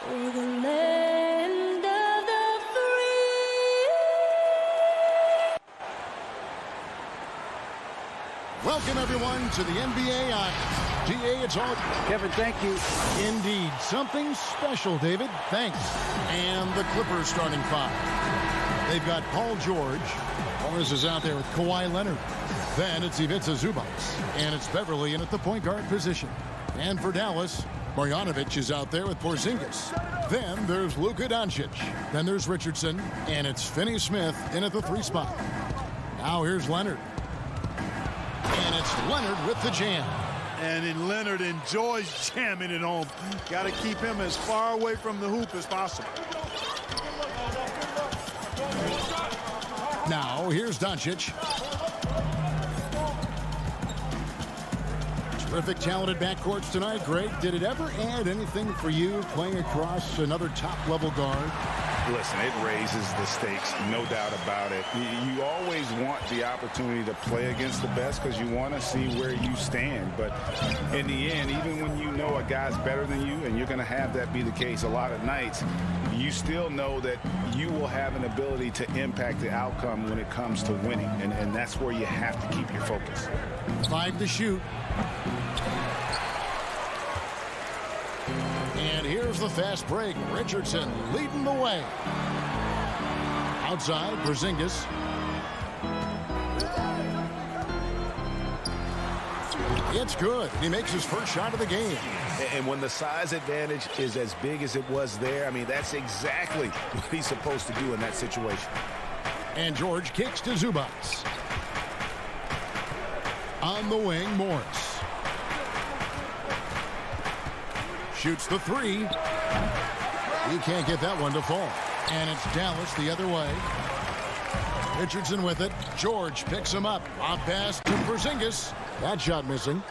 Over the land of the free. Welcome, everyone, to the NBA on GA. It's all Kevin, thank you. indeed something special, David. Thanks. And the Clippers starting five. They've got Paul George. Morris is out there with Kawhi Leonard. Then it's Ivica Zubac. And it's Beverly in at the point guard position. And for Dallas, Marjanovic is out there with Porzingis. Then there's Luka Doncic. Then there's Richardson. And it's Finney-Smith in at the 3 spot. Now here's Leonard. And it's Leonard with the jam. And then Leonard enjoys jamming it home. Got to keep him as far away from the hoop as possible. Now here's Doncic. Terrific, talented backcourts tonight. Greg, did it ever add anything for you playing across another top-level guard? Listen, it raises the stakes, no doubt about it. You always want the opportunity to play against the best because you want to see where you stand. But in the end, even when you know a guy's better than you, and you're going to have that be the case a lot of nights, you still know that you will have an ability to impact the outcome when it comes to winning. And that's where you have to keep your focus. 5 to shoot. And here's the fast break. Richardson leading the way. Outside, Porzingis. It's good. He makes his first shot of the game. And when the size advantage is as big as it was there, I mean, that's exactly what he's supposed to do in that situation. And George kicks to Zubac. On the wing, Morris. Shoots the 3. He can't get that one to fall. And it's Dallas the other way. Richardson with it. George picks him up. Off pass to Porzingis. That shot missing.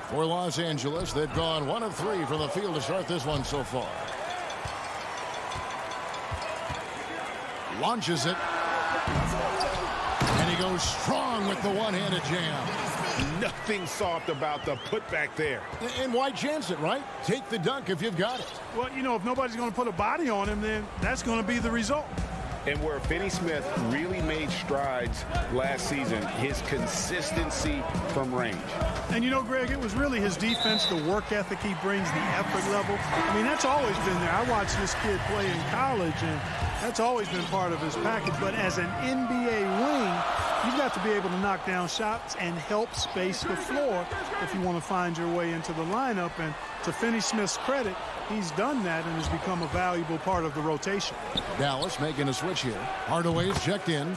For Los Angeles, they've gone 1 of 3 from the field to start this one so far. Launches it. And he goes strong with the one-handed jam. Nothing soft about the putback there. And why chance it, right? Take the dunk if you've got it. Well, you know, if nobody's going to put a body on him, then that's going to be the result. And where Finney-Smith really made strides last season, his consistency from range. And, you know, Greg, it was really his defense, the work ethic he brings, the effort level. I mean, that's always been there. I watched this kid play in college, and that's always been part of his package. But as an NBA wing, you've got to be able to knock down shots and help space the floor if you want to find your way into the lineup. And to Finney-Smith's credit, he's done that and has become a valuable part of the rotation. Dallas making a switch here. Hardaway's checked in.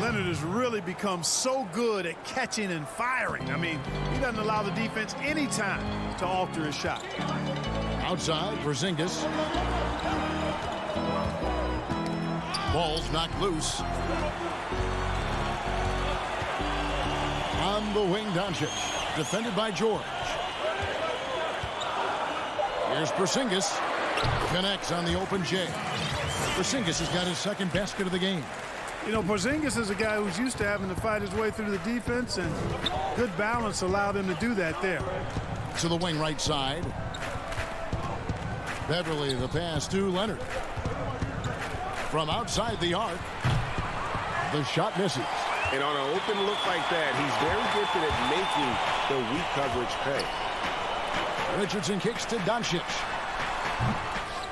Leonard has really become so good at catching and firing. I mean, he doesn't allow the defense any time to alter his shot. Outside, Porzingis. Ball's knocked loose. On the wing, Doncic. Defended by George. Here's Porzingis. Connects on the open J. Porzingis has got his second basket of the game. You know, Porzingis is a guy who's used to having to fight his way through the defense, and good balance allowed him to do that there. To the wing right side. Beverly, the pass to Leonard. From outside the arc, the shot misses. And on an open look like that, he's very gifted at making the weak coverage pay. Richardson kicks to Doncic.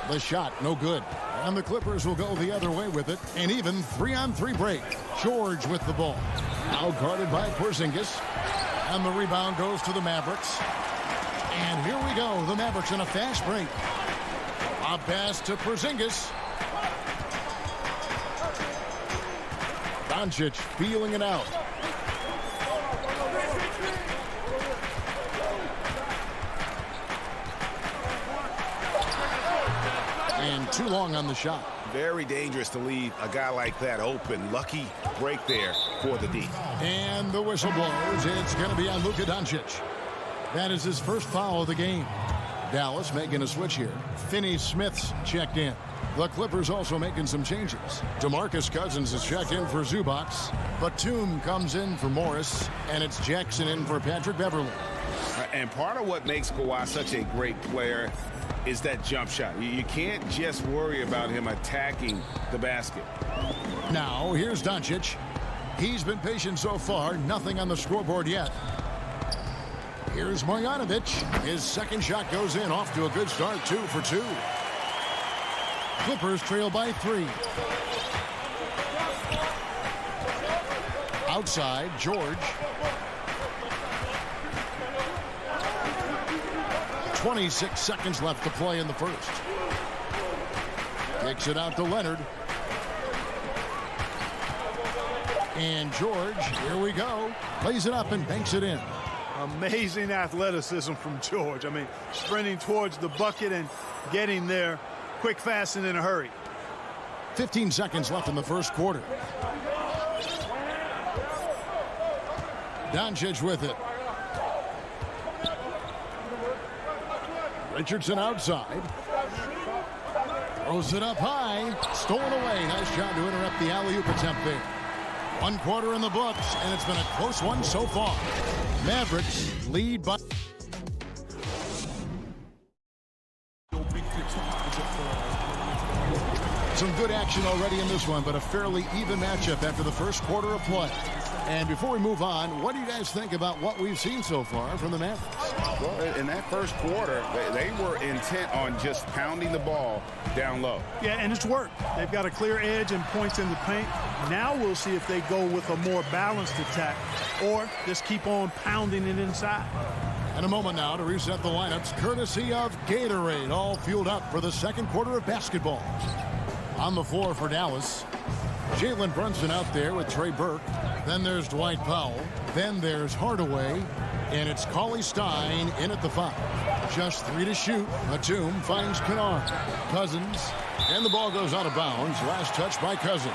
The shot, no good. And the Clippers will go the other way with it. An even 3-on-3 break. George with the ball. Now guarded by Porzingis. And the rebound goes to the Mavericks. And here we go. The Mavericks in a fast break. A pass to Porzingis. Doncic feeling it out. And too long on the shot. Very dangerous to leave a guy like that open. Lucky break there for the D. And the whistle blows. It's going to be on Luka Doncic. That is his first foul of the game. Dallas making a switch here. Finney-Smith's checked in. The Clippers also making some changes. DeMarcus Cousins is checked in for Zubac. Batum comes in for Morris. And it's Jackson in for Patrick Beverly. And part of what makes Kawhi such a great player is that jump shot. You can't just worry about him attacking the basket. Now, here's Doncic. He's been patient so far. Nothing on the scoreboard yet. Here's Marjanovic. His second shot goes in. Off to a good start. 2 for 2. Clippers trail by 3. Outside, George. 26 seconds left to play in the first. Kicks it out to Leonard. And George, here we go. Plays it up and banks it in. Amazing athleticism from George. I mean, sprinting towards the bucket and getting there quick, fast, and in a hurry. 15 seconds left in the first quarter. Doncic with it. Richardson outside. Throws it up high. Stolen away. Nice job to interrupt the alley-oop attempt there. 1 quarter in the books, and it's been a close one so far. Mavericks lead by... Some good action already in this one, but a fairly even matchup after the first quarter of play. And before we move on, what do you guys think about what we've seen so far from the Mavericks? Well, in that first quarter, they were intent on just pounding the ball down low. Yeah, and it's worked. They've got a clear edge and points in the paint. Now we'll see if they go with a more balanced attack or just keep on pounding it inside. And a moment now to reset the lineups, courtesy of Gatorade, all fueled up for the second quarter of basketball. On the floor for Dallas, Jalen Brunson out there with Trey Burke. Then there's Dwight Powell. Then there's Hardaway. And it's Cauley Stein in at the 5. Just 3 to shoot. Batum finds Kennard. Cousins. And the ball goes out of bounds. Last touch by Cousins.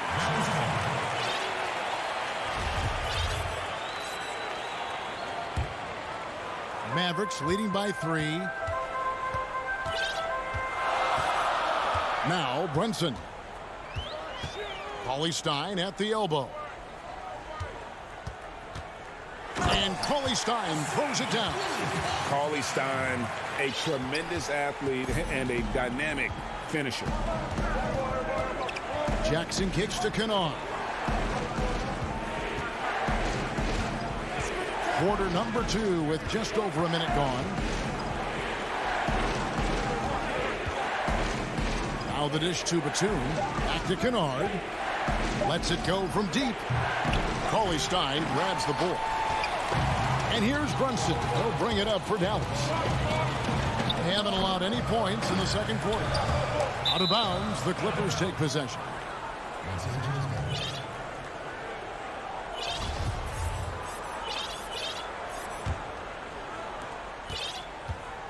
Mavericks leading by 3. Now Brunson. Cauley Stein at the elbow. And Cauley Stein throws it down. Cauley Stein, a tremendous athlete and a dynamic finisher. Jackson kicks to Kennard. Quarter number 2 with just over a minute gone. Now the dish to Batum. Back to Kennard. Lets it go from deep. Cauley Stein grabs the ball. And here's Brunson. He'll bring it up for Dallas. They haven't allowed any points in the second quarter. Out of bounds, the Clippers take possession.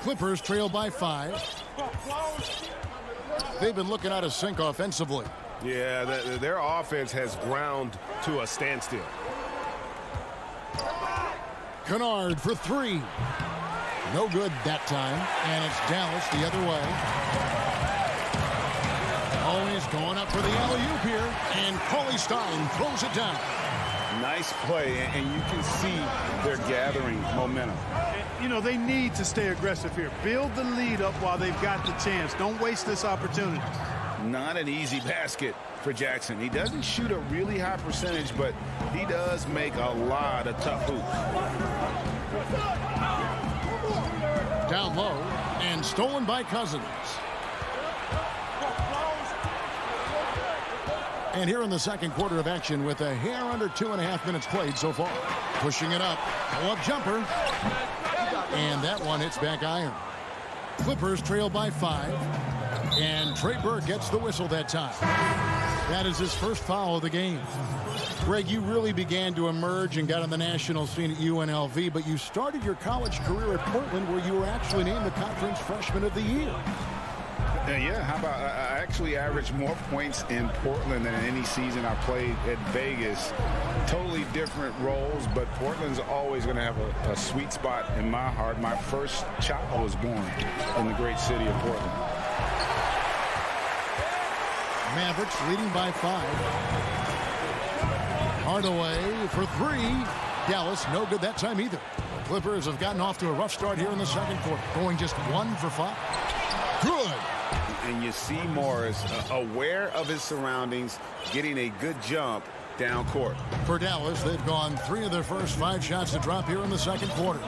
Clippers trail by 5. They've been looking out of sync offensively. Yeah, their offense has ground to a standstill. Kennard for 3. No good that time. And it's Dallas the other way. Always going up for the alley-oop here. And Cauley Stein throws it down. Nice play, and you can see they're gathering momentum. you know, they need to stay aggressive here. Build the lead up while they've got the chance. Don't waste this opportunity. Not an easy basket for Jackson. He doesn't shoot a really high percentage, but he does make a lot of tough hoops. Down low and stolen by Cousins. And here in the second quarter of action with a hair under 2.5 minutes played so far. Pushing it up. Pull-up jumper. And that one hits back iron. Clippers trail by 5. And Trey Burke gets the whistle that time. That is his first foul of the game. Greg, you really began to emerge and got on the national scene at UNLV, but you started your college career at Portland where you were actually named the Conference Freshman of the Year. Yeah, how about I actually averaged more points in Portland than in any season I played at Vegas. Totally different roles, but Portland's always going to have a sweet spot in my heart. My first child was born in the great city of Portland. Mavericks leading by 5. Hardaway for 3. Dallas no good that time either. Clippers have gotten off to a rough start here in the second quarter, going just 1 for 5. Good. And you see Morris aware of his surroundings, getting a good jump down court. For Dallas, they've gone 3 of their first 5 shots to drop here in the second quarter.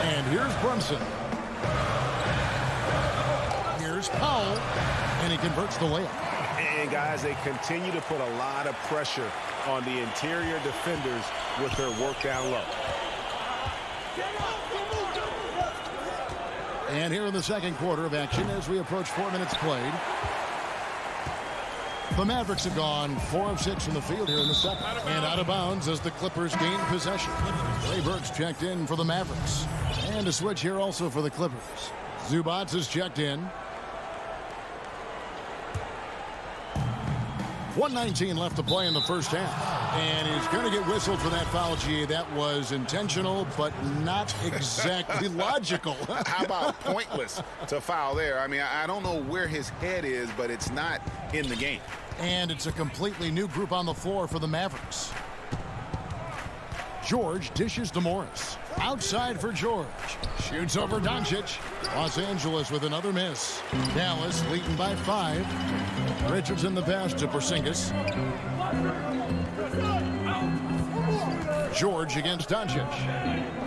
And here's Brunson. Here's Powell, and he converts the layup. And guys, they continue to put a lot of pressure on the interior defenders with their work down low. And here in the second quarter of action as we approach 4 minutes played. The Mavericks have gone 4 of 6 from the field here in the second. And out of bounds as the Clippers gain possession. Trey Burke's checked in for the Mavericks. And a switch here also for the Clippers. Zubac is checked in. 1:19 left to play in the first half. And he's going to get whistled for that foul, G. That was intentional, but not exactly logical. How about pointless to foul there? I mean, I don't know where his head is, but it's not in the game. And it's a completely new group on the floor for the Mavericks. George dishes to Morris. Outside for George. Shoots over Doncic. Los Angeles with another miss. Dallas leading by 5. Richardson the pass to Porzingis. George against Doncic.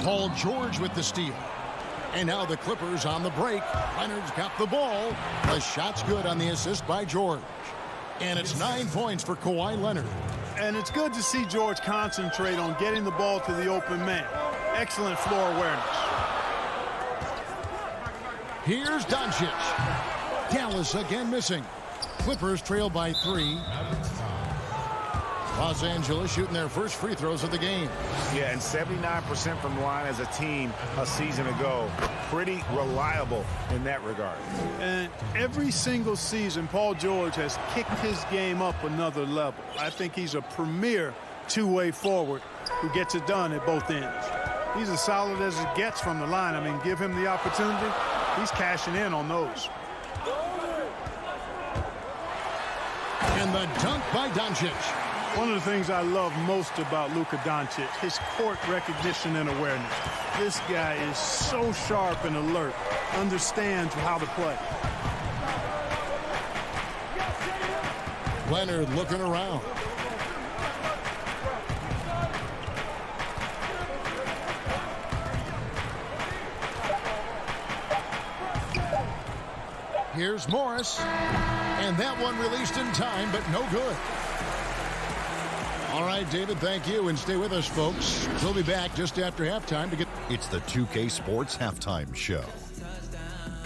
Paul George with the steal. And now the Clippers on the break. Leonard's got the ball. The shot's good on the assist by George. And it's 9 points for Kawhi Leonard. And it's good to see George concentrate on getting the ball to the open man. Excellent floor awareness. Here's Doncic. Dallas again missing. Clippers trail by 3. Los Angeles shooting their first free throws of the game. Yeah, and 79% from the line as a team a season ago. Pretty reliable in that regard. And every single season, Paul George has kicked his game up another level. I think he's a premier two-way forward who gets it done at both ends. He's as solid as it gets from the line. I mean, give him the opportunity. He's cashing in on those. And the dunk by Doncic. One of the things I love most about Luka Doncic, his court recognition and awareness. This guy is so sharp and alert, understands how to play. Leonard looking around. Here's Morris. And that one released in time, but no good. All right, David, thank you. And stay with us, folks. We'll be back just after halftime to get... It's the 2K Sports Halftime Show.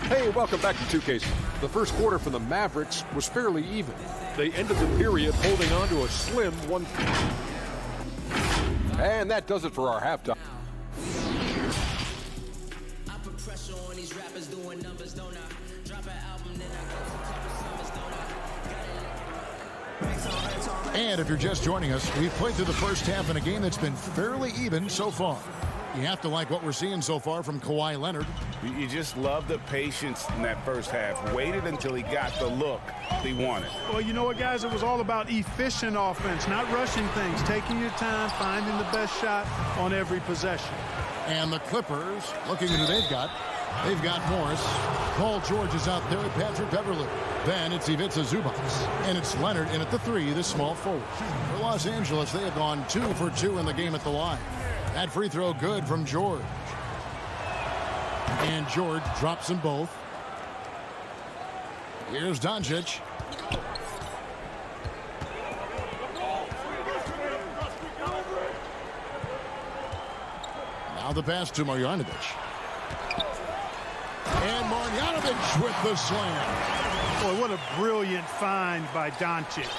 Hey, welcome back to 2K. The first quarter for the Mavericks was fairly even. They ended the period holding on to a slim 1. And that does it for our halftime. And if you're just joining us, we've played through the first half in a game that's been fairly even so far. You have to like what we're seeing so far from Kawhi Leonard. You just love the patience in that first half. Waited until he got the look he wanted. Well, you know what, guys? It was all about efficient offense, not rushing things, taking your time, finding the best shot on every possession. And the Clippers, looking at who they've got. They've got Morris. Paul George is out there with Patrick Beverley. Then it's Ivica Zubac. And it's Leonard in at the 3, the small forward. For Los Angeles, they have gone 2 for 2 in the game at the line. That free throw good from George. And George drops them both. Here's Doncic. Now the pass to Marjanovic. And Marjanovic with the slam. Boy, what a brilliant find by Doncic.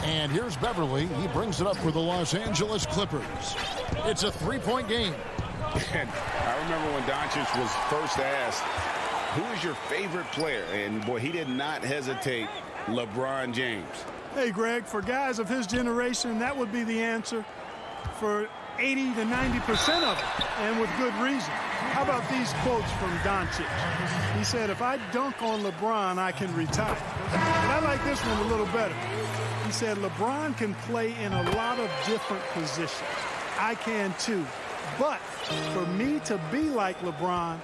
And here's Beverley. He brings it up for the Los Angeles Clippers. It's a 3-point game. And I remember when Doncic was first asked, who is your favorite player? And, boy, he did not hesitate. LeBron James. Hey, Greg, for guys of his generation, that would be the answer for 80 to 90% of it, and with good reason. How about these quotes from Doncic? He said, if I dunk on LeBron, I can retire. But I like this one a little better. He said, LeBron can play in a lot of different positions. I can too. But for me to be like LeBron,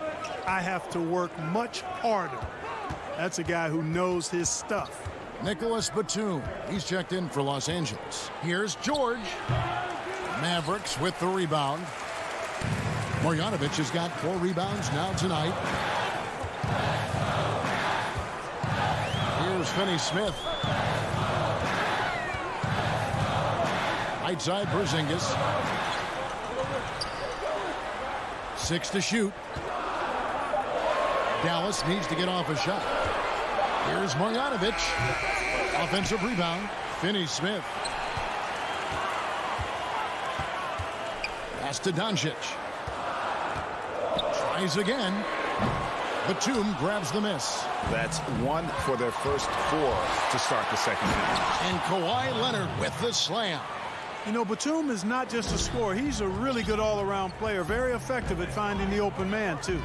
I have to work much harder. That's a guy who knows his stuff. Nicholas Batum. He's checked in for Los Angeles. Here's George. Mavericks with the rebound. Marjanovic has got 4 rebounds now tonight. Here's Finney-Smith. Right side, Porzingis. 6 to shoot. Dallas needs to get off a shot. Here's Marjanovic. Offensive rebound. Finney-Smith. Pass to Doncic. Tries again. Batum grabs the miss. That's 1 for their first 4 to start the second half. And Kawhi Leonard with the slam. You know, Batum is not just a scorer. He's a really good all-around player. Very effective at finding the open man, too.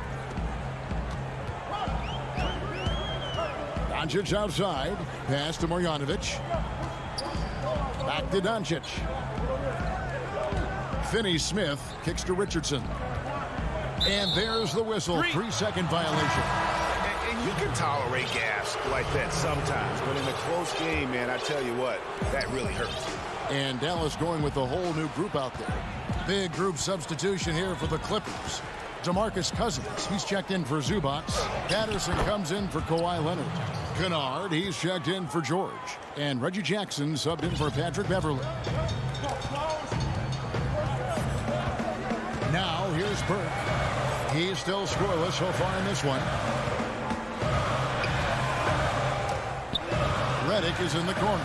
Doncic outside. Pass to Marjanovic. Back to Doncic. Finney-Smith kicks to Richardson. And there's the whistle. 3-second violation. And you can tolerate gaffes like that sometimes. But in a close game, man, I tell you what, that really hurts. And Dallas going with a whole new group out there. Big group substitution here for the Clippers. DeMarcus Cousins, he's checked in for Zubac. Patterson comes in for Kawhi Leonard. Kennard, he's checked in for George. And Reggie Jackson subbed in for Patrick Beverley. Now here's Burke. He's still scoreless so far in this one. Redick is in the corner.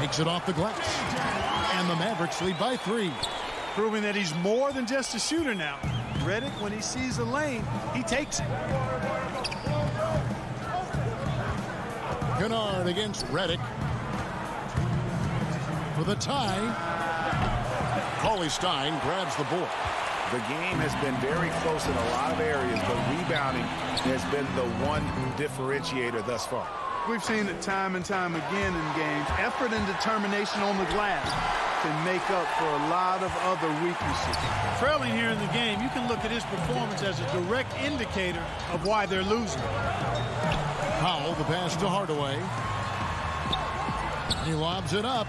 Makes it off the glass. And the Mavericks lead by 3. Proving that he's more than just a shooter now. Redick, when he sees a lane, he takes it. Kennard against Redick. For the tie. Cauley Stein grabs the board. The game has been very close in a lot of areas, but rebounding has been the one differentiator thus far. We've seen it time and time again in games. Effort and determination on the glass can make up for a lot of other weaknesses. Trailing here in the game, you can look at his performance as a direct indicator of why they're losing. Powell, the pass to Hardaway. He lobs it up.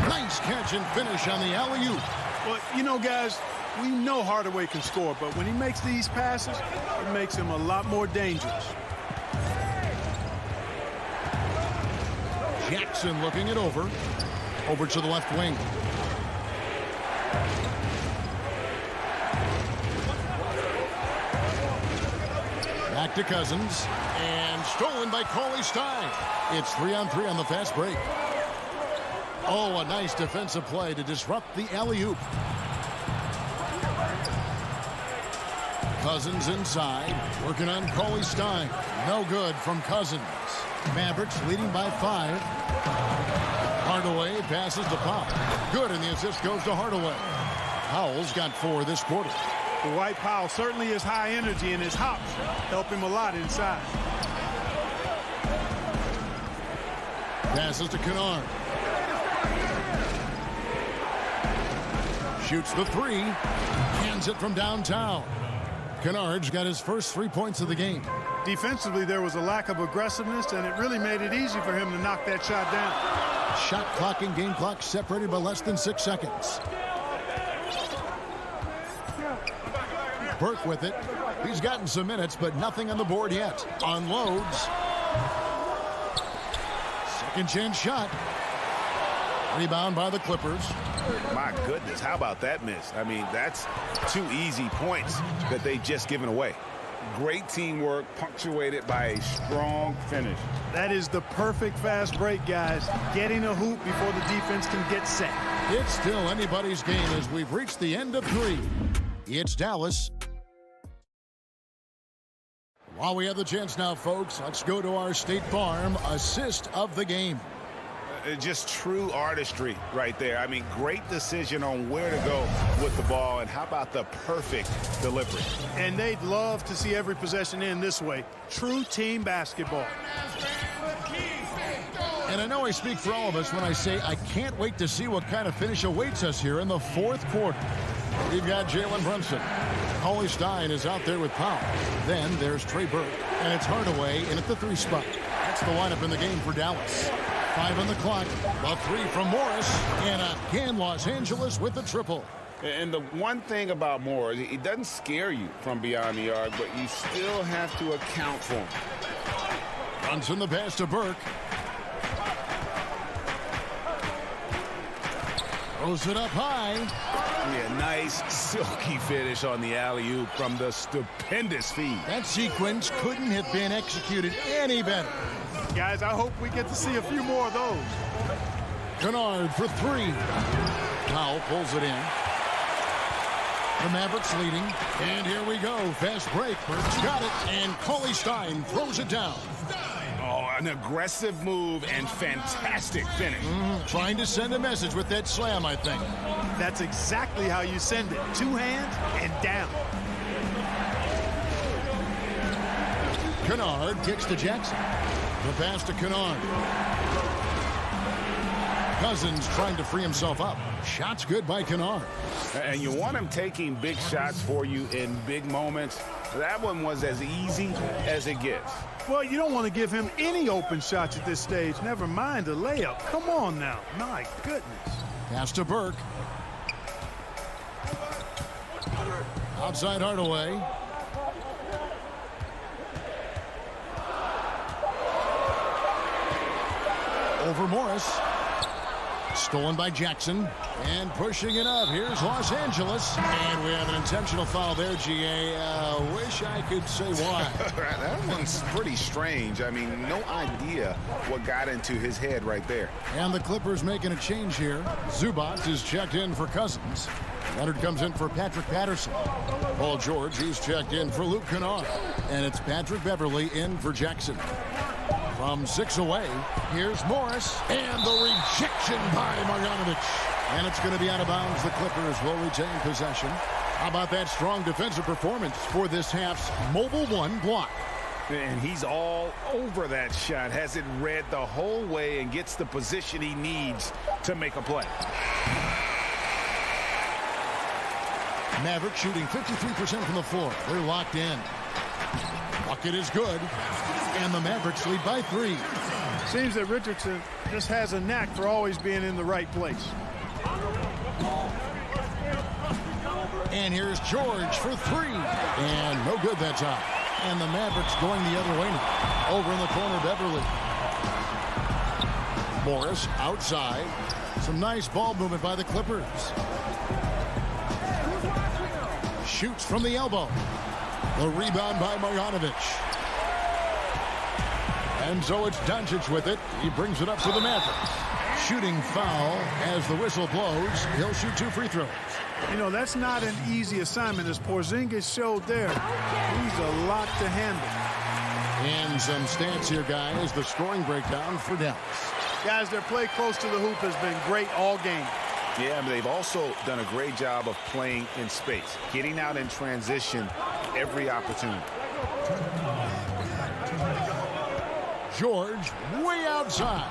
Nice catch and finish on the alley-oop. Well, you know, guys, we know Hardaway can score, but when he makes these passes, it makes him a lot more dangerous. Jackson looking it over. Over to the left wing. Back to Cousins. And stolen by Cauley Stein. It's 3-on-3 on the fast break. Oh, a nice defensive play to disrupt the alley-oop. Cousins inside. Working on Cauley Stein. No good from Cousins. Mavericks leading by 5. Hardaway passes to Powell. Good, and the assist goes to Hardaway. Powell's got 4 this quarter. Dwight Powell certainly is high energy, and his hops help him a lot inside. Passes to Kennard. Shoots the 3. Hands it from downtown. Kennard's got his first 3 points of the game. Defensively, there was a lack of aggressiveness, and it really made it easy for him to knock that shot down. Shot clock and game clock separated by less than 6 seconds. Burke with it. He's gotten some minutes, but nothing on the board yet. Unloads. Second chance shot. Rebound by the Clippers. My goodness, how about that miss? I mean, that's 2 easy points that they've just given away. Great teamwork, punctuated by a strong finish. That is the perfect fast break, guys. Getting a hoop before the defense can get set. It's still anybody's game as we've reached the end of 3. It's Dallas. While we have the chance now, folks, let's go to our State Farm assist of the game. Just true artistry right there. I mean, great decision on where to go with the ball, and how about the perfect delivery? And they'd love to see every possession end this way. True team basketball. And I know I speak for all of us when I say I can't wait to see what kind of finish awaits us here in the 4th quarter. We've got Jalen Brunson. Holly Stein is out there with Powell. Then there's Trey Burke, and it's Hardaway in at the 3 spot. That's the lineup in the game for Dallas. 5 on the clock. The 3 from Morris. And again, Los Angeles with the triple. And the one thing about Morris, it doesn't scare you from beyond the arc, but you still have to account for him. Brunson the pass to Burke. Throws it up high. Yeah, nice silky finish on the alley-oop from the stupendous feed. That sequence couldn't have been executed any better. Guys, I hope we get to see a few more of those. Kennard for 3. Powell pulls it in. The Mavericks leading. And here we go. Fast break. Burke's got it. And Cauley Stein throws it down. Oh, an aggressive move and fantastic finish. Trying to send a message with that slam, I think. That's exactly how you send it. 2 hands and down. Kennard kicks to Jackson. The pass to Kennard. Cousins trying to free himself up. Shots good by Kennard. And you want him taking big shots for you in big moments. That one was as easy as it gets. Well, you don't want to give him any open shots at this stage. Never mind a layup. Come on now. My goodness. Pass to Burke. Outside Hardaway. Over Morris. Stolen by Jackson. And pushing it up. Here's Los Angeles. And we have an intentional foul there, GA. Wish I could say why. That one's pretty strange. I mean, no idea what got into his head right there. And the Clippers making a change here. Zubac is checked in for Cousins. Leonard comes in for Patrick Patterson. Paul George, he's checked in for Luke Kennard. And it's Patrick Beverly in for Jackson. From 6 away, here's Morris. And the rejection by Marjanovic. And it's going to be out of bounds. The Clippers will retain possession. How about that strong defensive performance for this half's Mobile 1 block? And he's all over that shot. Has it read the whole way and gets the position he needs to make a play. Maverick shooting 53% from the floor. They're locked in. Bucket is good. And the Mavericks lead by 3. Seems that Richardson just has a knack for always being in the right place. And here's George for 3. And no good that time. And the Mavericks going the other way now. Over in the corner, Beverly. Morris outside. Some nice ball movement by the Clippers. Shoots from the elbow. The rebound by Marjanovic. And so it's Doncic with it. He brings it up for the Mavericks. Shooting foul as the whistle blows. He'll shoot 2 free throws. You know, that's not an easy assignment, as Porzingis showed there. He's a lot to handle. And some stats here, guys. The scoring breakdown for Dallas. Guys, their play close to the hoop has been great all game. Yeah, but they've also done a great job of playing in space, getting out in transition every opportunity. George way outside.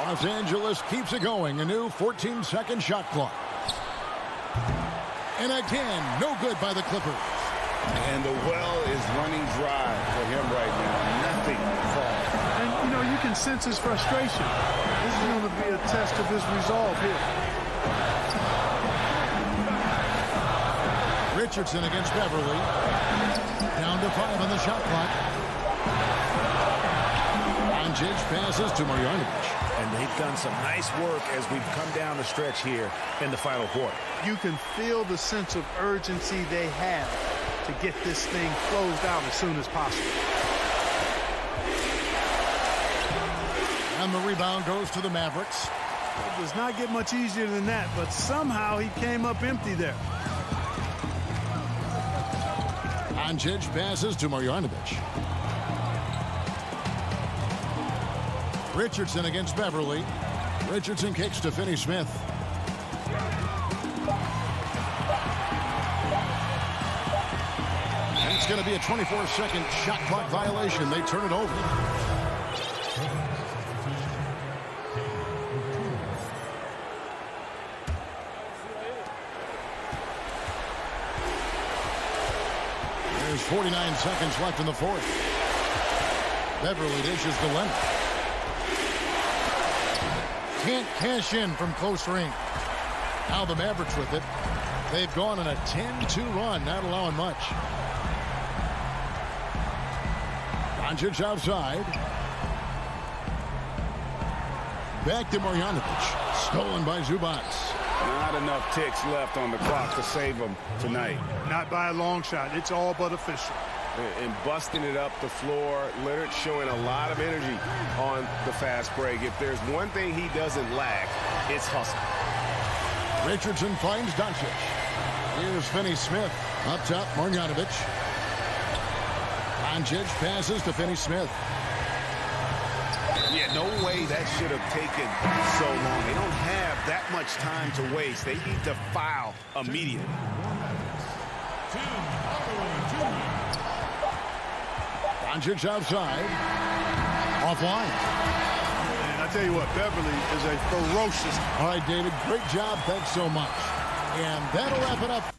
Los Angeles keeps it going. A new 14-second shot clock. And again, no good by the Clippers. And the well is running dry for him right now. Nothing falls. And, you know, you can sense his frustration. This is going to be a test of his resolve here. Richardson against Beverly. Down to 5 on the shot clock. Doncic passes to Marjanovic. And they've done some nice work as we've come down the stretch here in the final quarter. You can feel the sense of urgency they have to get this thing closed out as soon as possible. And the rebound goes to the Mavericks. It does not get much easier than that, but somehow he came up empty there. Doncic passes to Marjanovic. Richardson against Beverly. Richardson kicks to Finney-Smith. And it's going to be a 24-second shot clock violation. They turn it over. There's 49 seconds left in the fourth. Beverly dishes to Leonard. Can't cash in from close range. Now the Mavericks with it. They've gone on a 10-2 run, not allowing much. Doncic outside. Back to Marjanovic. Stolen by Zubac. Not enough ticks left on the clock to save them tonight. Not by a long shot. It's all but official. And busting it up the floor. Leonard showing a lot of energy on the fast break. If there's one thing he doesn't lack, it's hustle. Richardson finds Doncic. Here's Finney-Smith. Up top, Marjanovic. Doncic passes to Finney-Smith. Yeah, no way that should have taken so long. They don't have that much time to waste. They need to foul immediately. Doncic outside. Offline. And I tell you what, Beverly is a ferocious. All right, David, great job. Thanks so much. And that'll wrap it up.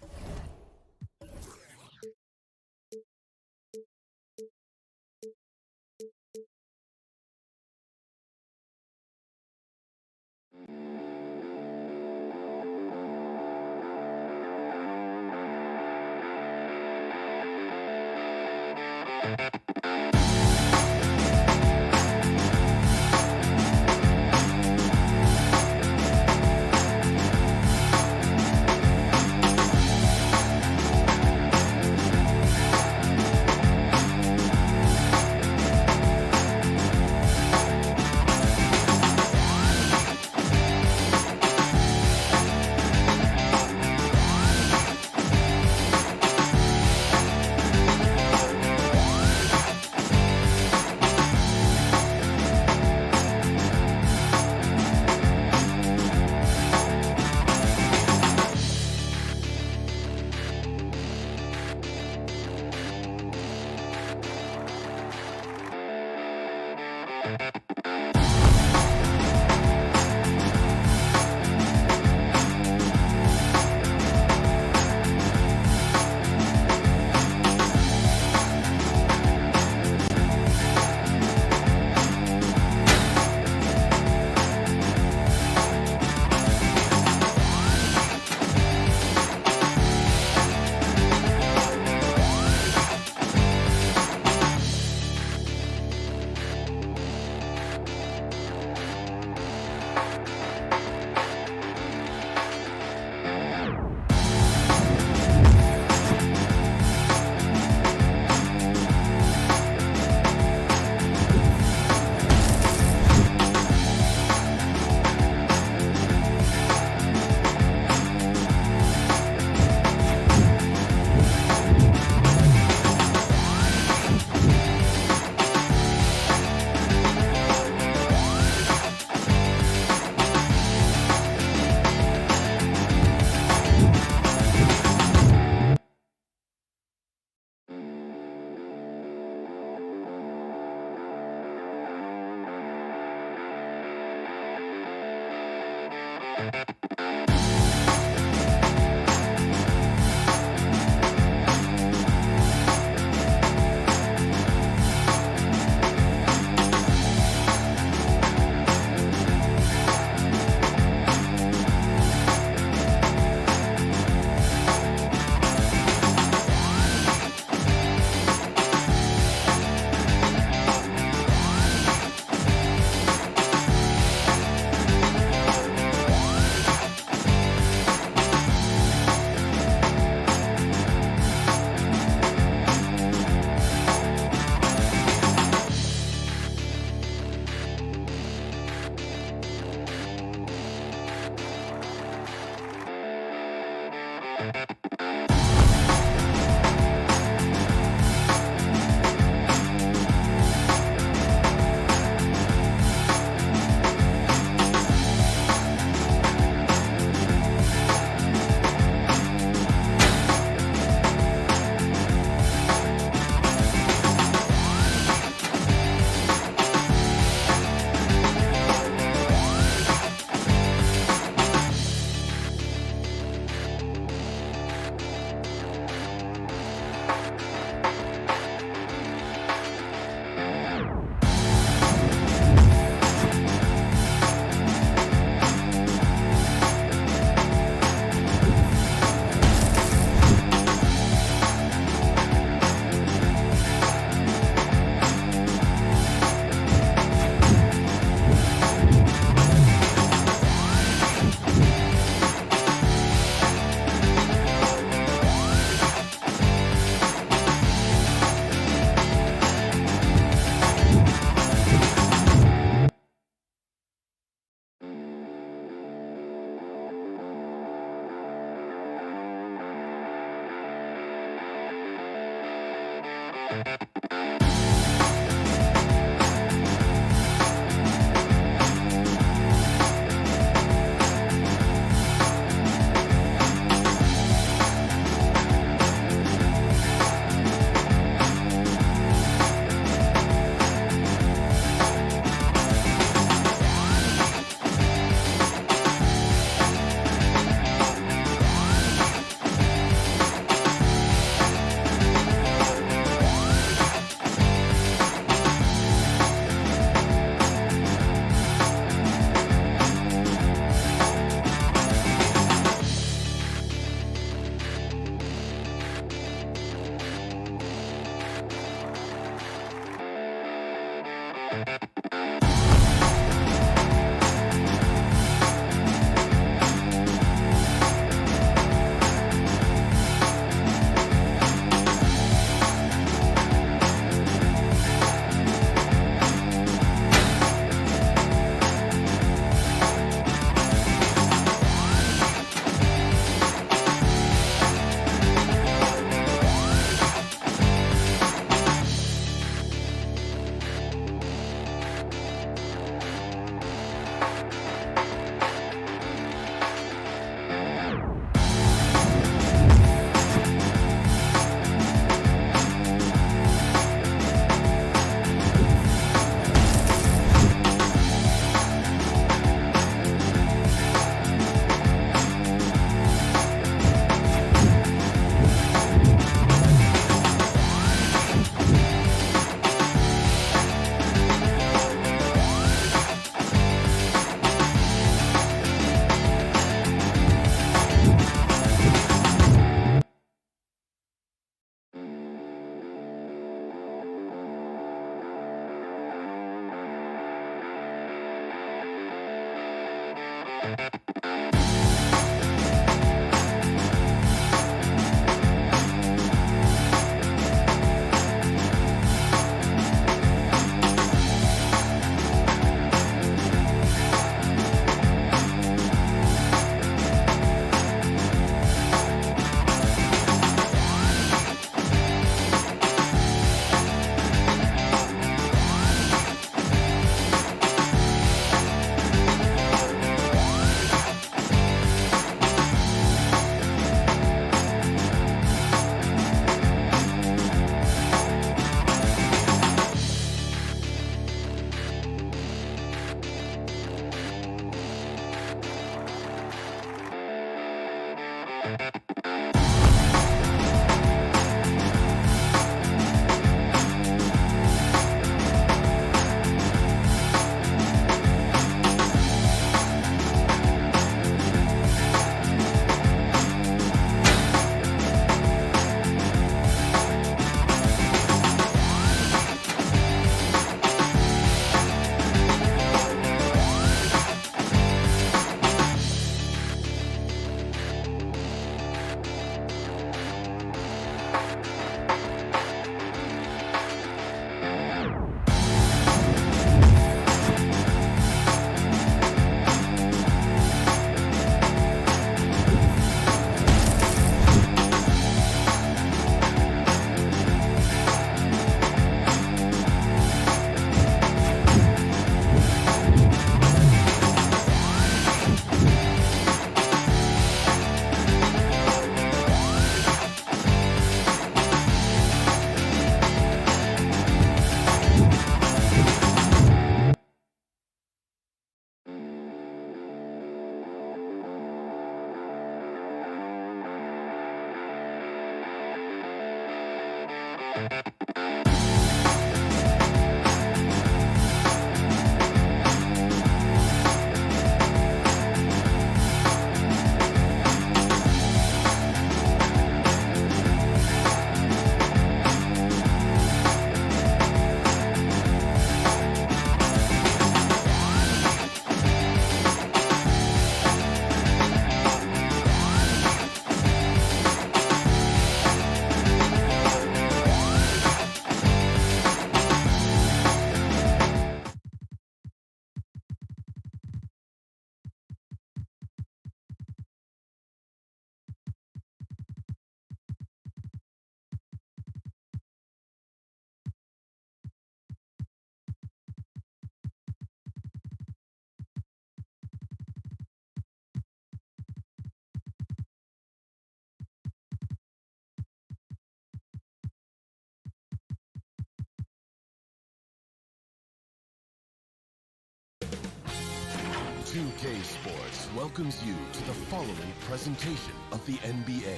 CLA Sports welcomes you to the following presentation of the NBA.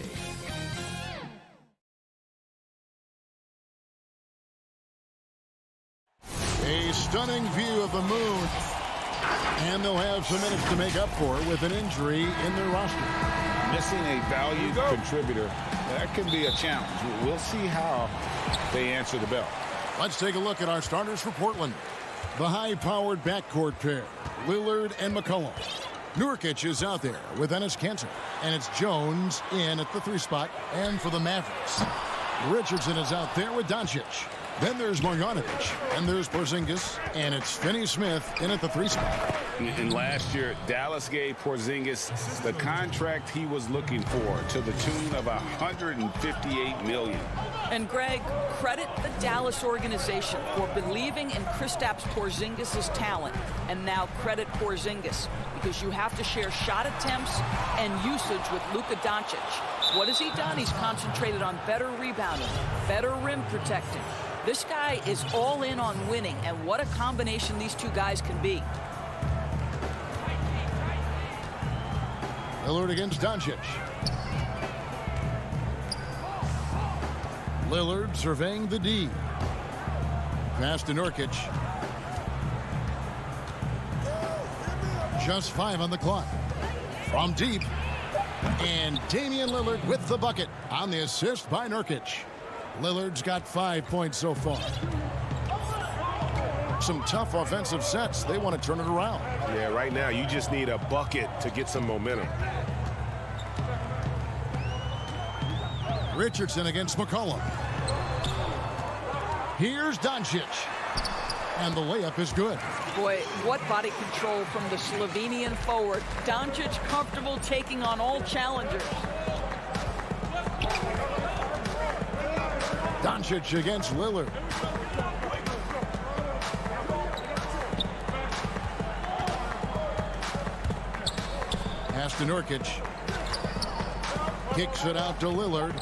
A stunning view of the moon. And they'll have some minutes to make up for with an injury in their roster. Missing a valued contributor, that can be a challenge. We'll see how they answer the bell. Let's take a look at our starters for Portland. The high-powered backcourt pair, Lillard and McCollum. Nurkic is out there with Enes Kanter, and it's Jones in at the 3 spot. And for the Mavericks, Richardson is out there with Doncic. Then there's Marjanovic, and there's Porzingis, and it's Finney-Smith in at the 3 spot. And last year, Dallas gave Porzingis the contract he was looking for to the tune of $158 million. And Greg, credit the Dallas organization for believing in Kristaps Porzingis' talent, and now credit Porzingis because you have to share shot attempts and usage with Luka Doncic. What has he done? He's concentrated on better rebounding, better rim protecting. This guy is all in on winning, and what a combination these two guys can be. Lillard against Doncic. Lillard surveying the D. Pass to Nurkic. Just 5 on the clock. From deep. And Damian Lillard with the bucket on the assist by Nurkic. Lillard's got 5 points so far. Some tough offensive sets. They want to turn it around. Yeah, right now you just need a bucket to get some momentum. Richardson against McCollum. Here's Doncic. And the layup is good. Boy, what body control from the Slovenian forward. Doncic comfortable taking on all challengers. Doncic against Lillard. Pass to Nurkic. Kicks it out to Lillard.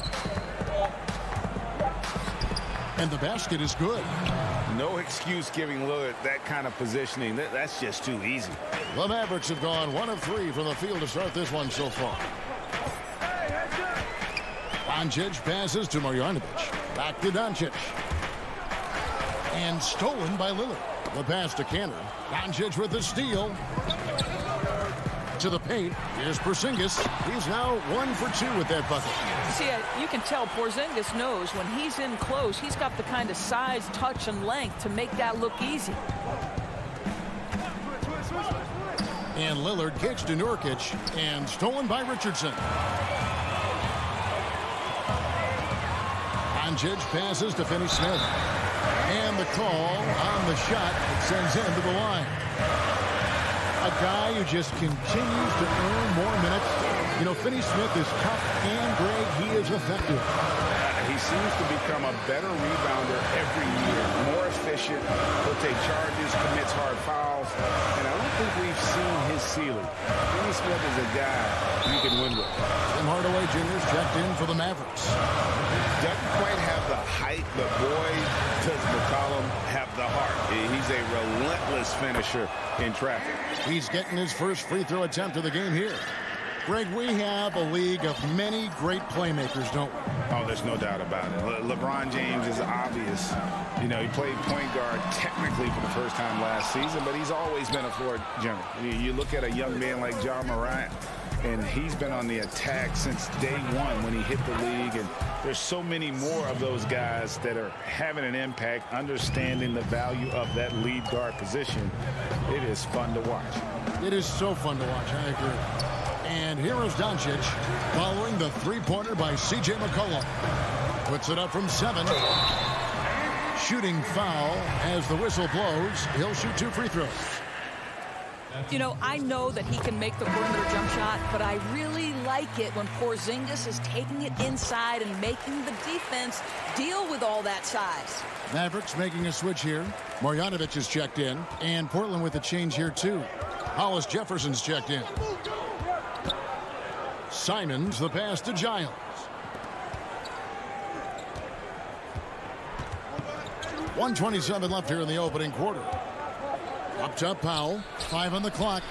And the basket is good. No excuse giving Lillard that kind of positioning. That's just too easy. The Mavericks have gone 1 of 3 from the field to start this one so far. Doncic passes to Marjanovic. Back to Doncic. And stolen by Lillard. The pass to Kanter. Doncic with the steal. To the paint. Here's Porzingis. He's now 1 for 2 with that bucket. See, you can tell Porzingis knows when he's in close, he's got the kind of size, touch, and length to make that look easy. And Lillard kicks to Nurkic. And stolen by Richardson. Doncic passes to Finney-Smith. And the call on the shot that sends him to the line. A guy who just continues to earn more minutes. You know, Finney-Smith is tough, and Greg, he is effective. He seems to become a better rebounder every year, more efficient. He'll take charges, commits hard fouls, and I don't think we've seen his ceiling. Finney-Smith is a guy you can win with. Tim Hardaway Jr. checked in for the Mavericks. Doesn't quite have the height, but boy, does McCollum have the heart. He's a relentless finisher in traffic. He's getting his first free throw attempt of the game here. Greg, we have a league of many great playmakers, don't we? Oh, there's no doubt about it. LeBron James is obvious. You know, he played point guard technically for the first time last season, but he's always been a floor general. You look at a young man like John Morant, and he's been on the attack since day one when he hit the league. And there's so many more of those guys that are having an impact, understanding the value of that lead guard position. It is fun to watch. It is so fun to watch. I agree. And here is Doncic following the three-pointer by C.J. McCollum. Puts it up from 7. Shooting foul as the whistle blows. He'll shoot 2 free throws. You know, I know that he can make the perimeter jump shot, but I really like it when Porzingis is taking it inside and making the defense deal with all that size. Mavericks making a switch here. Marjanovic is checked in, and Portland with a change here too. Hollis Jefferson's checked in. Simons, the pass to Giles. .127 left here in the opening quarter. Up top, Powell. 5 on the clock.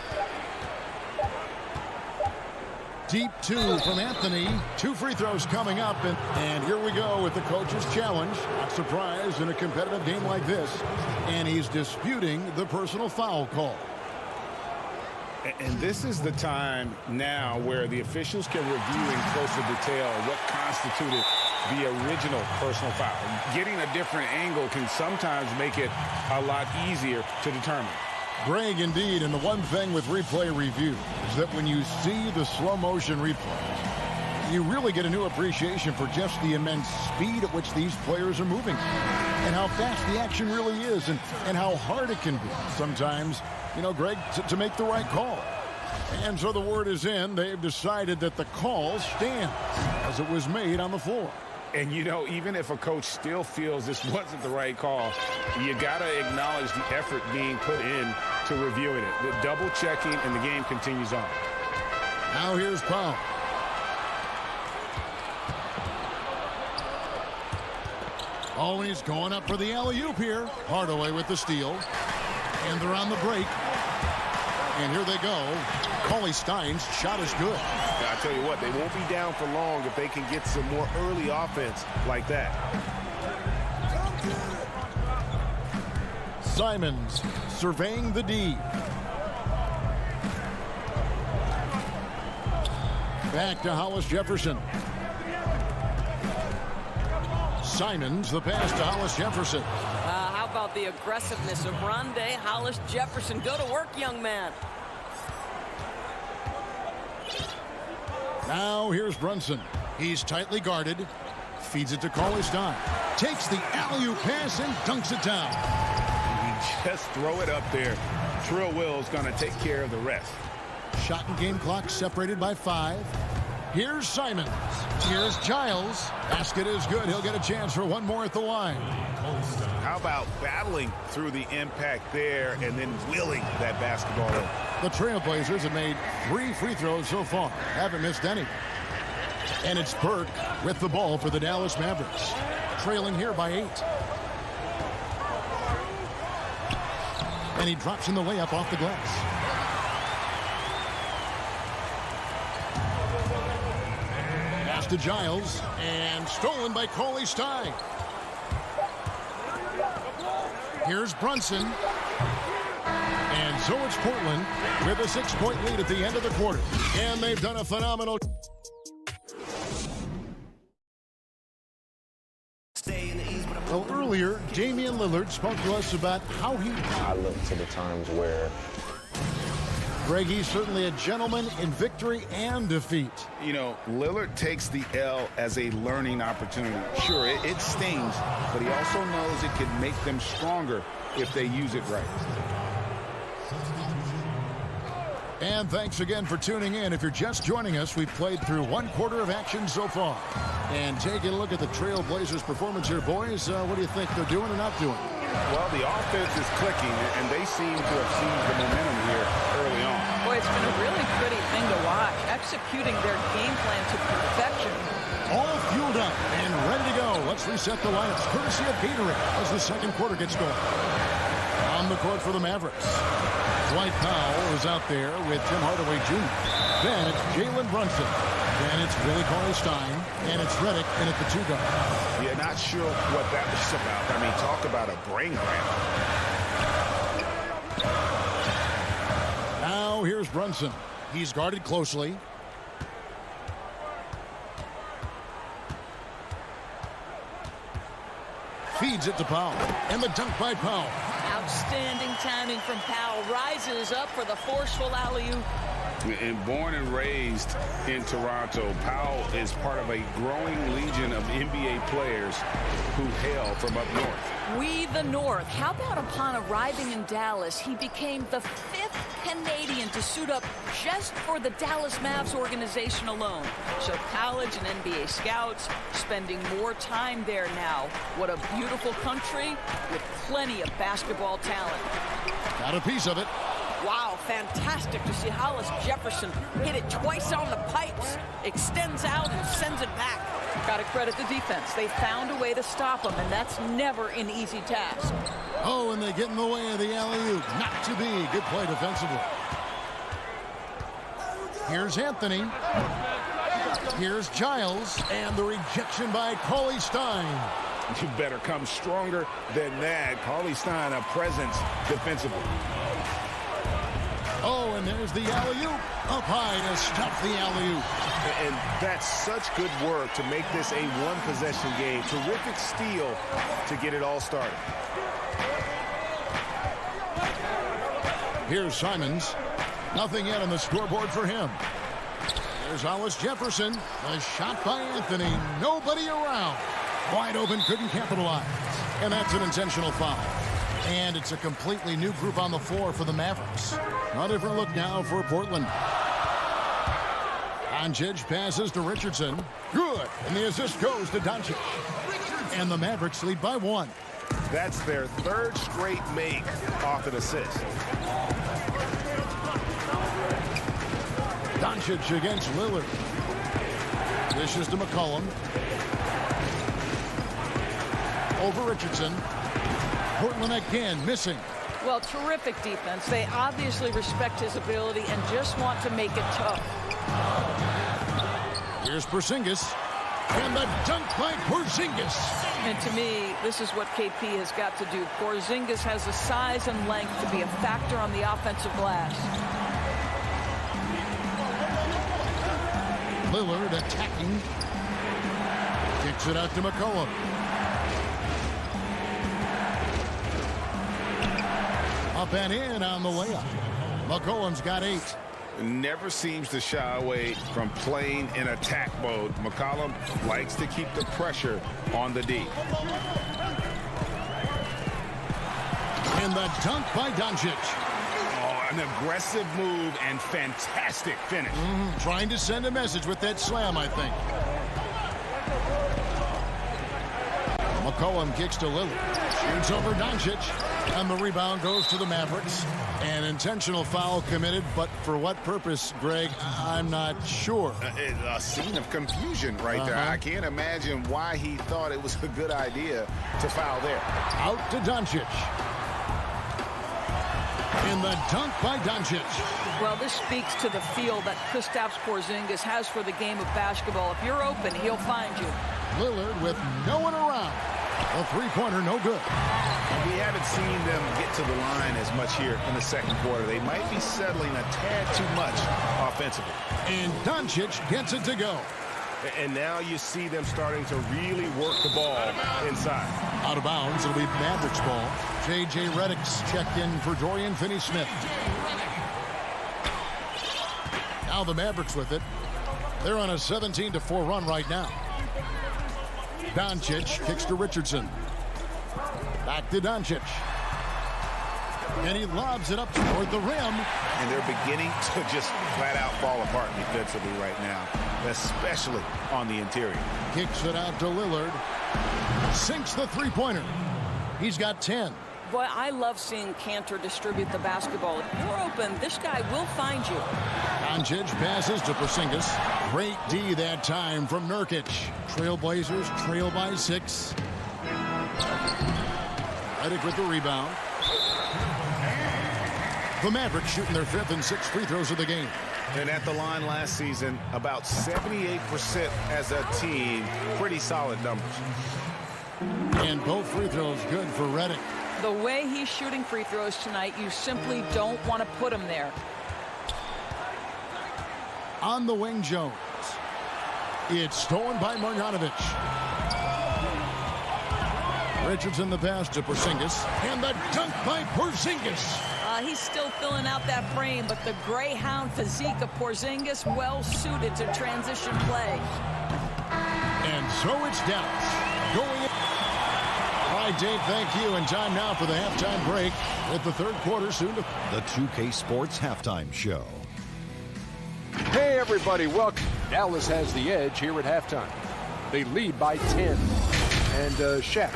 Deep 2 from Anthony. 2 free throws coming up. And here we go with the coach's challenge. Not surprised in a competitive game like this. And he's disputing the personal foul call. And this is the time now where the officials can review in closer detail what constituted the original personal foul. Getting a different angle can sometimes make it a lot easier to determine. Greg, indeed, and the one thing with replay review is that when you see the slow motion replays, you really get a new appreciation for just the immense speed at which these players are moving and how fast the action really is and how hard it can be sometimes, you know, Greg, to make the right call. And so the word is in. They've decided that the call stands as it was made on the floor. And, you know, even if a coach still feels this wasn't the right call, you got to acknowledge the effort being put in to reviewing it. The double checking, and the game continues on. Now here's Powell. Always going up for the alley-oop here. Hardaway with the steal. And they're on the break. And here they go. Cauley Stein's shot is good. I tell you what, they won't be down for long if they can get some more early offense like that. Simons surveying the D. Back to Hollis Jefferson. Simons, the pass to Hollis Jefferson. How about the aggressiveness of Rondé Hollis Jefferson? Go to work, young man. Now here's Brunson. He's tightly guarded. Feeds it to Cauley Stein. Takes the alley-oop pass and dunks it down. You just throw it up there. Trill Will's going to take care of the rest. Shot and game clock separated by 5. Here's Simons. Here's Giles. Basket is good. He'll get a chance for one more at the line. How about battling through the impact there and then wheeling that basketball in? The Trailblazers have made 3 free throws so far. Haven't missed any. And it's Burke with the ball for the Dallas Mavericks. Trailing here by 8. And he drops in the layup off the glass. Pass to Giles. And stolen by Cauley Stein. Here's Brunson. And so it's Portland with a 6-point lead at the end of the quarter. And they've done a phenomenal... Well, earlier, Damian Lillard spoke to us about how he... I look to the times where... Greg, he's certainly a gentleman in victory and defeat. You know, Lillard takes the L as a learning opportunity. Sure, it stings, but he also knows it can make them stronger if they use it right. And thanks again for tuning in. If you're just joining us, we've played through 1 quarter of action so far. And taking a look at the Trailblazers' performance here, boys, what do you think they're doing or not doing? Well, the offense is clicking, and they seem to have seized the momentum here early on. Boy, it's been a really pretty thing to watch, executing their game plan to perfection. All fueled up and ready to go. Let's reset the lineups, courtesy of Gatorade, as the second quarter gets going. On the court for the Mavericks, Dwight Powell is out there with Tim Hardaway Jr. Then it's Jalen Brunson. Then it's Willie Cauley-Stein. And it's Redick in at the 2 guard. Yeah, not sure what that was about. I mean, talk about a brain cramp. Now here's Brunson. He's guarded closely. Feeds it to Powell. And the dunk by Powell. Outstanding timing from Powell. Rises up for the forceful alley-oop. And born and raised in Toronto, Powell is part of a growing legion of NBA players who hail from up north. We the North. How about upon arriving in Dallas, he became the 5th Canadian to suit up just for the Dallas Mavs organization alone. So college and NBA scouts spending more time there now. What a beautiful country with plenty of basketball talent. Got a piece of it. Wow, fantastic to see Hollis Jefferson hit it twice on the pipes. Extends out and sends it back. Got to credit the defense. They found a way to stop him, and that's never an easy task. Oh, and they get in the way of the alley-oop. Not to be. Good play defensively. Here's Anthony. Here's Giles. And the rejection by Cauley-Stein. You better come stronger than that. Cauley-Stein, a presence defensively. Oh, and there's the alley-oop. Up high to stop the alley-oop. And that's such good work to make this a one-possession game. Terrific steal to get it all started. Here's Simons. Nothing yet on the scoreboard for him. There's Hollis Jefferson. A shot by Anthony. Nobody around. Wide open, couldn't capitalize. And that's an intentional foul. And it's a completely new group on the floor for the Mavericks. A different look now for Portland. Doncic passes to Richardson. Good. And the assist goes to Doncic. And the Mavericks lead by 1. That's their 3rd straight make off an assist. Doncic against Lillard. Dishes to McCollum. Over Richardson. Portland again missing. Well, terrific defense. They obviously respect his ability and just want to make it tough. Here's Porzingis. And the dunk by Porzingis. And to me, this is what KP has got to do. Porzingis has the size and length to be a factor on the offensive glass. Lillard attacking. Kicks it out to McCollum. Up and in on the layup. McCollum's got 8. Never seems to shy away from playing in attack mode. McCollum likes to keep the pressure on the D. And the dunk by Doncic. Oh, an aggressive move and fantastic finish. Trying to send a message with that slam, I think. McCollum kicks to Lillard. Shoots over Doncic. And the rebound goes to the Mavericks. An intentional foul committed, but for what purpose, Greg, I'm not sure. A scene of confusion right there. I can't imagine why he thought it was a good idea to foul there. Out to Doncic. And the dunk by Doncic. Well, this speaks to the feel that Kristaps Porzingis has for the game of basketball. If you're open, he'll find you. Lillard with no one around. A three-pointer, no good. We haven't seen them get to the line as much here in the second quarter. They might be settling a tad too much offensively. And Doncic gets it to go. And now you see them starting to really work the ball inside. Out of bounds, it'll be Mavericks ball. J.J. Redick's checked in for Dorian Finney-Smith. Now the Mavericks with it. They're on a 17-4 run right now. Doncic kicks to Richardson. Back to Doncic. And he lobs it up toward the rim. And they're beginning to just flat out fall apart defensively right now, especially on the interior. Kicks it out to Lillard. Sinks the three-pointer. He's got 10. Boy, I love seeing Cantor distribute the basketball. If you're open, this guy will find you. Doncic passes to Porzingis. Great D that time from Nurkic. Trailblazers trail by 6. Redick with the rebound. The Mavericks shooting their 5th and 6th free throws of the game. And at the line last season, about 78% as a team. Pretty solid numbers. And both free throws good for Reddick. The way he's shooting free throws tonight, you simply don't want to put him there. On the wing, Jones. It's stolen by Marjanovic. Richardson the pass to Porzingis. And the dunk by Porzingis. He's still filling out that frame, but the Greyhound physique of Porzingis well suited to transition play. And so it's Dallas going in. All right, Dave, thank you. And time now for the halftime break with the third quarter soon to... The 2K Sports Halftime Show. Hey, everybody, welcome. Dallas has the edge here at halftime. They lead by 10. And Shaq.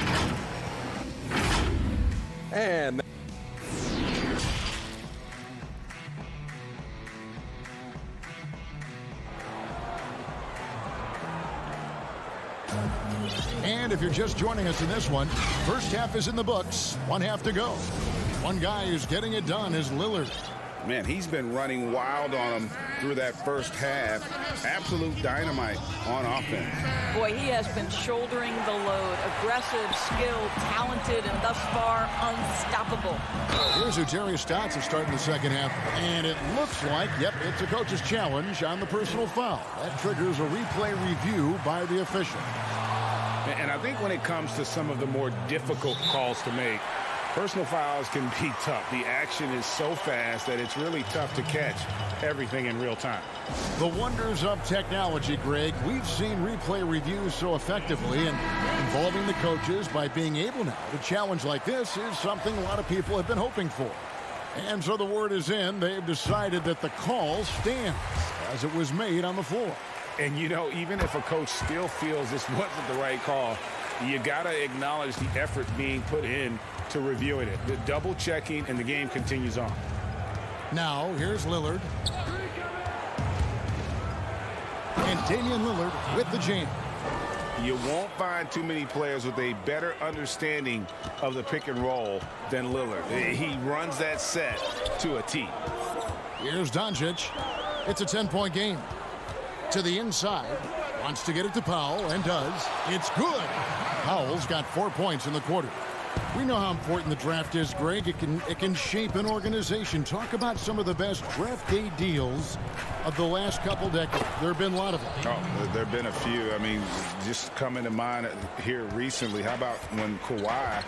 And... And if you're just joining us in this one, first half is in the books. 1 half to go. One guy who's getting it done is Lillard. Man, he's been running wild on him through that first half. Absolute dynamite on offense. Boy, he has been shouldering the load. Aggressive, skilled, talented, and thus far unstoppable. Here's who Darius Stotts is starting the second half. And it looks like, yep, it's a coach's challenge on the personal foul. That triggers a replay review by the official. And I think when it comes to some of the more difficult calls to make, personal fouls can be tough. The action is so fast that it's really tough to catch everything in real time. The wonders of technology, Greg. We've seen replay reviews so effectively, and involving the coaches by being able now to challenge like this is something a lot of people have been hoping for. And so the word is in. They've decided that the call stands as it was made on the floor. And, you know, even if a coach still feels this wasn't the right call, you got to acknowledge the effort being put in to reviewing it. The double checking, and the game continues on. Now, here's Lillard. And Damian Lillard with the jam. You won't find too many players with a better understanding of the pick and roll than Lillard. He runs that set to a T. Here's Doncic. It's a 10-point game. To the inside. Wants to get it to Powell, and does. It's good. Powell's got 4 points in the quarter. We know how important the draft is, Greg. It can shape an organization. Talk about some of the best draft day deals of the last couple decades. There have been a lot of them. Oh, there have been a few. I mean, just coming to mind here recently. How about when Kawhi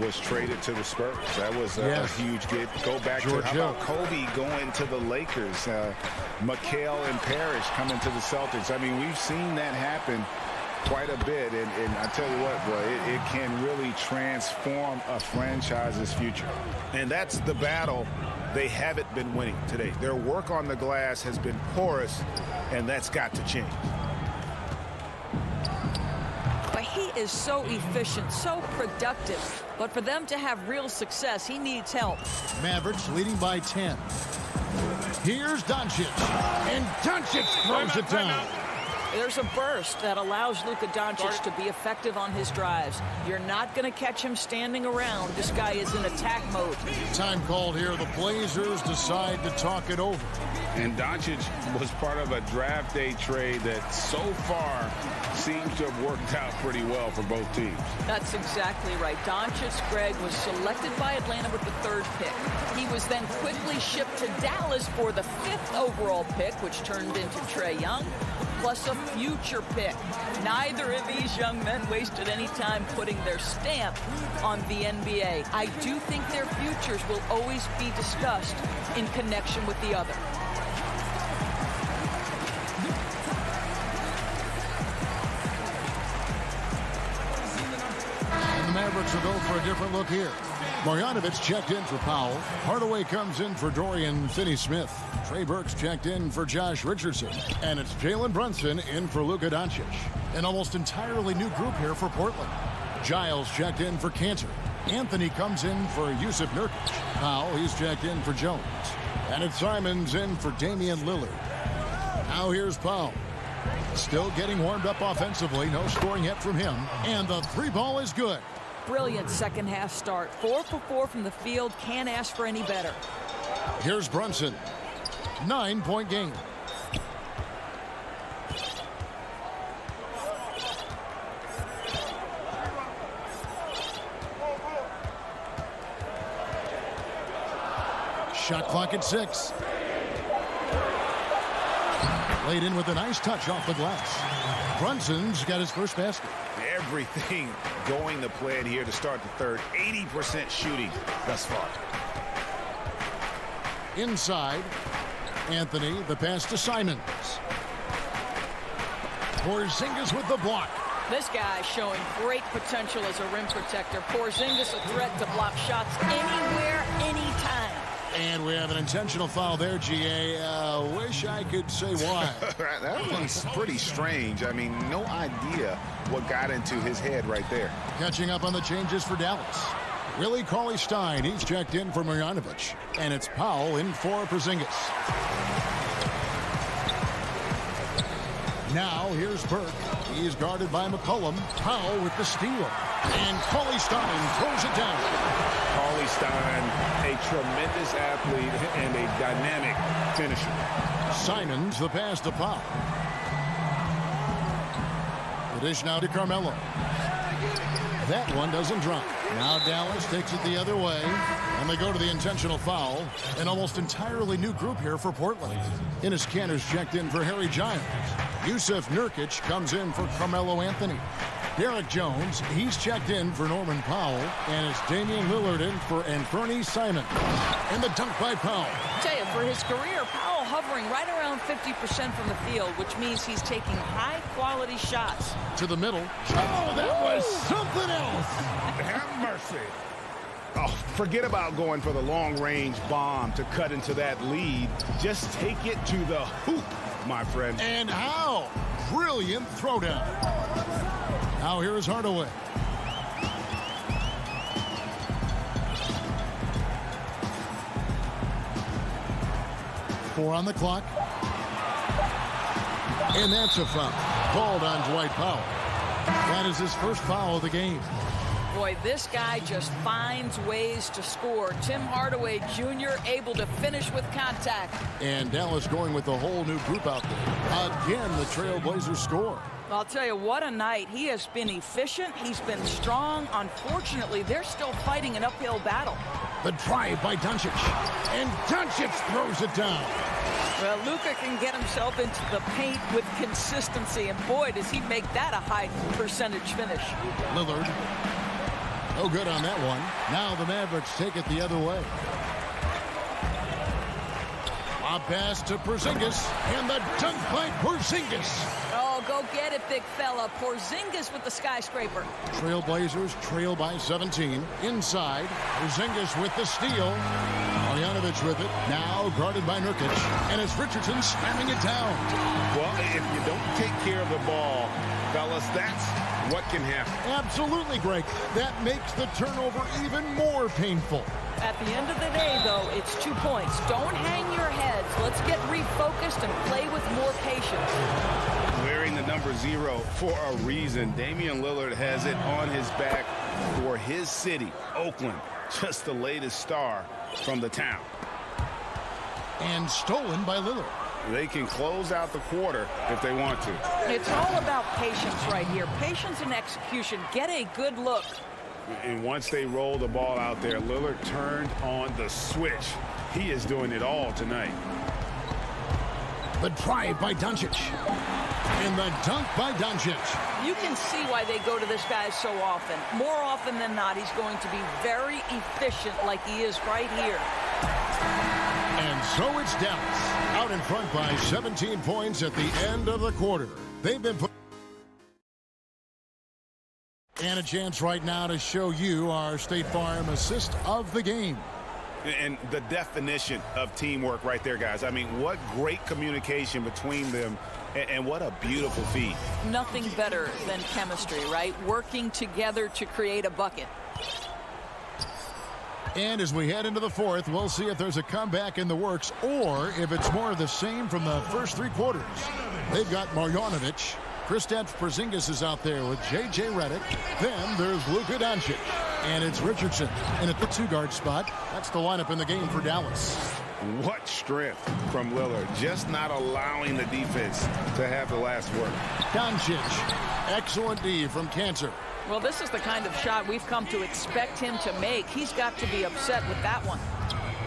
was traded to the Spurs? That was a huge get. Go back to how about Kobe going to the Lakers? McHale and Parrish coming to the Celtics. I mean, we've seen that happen quite a bit, and I tell you what, boy, it can really transform a franchise's future. And that's the battle they haven't been winning today. Their work on the glass has been porous, and that's got to change. But he is so efficient, so productive. But for them to have real success, he needs help. Mavericks leading by 10. Here's Doncic, and Doncic throws it down. There's a burst that allows Luka Doncic to be effective on his drives. You're not going to catch him standing around. This guy is in attack mode. Time called here. The Blazers decide to talk it over. And Doncic was part of a draft day trade that so far seems to have worked out pretty well for both teams. That's exactly right. Doncic, Greg, was selected by Atlanta with the 3rd pick. He was then quickly shipped to Dallas for the 5th overall pick, which turned into Trae Young, plus a future pick. Neither of these young men wasted any time putting their stamp on the NBA. I do think their futures will always be discussed in connection with the other. And the Mavericks will go for a different look here. Marjanovic checked in for Powell. Hardaway comes in for Dorian Finney-Smith. Trey Burks checked in for Josh Richardson. And it's Jalen Brunson in for Luka Doncic. An almost entirely new group here for Portland. Giles checked in for Cantor. Anthony comes in for Yusuf Nurkic. Powell, he's checked in for Jones. And it's Simons in for Damian Lillard. Now here's Powell. Still getting warmed up offensively. No scoring yet from him. And the 3 ball is good. Brilliant second half start. 4 for 4 from the field. Can't ask for any better. Here's Brunson. 9-point game. Shot clock at 6. Laid in with a nice touch off the glass. Brunson's got his first basket. Everything going to plan here to start the third. 80% shooting thus far. Inside, Anthony, the pass to Simons. Porzingis with the block. This guy showing great potential as a rim protector. Porzingis a threat to block shots anywhere, anytime. And we have an intentional foul there, GA. Wish I could say why. That one's pretty strange. I mean, no idea what got into his head right there. Catching up on the changes for Dallas. Willie Cauley-Stein, he's checked in for Marjanovic. And it's Powell in for Porzingis. Now here's Burke. He's guarded by McCollum. Powell with the steal. And Cauley-Stein throws it down. Cauley-Stein, a tremendous athlete and a dynamic finisher. Simons, the pass to Powell. The dish now to Carmelo. That one doesn't drop. Now Dallas takes it the other way, and they go to the intentional foul. An almost entirely new group here for Portland. Enes Kanter's checked in for Harry Giles. Yusuf Nurkic comes in for Carmelo Anthony. Derek Jones, he's checked in for Norman Powell, and it's Damian Lillard in for Anthony Simons. And the dunk by Powell. I tell you, for his career, Powell hovering right around 50% from the field, which means he's taking high-quality shots. To the middle. Oh, that was something else. Have mercy. Oh, forget about going for the long-range bomb to cut into that lead. Just take it to the hoop, my friend. And how? Brilliant throwdown. Now here is Hardaway. Four on the clock. And that's a foul. Called on Dwight Powell. That is his first foul of the game. Boy, this guy just finds ways to score. Tim Hardaway Jr. able to finish with contact. And Dallas going with a whole new group out there. Again, the Trailblazers score. I'll tell you, what a night. He has been efficient. He's been strong. Unfortunately, they're still fighting an uphill battle. The drive by Doncic. And Doncic throws it down. Well, Luka can get himself into the paint with consistency. And boy, does he make that a high percentage finish. Lillard. No good on that one. Now the Mavericks take it the other way. A pass to Porzingis, and the dunk by Porzingis. Oh, go get it, big fella. Porzingis with the skyscraper. Trailblazers trail by 17. Inside, Porzingis with the steal. Marjanovic with it. Now guarded by Nurkic, and it's Richardson slamming it down. Well, if you don't take care of the ball, fellas, that's what can happen. Absolutely, Greg. That makes the turnover even more painful. At the end of the day, though, it's 2 points. Don't hang your heads. Let's get refocused and play with more patience. Wearing the number 0 for a reason. Damian Lillard has it on his back for his city, Oakland. Just the latest star from the town. And stolen by Lillard. They can close out the quarter if they want to. It's all about patience right here. Patience and execution. Get a good look. And once they roll the ball out there, Lillard turned on the switch. He is doing it all tonight. The drive by Doncic. And the dunk by Doncic. You can see why they go to this guy so often. More often than not, he's going to be very efficient like he is right here. And so it's Dallas out in front by 17 points at the end of the quarter. They've been put. And a chance right now to show you our State Farm assist of the game. And the definition of teamwork right there, guys. I mean, what great communication between them, and what a beautiful feat. Nothing better than chemistry, right? Working together to create a bucket. And as we head into the fourth, we'll see if there's a comeback in the works or if it's more of the same from the first 3 quarters. They've got Marjanovic. Kristaps Porzingis is out there with J.J. Redick. Then there's Luka Doncic. And it's Richardson. And at the 2-guard spot, that's the lineup in the game for Dallas. What strength from Lillard, just not allowing the defense to have the last word. Doncic, excellent D from Cancer. Well, this is the kind of shot we've come to expect him to make. He's got to be upset with that one.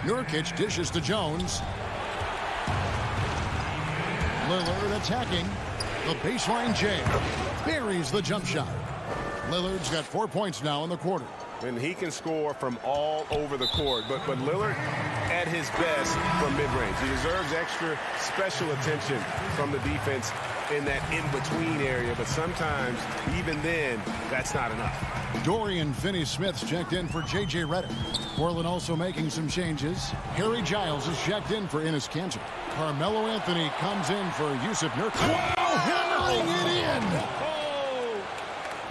Nurkic dishes to Jones. Lillard attacking. The baseline jam. Buries the jump shot. Lillard's got 4 points now in the quarter. And he can score from all over the court. But Lillard at his best from mid-range. He deserves extra special attention from the defense in that in-between area. But sometimes, even then, that's not enough. Dorian Finney-Smith's checked in for J.J. Redick. Portland also making some changes. Harry Giles is checked in for Enes Kanter. Carmelo Anthony comes in for Yusuf Nurkic. Wow, hammering it in!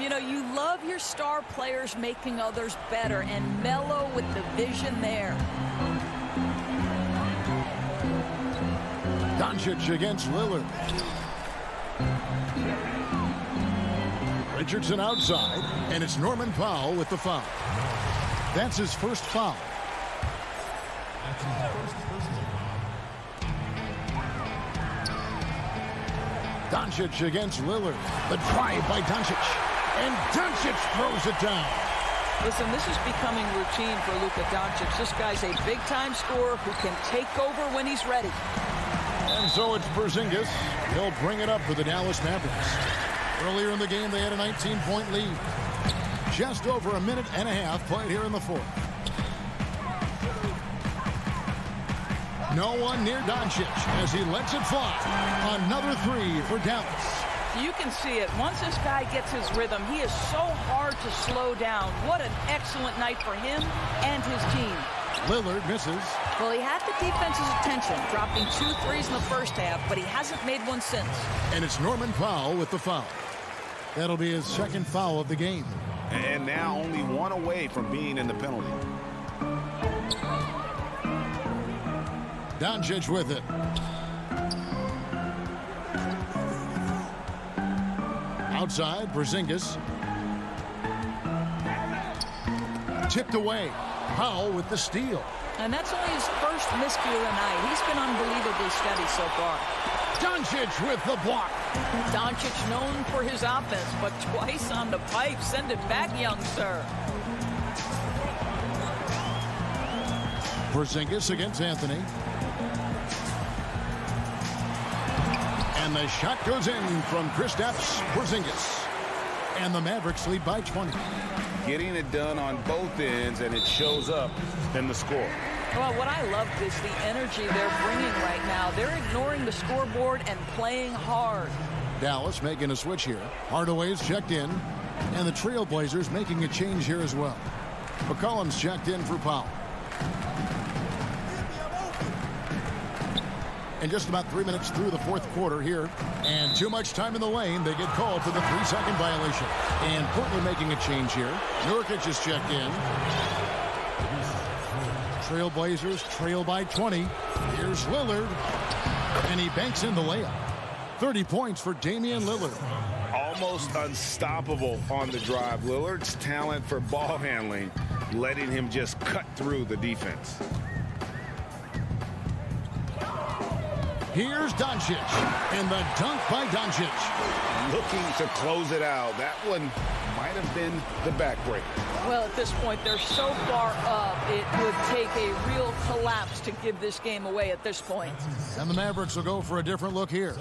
You know, you love your star players making others better, and Melo with the vision there. Doncic against Lillard. Richardson outside, and it's Norman Powell with the foul. That's his first foul. Doncic against Lillard. The drive by Doncic. And Doncic throws it down. Listen, this is becoming routine for Luka Doncic. This guy's a big-time scorer who can take over when he's ready. And so it's Porzingis. He'll bring it up for the Dallas Mavericks. Earlier in the game, they had a 19-point lead. Just over a minute and a half played here in the fourth. No one near Doncic as he lets it fly. Another three for Dallas. You can see it. Once this guy gets his rhythm, he is so hard to slow down. What an excellent night for him and his team. Lillard misses. Well, he had the defense's attention, dropping 2 threes in the first half, but he hasn't made one since. And it's Norman Powell with the foul. That'll be his second foul of the game. And now only one away from being in the penalty. Doncic with it. Outside, Porzingis. Tipped away. Powell with the steal. And that's only his first miscue of the night. He's been unbelievably steady so far. Doncic with the block. Doncic known for his offense, but twice on the pipe. Send it back, young sir. Porzingis against Anthony. And the shot goes in from Kristaps Porzingis. And the Mavericks lead by 20. Getting it done on both ends, and it shows up in the score. Well, what I love is the energy they're bringing right now. They're ignoring the scoreboard and playing hard. Dallas making a switch here. Hardaway's checked in. And the Trailblazers making a change here as well. McCollum's checked in for Powell. And just about 3 minutes through the fourth quarter here. And too much time in the lane. They get called for the 3-second violation. And Portland making a change here. Nurkic is checked in. Trailblazers trail by 20. Here's Lillard. And he banks in the layup. 30 points for Damian Lillard. Almost unstoppable on the drive. Lillard's talent for ball handling, letting him just cut through the defense. Here's Doncic, and the dunk by Doncic. Looking to close it out. That one might have been the backbreaker. Well, at this point, they're so far up, it would take a real collapse to give this game away at this point. And the Mavericks will go for a different look here.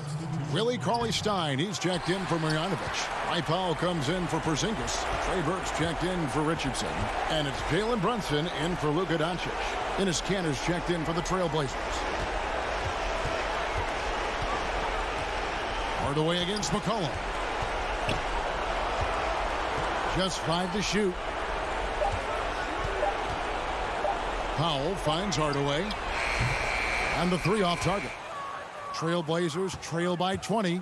Willie Cauley-Stein, he's checked in for Marjanovic. Mike Powell comes in for Porzingis. Trey Burke's checked in for Richardson. And it's Jalen Brunson in for Luka Doncic. Enes Kanter's checked in for the Trailblazers. Hardaway against McCollum. Just 5 to shoot. Powell finds Hardaway. And the 3 off target. Trailblazers trail by 20.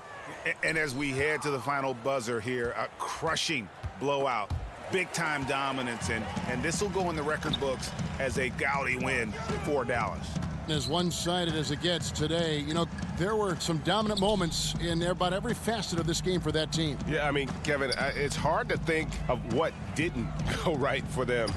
And as we head to the final buzzer here, a crushing blowout. Big-time dominance. And this will go in the record books as a gaudy win for Dallas. As one-sided as it gets today, you know, there were some dominant moments in about every facet of this game for that team. Yeah, I mean, Kevin, it's hard to think of what didn't go right for them.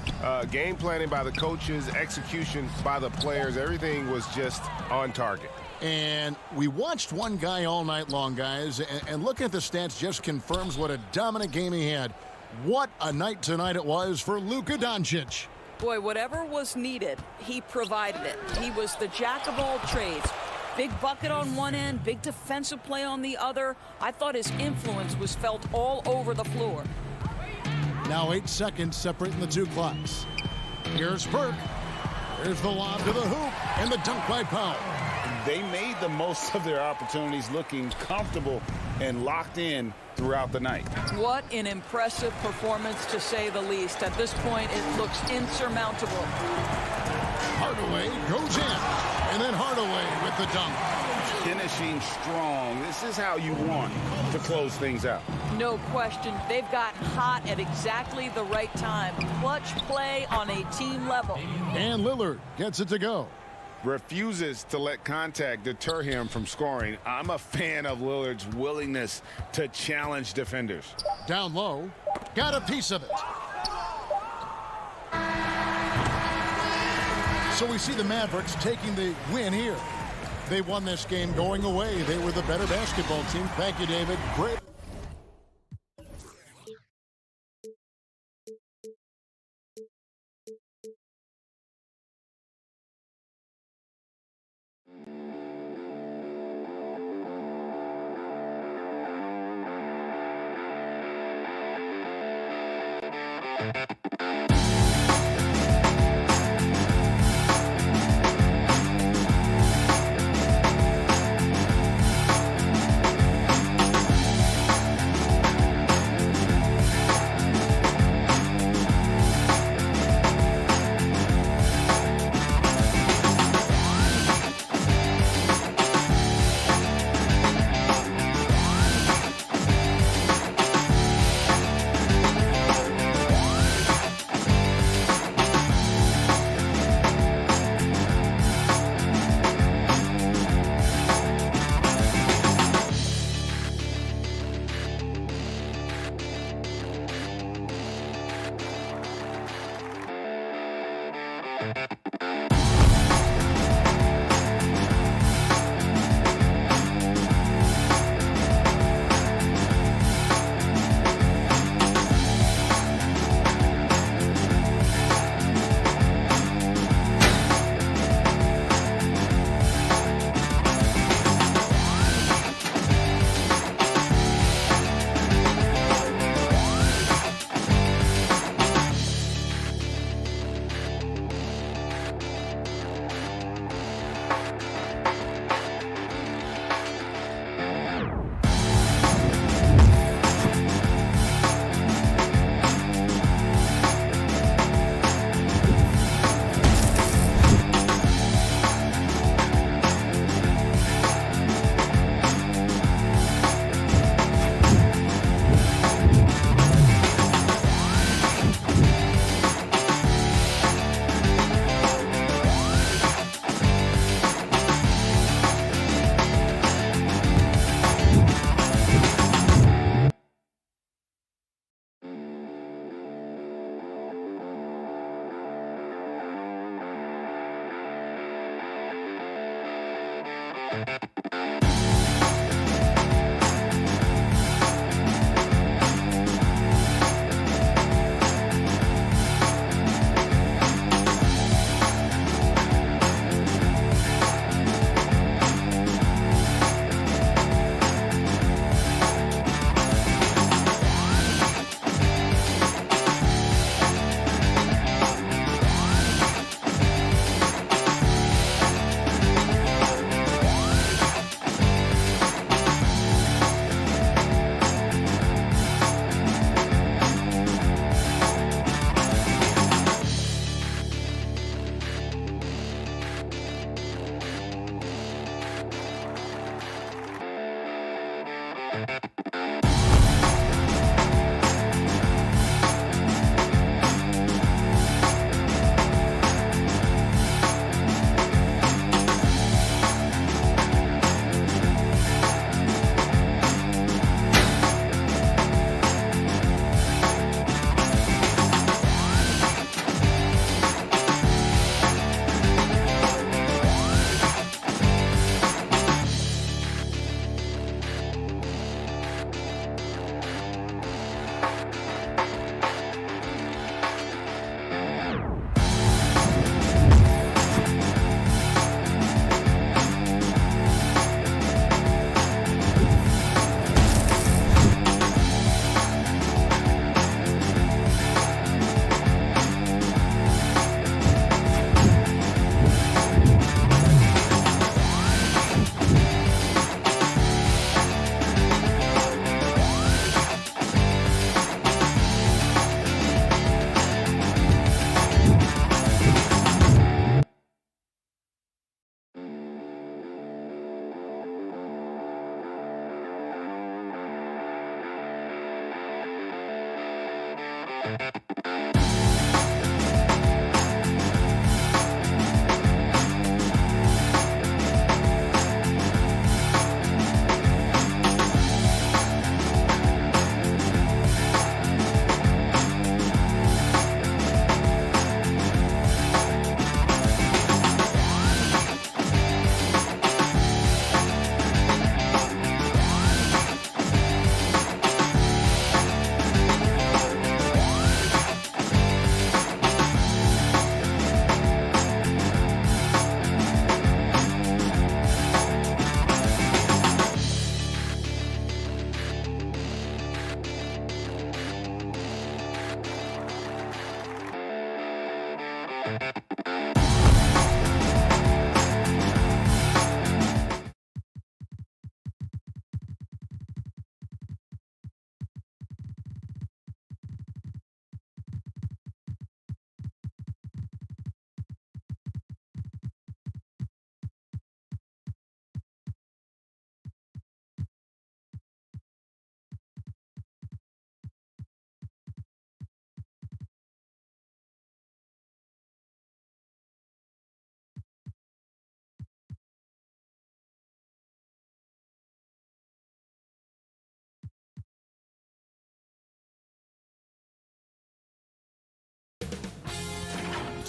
Game planning by the coaches, execution by the players, everything was just on target. And we watched one guy all night long, guys, and looking at the stats just confirms what a dominant game he had. What a night tonight it was for Luka Doncic. Boy, whatever was needed, he provided it. He was the jack of all trades. Big bucket on one end, big defensive play on the other. I thought his influence was felt all over the floor. Now 8 seconds separating the two clocks. Here's Burke. Here's the lob to the hoop and the dunk by Powell. They made the most of their opportunities, looking comfortable and locked in throughout the night. What an impressive performance, to say the least. At this point, it looks insurmountable. Hardaway goes in, and then Hardaway with the dunk. Finishing strong. This is how you want to close things out. No question. They've gotten hot at exactly the right time. Clutch play on a team level. And Lillard gets it to go. Refuses to let contact deter him from scoring. I'm a fan of Lillard's willingness to challenge defenders. Down low, got a piece of it. So we see the Mavericks taking the win here. They won this game going away. They were the better basketball team. Thank you, David. Great.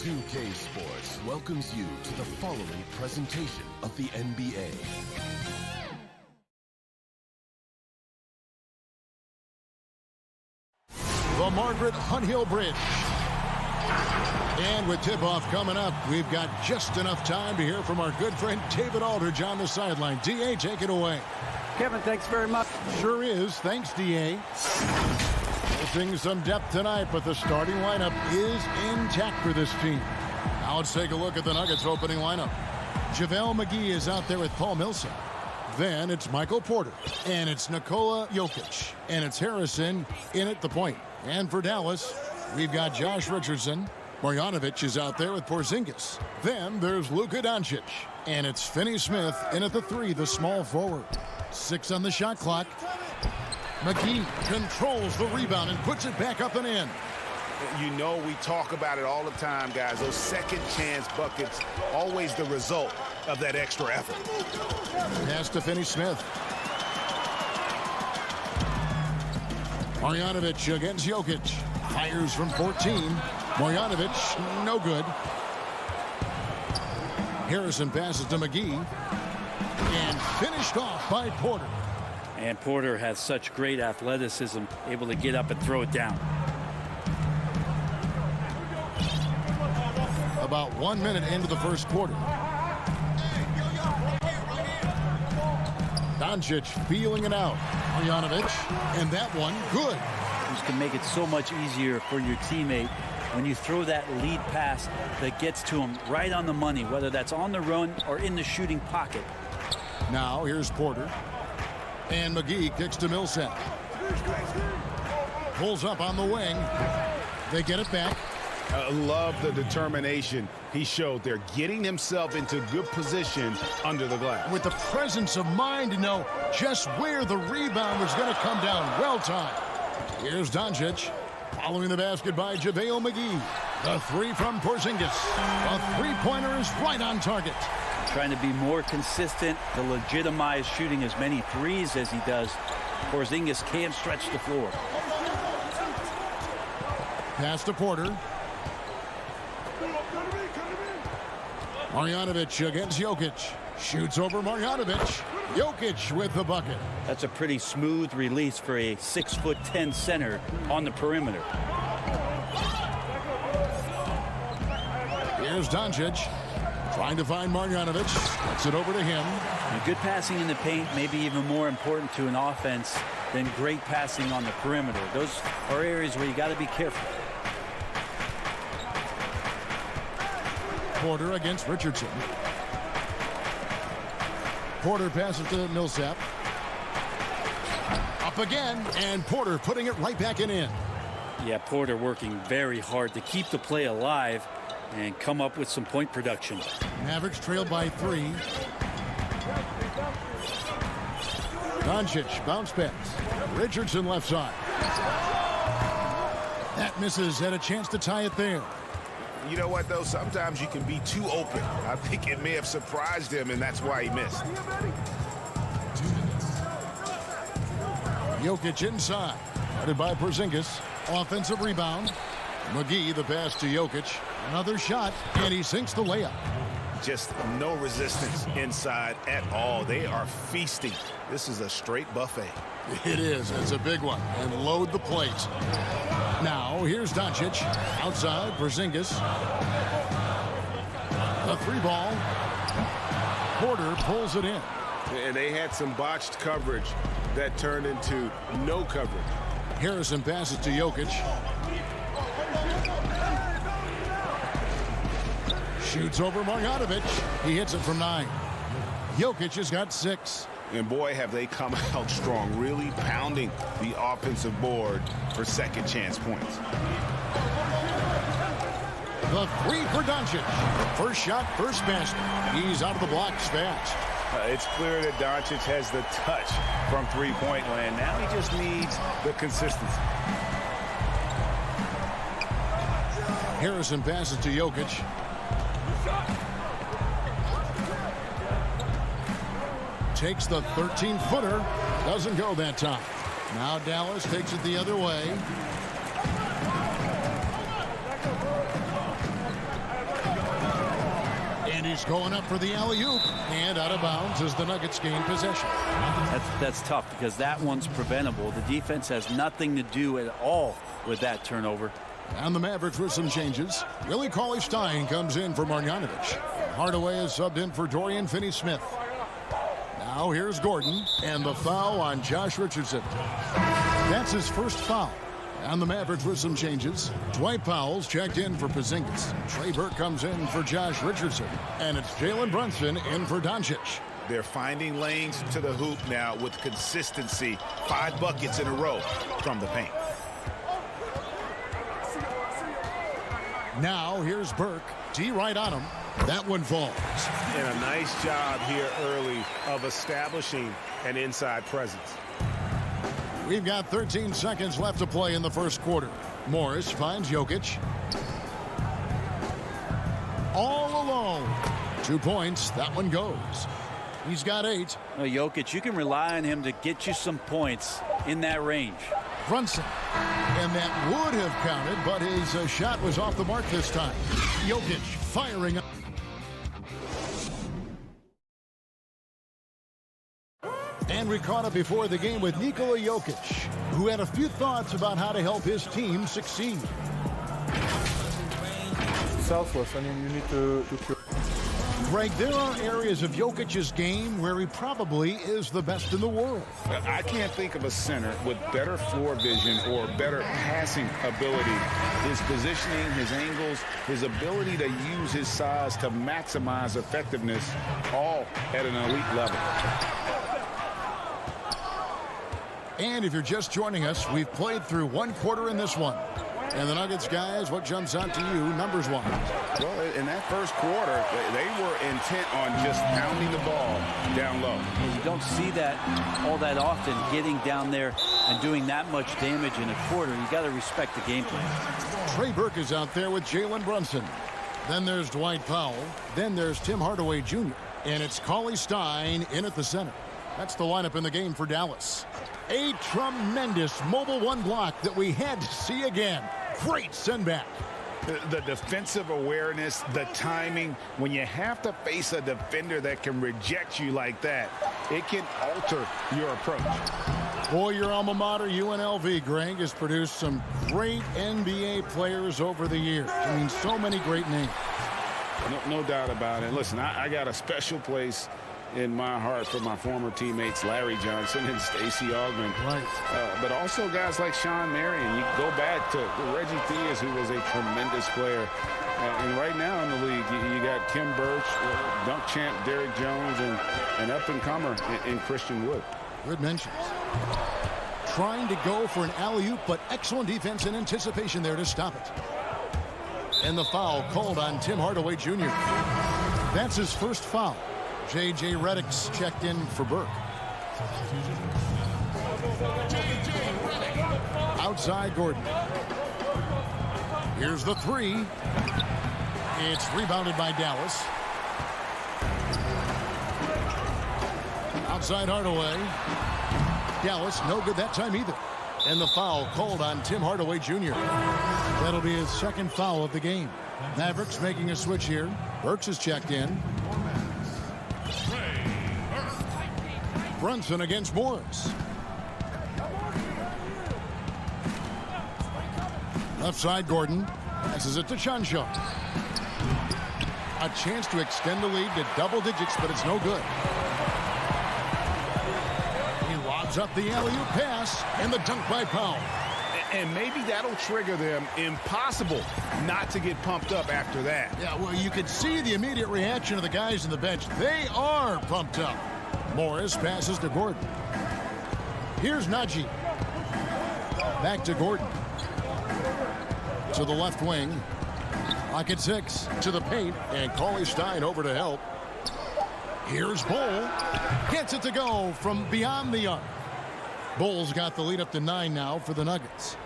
2K Sports welcomes you to the following presentation of the NBA. The Margaret Hunt Hill Bridge. And with tip-off coming up, we've got just enough time to hear from our good friend David Aldridge on the sideline. D.A., take it away. Kevin, thanks very much. Sure is. Thanks, D.A. Missing some depth tonight, but the starting lineup is intact for this team. Now let's take a look at the Nuggets opening lineup. JaVale McGee is out there with Paul Millsap. Then it's Michael Porter. And it's Nikola Jokic. And it's Harrison in at the point. And for Dallas, we've got Josh Richardson. Marjanovic is out there with Porzingis. Then there's Luka Doncic. And it's Finney-Smith in at the 3, the small forward. 6 on the shot clock. McGee controls the rebound and puts it back up and in. You know, we talk about it all the time, guys. Those second chance buckets, always the result of that extra effort. Pass to Finney-Smith. Marjanovic against Jokic. Fires from 14. Marjanovic, no good. Harrison passes to McGee. And finished off by Porter. And Porter has such great athleticism, able to get up and throw it down. About 1 minute into the first quarter. Doncic feeling it out. Marjanovic, and that one good. This can make it so much easier for your teammate when you throw that lead pass that gets to him right on the money, whether that's on the run or in the shooting pocket. Now here's Porter. And McGee kicks to Millsap. Pulls up on the wing. They get it back. I love the determination he showed there, getting himself into good position under the glass. With the presence of mind to know just where the rebound was going to come down. Well timed. Here's Doncic. Following the basket by JaVale McGee. The 3 from Porzingis. A three-pointer is right on target. Trying to be more consistent to legitimize shooting as many threes as he does. Porzingis can't stretch the floor. Pass to Porter. Marjanovic against Jokic. Shoots over Marjanovic. Jokic with the bucket. That's a pretty smooth release for a 6'10" center on the perimeter. Here's Doncic. Trying to find Marjanovic. Gets it over to him. And good passing in the paint may be even more important to an offense than great passing on the perimeter. Those are areas where you got to be careful. Porter against Richardson. Porter passes to Millsap. Up again, and Porter putting it right back in. Yeah, Porter working very hard to keep the play alive and come up with some point production. Mavericks trailed by 3. Doncic bounce pass. Richardson left side. That misses, had a chance to tie it there. You know what, though? Sometimes you can be too open. I think it may have surprised him, and that's why he missed. Jokic inside. Guarded by Porzingis. Offensive rebound. McGee, the pass to Jokic. Another shot, and he sinks the layup. Just no resistance inside at all. They are feasting. This is a straight buffet. It is. It's a big one. And load the plate. Now, here's Doncic. Outside, Porzingis. The three ball. Porter pulls it in. And they had some botched coverage that turned into no coverage. Harrison passes to Jokic. Shoots over Marjanovic. He hits it from 9. Jokic has got 6. And boy, have they come out strong, really pounding the offensive board for second chance points. The three for Doncic. First shot, first basket. He's out of the blocks fast. It's clear that Doncic has the touch from three-point land. Now he just needs the consistency. Harrison passes to Jokic. Takes the 13-footer. Doesn't go that time. Now Dallas takes it the other way. And he's going up for the alley-oop. And out of bounds as the Nuggets gain possession. That's tough because that one's preventable. The defense has nothing to do at all with that turnover. And the Mavericks with some changes. Willie Cauley-Stein comes in for Marjanovic. Hardaway is subbed in for Dorian Finney-Smith. Now here's Gordon, and the foul on Josh Richardson. That's his first foul. And the Mavericks with some changes. Dwight Powell's checked in for Porzingis. Trey Burke comes in for Josh Richardson. And it's Jalen Brunson in for Doncic. They're finding lanes to the hoop now with consistency. 5 buckets in a row from the paint. Now here's Burke. D right on him. That one falls. And a nice job here early of establishing an inside presence. We've got 13 seconds left to play in the first quarter. Morris finds Jokic. All alone. 2 points. That one goes. He's got 8. Well, Jokic, you can rely on him to get you some points in that range. Brunson. And that would have counted, but his shot was off the mark this time. Jokic firing up. And we caught up before the game with Nikola Jokic, who had a few thoughts about how to help his team succeed. Selfless. I mean, you need to Greg, there are areas of Jokic's game where he probably is the best in the world. I can't think of a center with better floor vision or better passing ability. His positioning, his angles, his ability to use his size to maximize effectiveness, all at an elite level. And if you're just joining us, we've played through 1 quarter in this one. And the Nuggets, guys, what jumps out to you, numbers-wise? Well, in that first quarter, they were intent on just pounding the ball down low. You don't see that all that often, getting down there and doing that much damage in a quarter. You got to respect the game plan. Trey Burke is out there with Jalen Brunson. Then there's Dwight Powell. Then there's Tim Hardaway Jr. And it's Cauley-Stein in at the center. That's the lineup in the game for Dallas. A tremendous mobile 1 block that we had to see again. Great send back. The defensive awareness, the timing, when you have to face a defender that can reject you like that, it can alter your approach. Boy, your alma mater, UNLV, Greg, has produced some great NBA players over the years. I mean, so many great names. No doubt about it. Listen, I got a special place in my heart for my former teammates Larry Johnson and Stacey Augmon. Right. But also guys like Sean Marion. You go back to Reggie Theus, who was a tremendous player. And right now in the league, you got Kim Birch, dunk champ Derrick Jones, and up-and-comer in Christian Wood. Good mentions. Trying to go for an alley-oop, but excellent defense and anticipation there to stop it. And the foul called on Tim Hardaway Jr. That's his first foul. J.J. Redick's checked in for Burke. Outside Gordon. Here's the three. It's rebounded by Dallas. Outside Hardaway. Dallas, no good that time either. And the foul called on Tim Hardaway Jr. That'll be his second foul of the game. Mavericks making a switch here. Burks is checked in. Brunson against Morris. Left side, Gordon. Passes it to Chanshaw. A chance to extend the lead to double digits, but it's no good. He lobs up the alley-oop pass, and the dunk by Powell. And maybe that'll trigger them. Impossible not to get pumped up after that. Yeah, well, you could see the immediate reaction of the guys on the bench. They are pumped up. Morris passes to Gordon. Here's Najee. Back to Gordon. To the left wing. Lock at 6. To the paint. And Cauley Stein over to help. Here's Bull. Gets it to go from beyond the arc. Bull's got the lead up to 9 now for the Nuggets.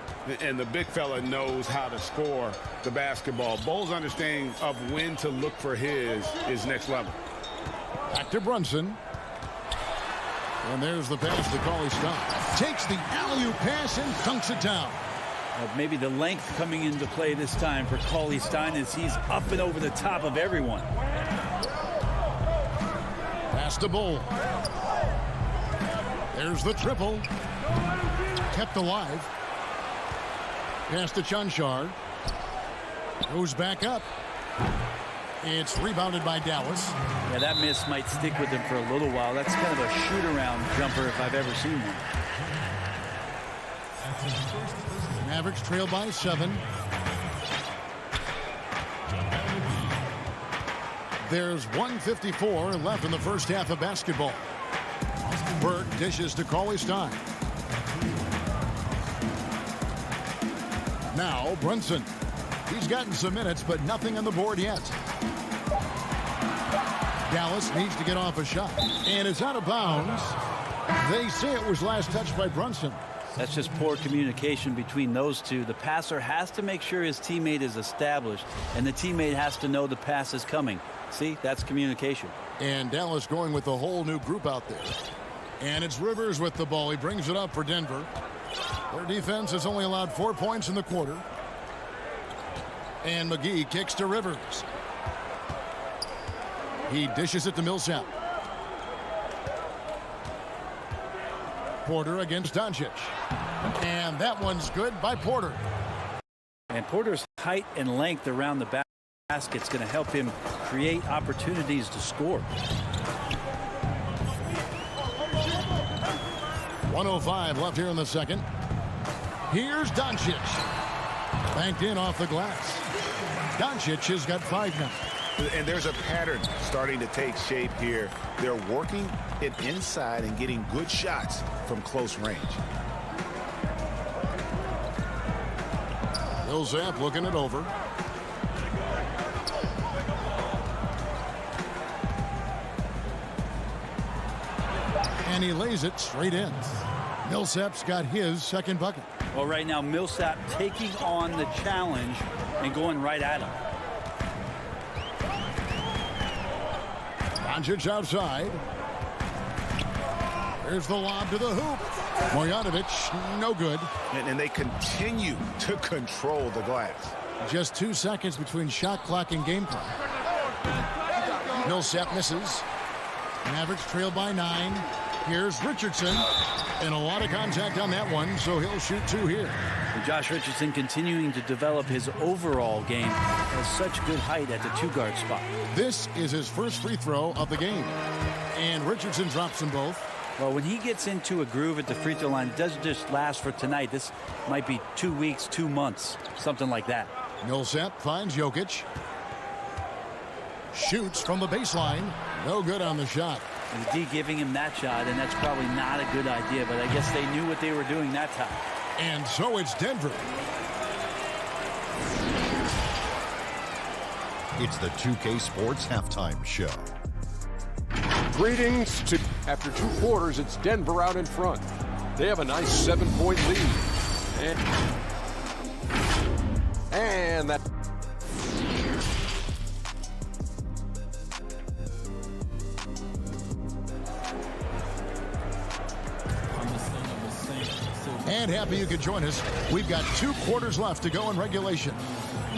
And the big fella knows how to score the basketball. Bull's understanding of when to look for his is next level. Back to Brunson. And there's the pass to Cauley Stein. Takes the alley-oop pass and dunks it down. Maybe the length coming into play this time for Cauley Stein is he's up and over the top of everyone. Pass to Bull. There's the triple. Kept alive. Pass to Chanshaw. Goes back up. It's rebounded by Dallas. Yeah, that miss might stick with him for a little while. That's kind of a shoot-around jumper if I've ever seen one. Mavericks trail by 7. There's 1:54 left in the first half of basketball. Burke dishes to Cauley Stein. Now Brunson. He's gotten some minutes, but nothing on the board yet. Dallas needs to get off a shot. And it's out of bounds. They say it was last touched by Brunson. That's just poor communication between those two. The passer has to make sure his teammate is established, and the teammate has to know the pass is coming. See, that's communication. And Dallas going with a whole new group out there. And it's Rivers with the ball. He brings it up for Denver. Their defense has only allowed 4 points in the quarter. And McGee kicks to Rivers. He dishes it to Millsap. Porter against Doncic. And that one's good by Porter. And Porter's height and length around the basket is going to help him create opportunities to score. 1:05 left here in the second. Here's Doncic. Banked in off the glass. Doncic has got 5 now. And there's a pattern starting to take shape here. They're working it inside and getting good shots from close range. Millsap looking it over. And he lays it straight in. Millsap's got his second bucket. Well, right now, Millsap taking on the challenge and going right at him. Doncic outside. There's the lob to the hoop. Marjanovic, no good. And they continue to control the glass. Just 2 seconds between shot clock and game clock. Millsap misses. Mavericks trail by 9. Here's Richardson. And a lot of contact on that one, so he'll shoot 2 here. And Josh Richardson continuing to develop his overall game. Has such good height at the 2-guard spot. This is his first free throw of the game. And Richardson drops them both. Well, when he gets into a groove at the free throw line, it doesn't just last for tonight. This might be 2 weeks, 2 months, something like that. Millsap finds Jokic. Shoots from the baseline. No good on the shot. And the D giving him that shot, and that's probably not a good idea, but I guess they knew what they were doing that time. And so it's Denver. It's the 2K Sports Halftime Show. Greetings to after 2 quarters, it's Denver out in front. They have a nice 7-point lead. And And that... And happy you could join us. We've got 2 quarters left to go in regulation.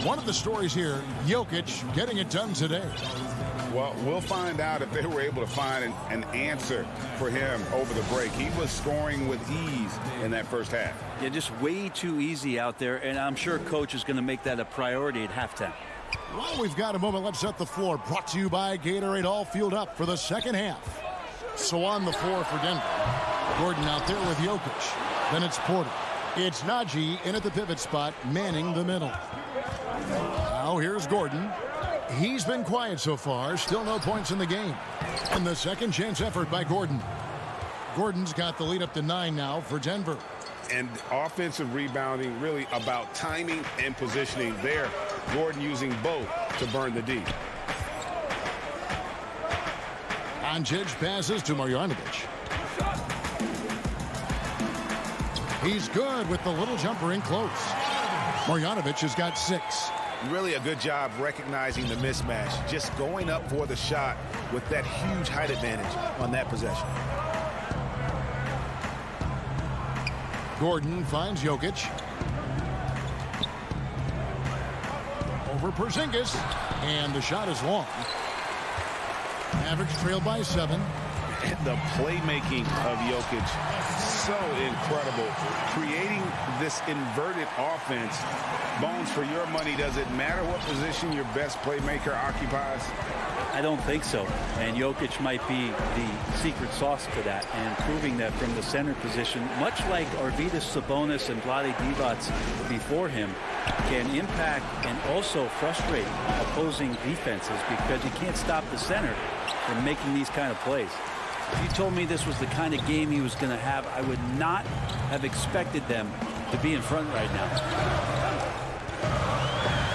One of the stories here, Jokic getting it done today. Well, we'll find out if they were able to find an answer for him over the break. He was scoring with ease in that first half. Yeah, just way too easy out there, and I'm sure Coach is going to make that a priority at halftime. Well, we've got a moment. Let's set the floor. Brought to you by Gatorade, all fueled up for the second half. So on the floor for Denver. Gordon out there with Jokic. Then it's Porter. It's Najee in at the pivot spot, manning the middle. Now here's Gordon. He's been quiet so far. Still no points in the game. And the second chance effort by Gordon. Gordon's got the lead up to 9 now for Denver. And offensive rebounding really about timing and positioning there. Gordon using both to burn the D. Doncic passes to Marjanovic. He's good with the little jumper in close. Marjanovic has got 6. Really a good job recognizing the mismatch. Just going up for the shot with that huge height advantage on that possession. Gordon finds Jokic. Over Porzingis. And the shot is long. Mavericks trail by 7. The playmaking of Jokic, so incredible. Creating this inverted offense. Bones, for your money, does it matter what position your best playmaker occupies? I don't think so. And Jokic might be the secret sauce to that, and proving that from the center position, much like Arvydas Sabonis and Vlade Divac before him, can impact and also frustrate opposing defenses because you can't stop the center from making these kind of plays. If you told me this was the kind of game he was going to have, I would not have expected them to be in front right now.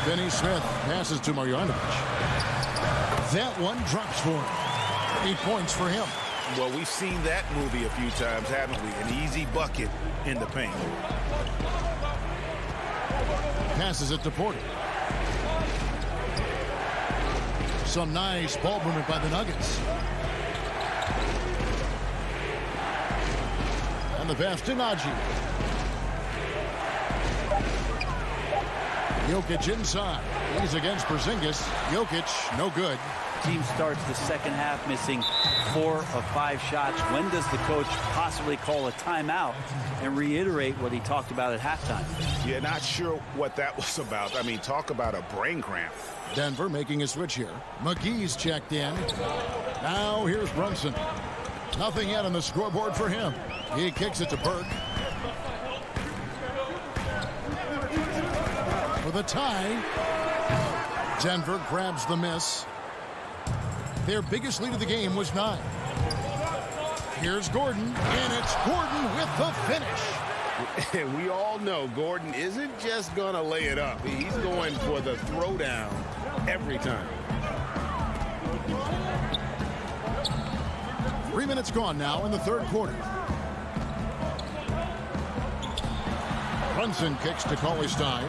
Finney Smith passes to Marjanovic. That one drops for him. 8 points for him. Well, we've seen that movie a few times, haven't we? An easy bucket in the paint. Passes it to Porter. Some nice ball movement by the Nuggets. And the pass to Najee. Jokic inside. He's against Porzingis. Jokic, no good. Team starts the second half missing 4 of 5 shots. When does the coach possibly call a timeout and reiterate what he talked about at halftime? Yeah, not sure what that was about. I mean, talk about a brain cramp. Denver making a switch here. McGee's checked in. Now here's Brunson. Nothing yet on the scoreboard for him. He kicks it to Burke. For the tie. Denver grabs the miss. Their biggest lead of the game was 9. Here's Gordon, and it's Gordon with the finish. And we all know Gordon isn't just going to lay it up. He's going for the throwdown every time. 3 minutes gone now in the third quarter. Brunson kicks to Cauley-Stein.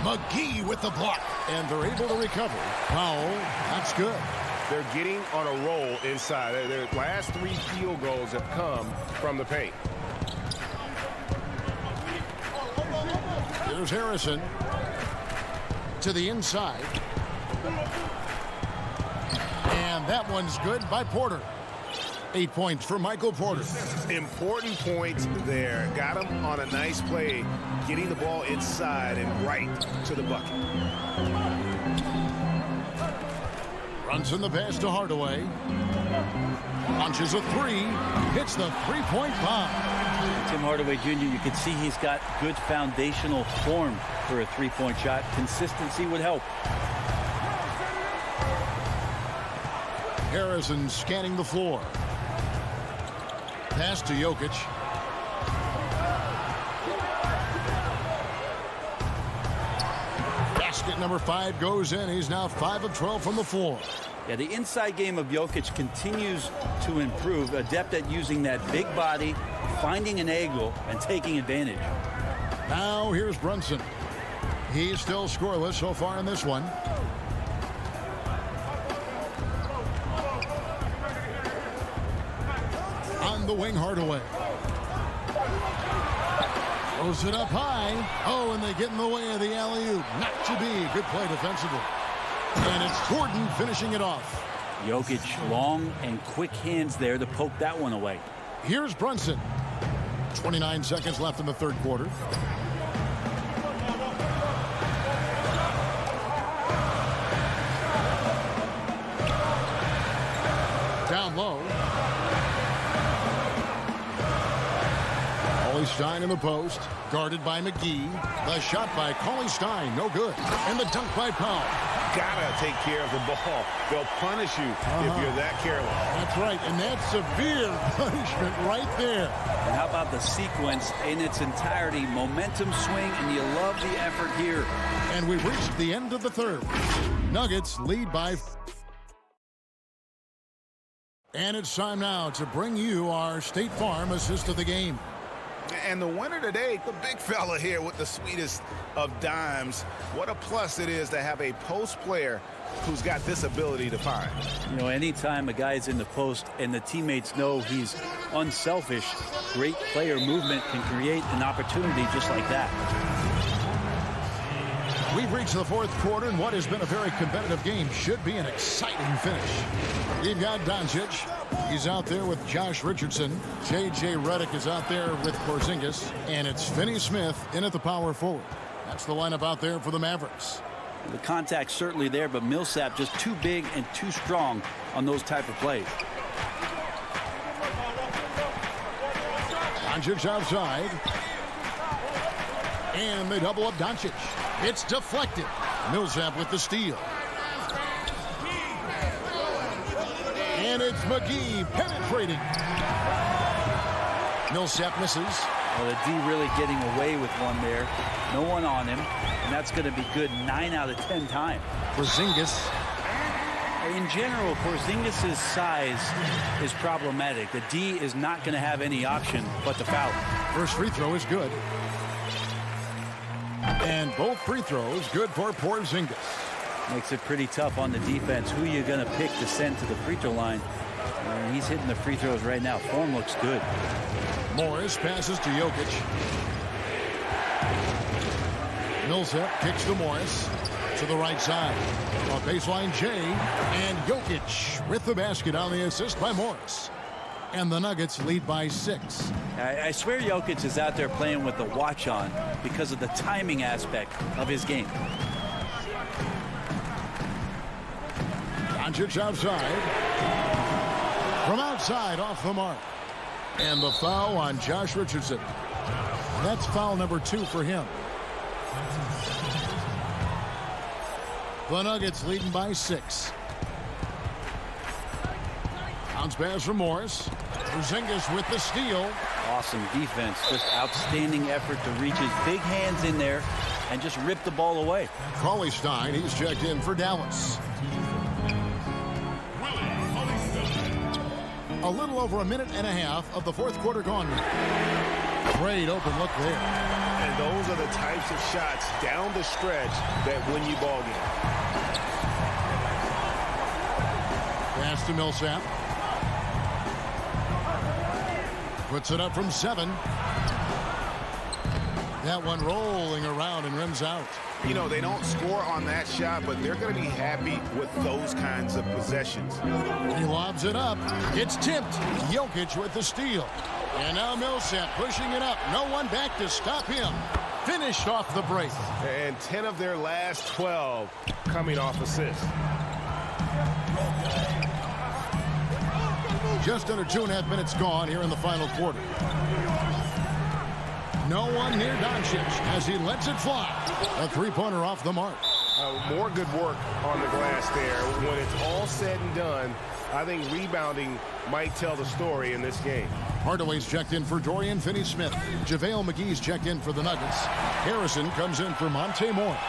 McGee with the block. And they're able to recover. Powell, that's good. They're getting on a roll inside. Their last 3 field goals have come from the paint. Here's Harrison to the inside. And that one's good by Porter. 8 points for Michael Porter. Important points there. Got him on a nice play, getting the ball inside and right to the bucket. Runs in the pass to Hardaway. Launches a 3. Hits the three-point bomb. Tim Hardaway Jr., you can see he's got good foundational form for a three-point shot. Consistency would help. Harrison scanning the floor. Pass to Jokic. Basket number 5 goes in. He's now 5 of 12 from the floor. Yeah, the inside game of Jokic continues to improve. Adept at using that big body, finding an angle, and taking advantage. Now here's Brunson. He's still scoreless so far in this one. On the wing, Hardaway. Throws it up high. Oh, and they get in the way of the alley-oop. Not to be. Good play defensively. And it's Gordon finishing it off. Jokic, long and quick hands there to poke that one away. Here's Brunson. 29 seconds left in the third quarter. Down low. Stein in the post, guarded by McGee. The shot by Stein, no good. And the dunk by Powell. Gotta take care of the ball. They'll punish you if you're that careless. That's right, and that's severe punishment right there. And how about the sequence in its entirety? Momentum swing, and you love the effort here. And we've reached the end of the third. Nuggets lead by... And it's time now to bring you our State Farm assist of the game. And the winner today, the big fella here with the sweetest of dimes. What a plus it is to have a post player who's got this ability to find. You know, anytime a guy's in the post and the teammates know he's unselfish, great player movement can create an opportunity just like that. We've reached the fourth quarter, and what has been a very competitive game should be an exciting finish. We've got Doncic. He's out there with Josh Richardson. J.J. Redick is out there with Porzingis. And it's Finney Smith in at the power forward. That's the lineup out there for the Mavericks. The contact's certainly there, but Millsap just too big and too strong on those type of plays. Doncic outside. And they double up Doncic. It's deflected. Millsap with the steal. And it's McGee penetrating. Millsap misses. Well, the D really getting away with one there. No one on him. And that's going to be good 9 out of 10 times. Porzingis. In general, Porzingis' size is problematic. The D is not going to have any option but to foul. First free throw is good. And both free throws good for Porzingis. Makes it pretty tough on the defense. Who are you going to pick to send to the free throw line? And he's hitting the free throws right now. Form looks good. Morris passes to Jokic. Millsap kicks to Morris to the right side. A baseline J, and Jokic with the basket on the assist by Morris. And the Nuggets lead by 6. I swear Jokic is out there playing with the watch on because of the timing aspect of his game. Doncic outside. From outside, off the mark. And the foul on Josh Richardson. That's foul number 2 for him. The Nuggets leading by 6. Bounce pass from Morris. Porzingis with the steal. Awesome defense. Just outstanding effort to reach his big hands in there and just rip the ball away. Stein, he's checked in for Dallas. A little over a minute and a half of the fourth quarter gone. Great open look there. And those are the types of shots down the stretch that win you ball games. Pass to Millsap. Puts it up from 7. That one rolling around and rims out. You know, they don't score on that shot, but they're going to be happy with those kinds of possessions. He lobs it up. It's tipped. Jokic with the steal. And now Millsap pushing it up. No one back to stop him. Finished off the break. And 10 of their last 12 coming off assists. Just under 2.5 minutes gone here in the final quarter. No one near Doncic as he lets it fly. A three-pointer off the mark. More good work on the glass there. When it's all said and done, I think rebounding might tell the story in this game. Hardaway's checked in for Dorian Finney-Smith. JaVale McGee's checked in for the Nuggets. Harrison comes in for Monte Morris.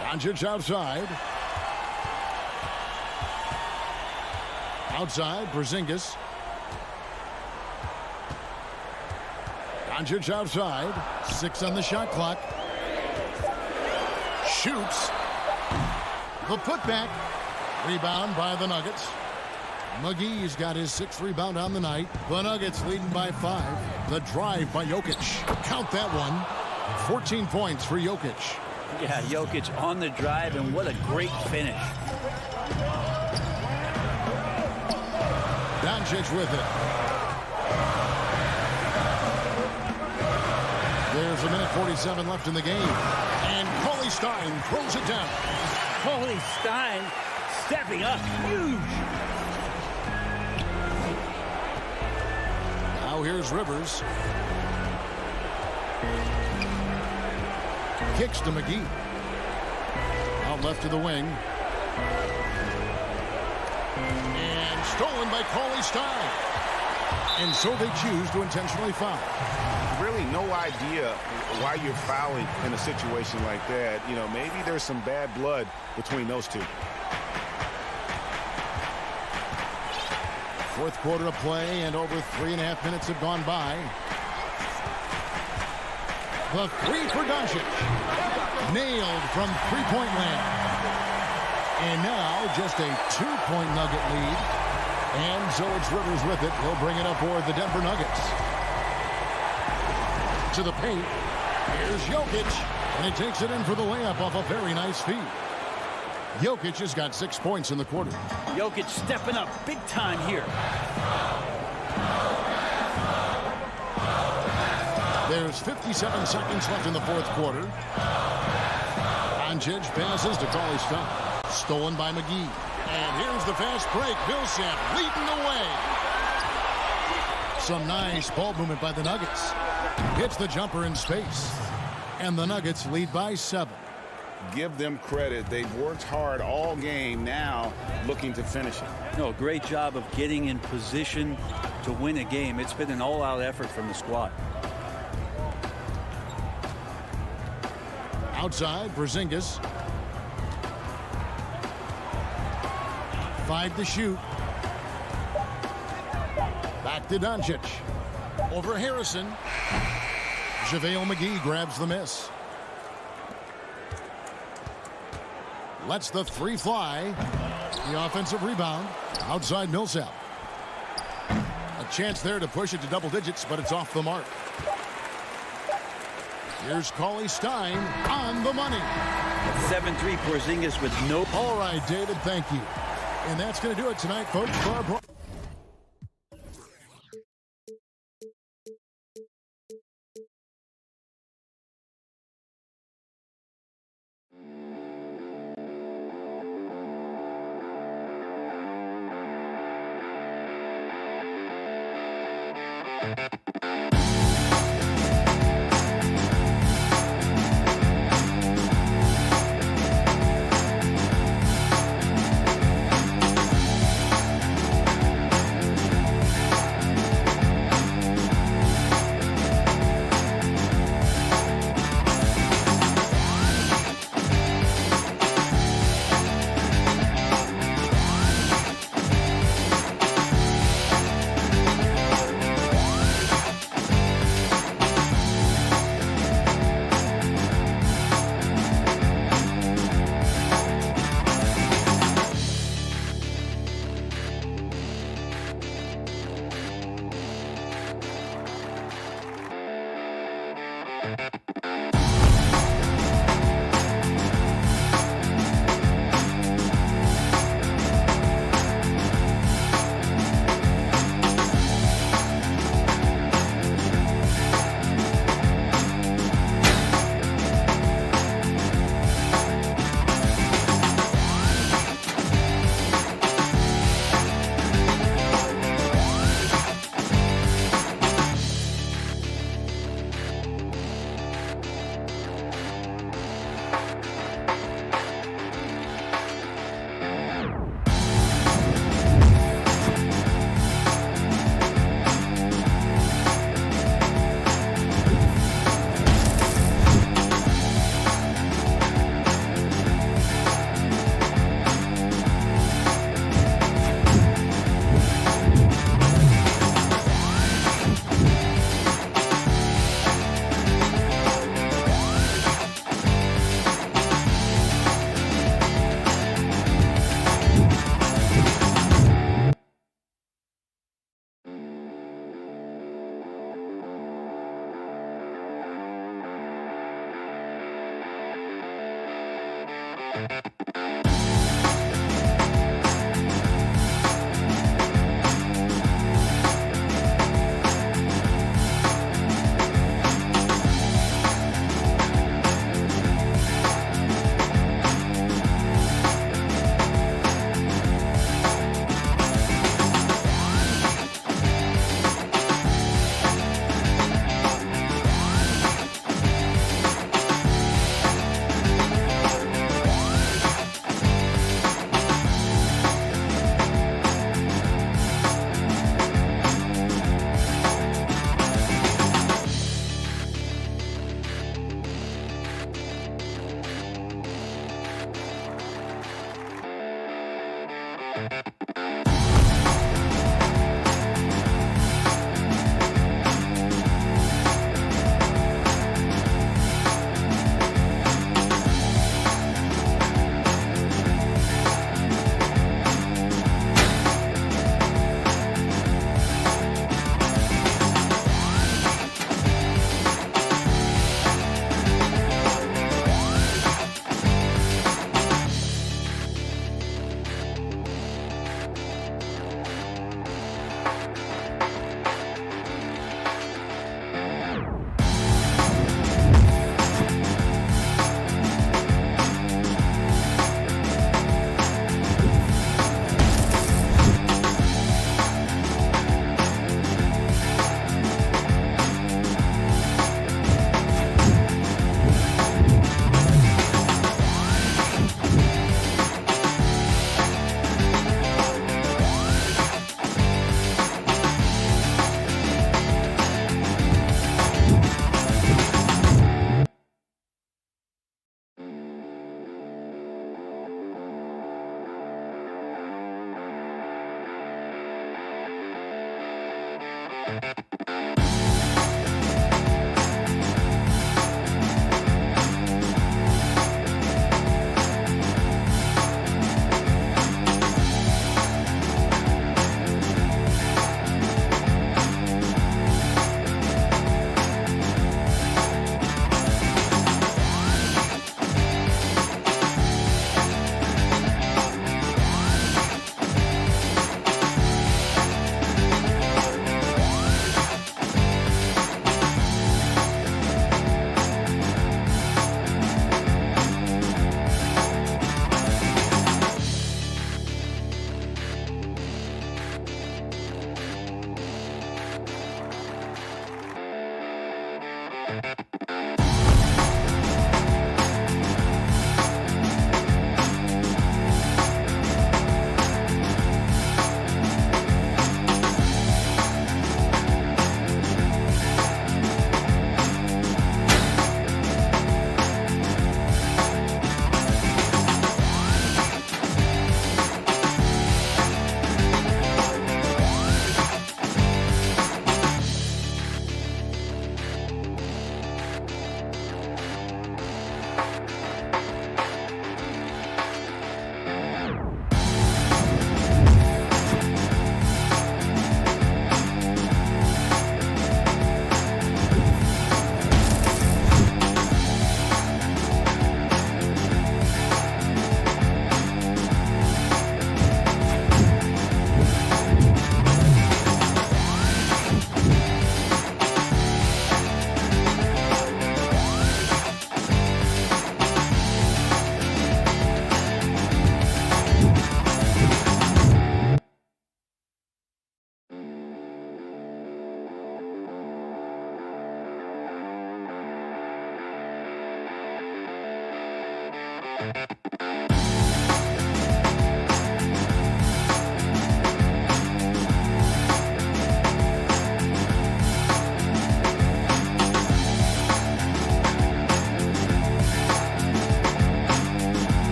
Doncic outside. Outside, Porzingis. Doncic outside. 6 on the shot clock. Shoots. The putback. Rebound by the Nuggets. McGee's got his 6th rebound on the night. The Nuggets leading by 5. The drive by Jokic. Count that one. 14 points for Jokic. Yeah, Jokic on the drive, and what a great finish. Doncic with it. There's a minute 47 left in the game. And Cauley Stein throws it down. Cauley Stein stepping up huge. Now here's Rivers. Kicks to McGee. Out left to the wing. And stolen by Cauley Stein. And so they choose to intentionally foul. Really no idea why you're fouling in a situation like that. You know, maybe there's some bad blood between those two. Fourth quarter of play, and over 3.5 minutes have gone by. The 3 for Doncic. Nailed from three-point land. And now just a 2-point Nugget lead. And so it's Rivers with it. He'll bring it up for the Denver Nuggets. To the paint. Here's Jokic. And he takes it in for the layup off a very nice feed. Jokic has got 6 points in the quarter. Jokic stepping up big time here. There's 57 seconds left in the fourth quarter. Doncic passes to Cauley Stein. Stolen by McGee. And here's the fast break. Millsap leading the way. Some nice ball movement by the Nuggets. Hits the jumper in space. And the Nuggets lead by 7. Give them credit. They've worked hard all game, now looking to finish it. No, great job of getting in position to win a game. It's been an all-out effort from the squad. Outside, Porzingis. 5 to shoot. Back to Doncic. Over Harrison. JaVale McGee grabs the miss. Lets the 3 fly. The offensive rebound. Outside Millsap. A chance there to push it to double digits, but it's off the mark. Here's Cauley Stein on the money. 7-3 Porzingis with no... All right, David, thank you. And that's going to do it tonight, folks. For our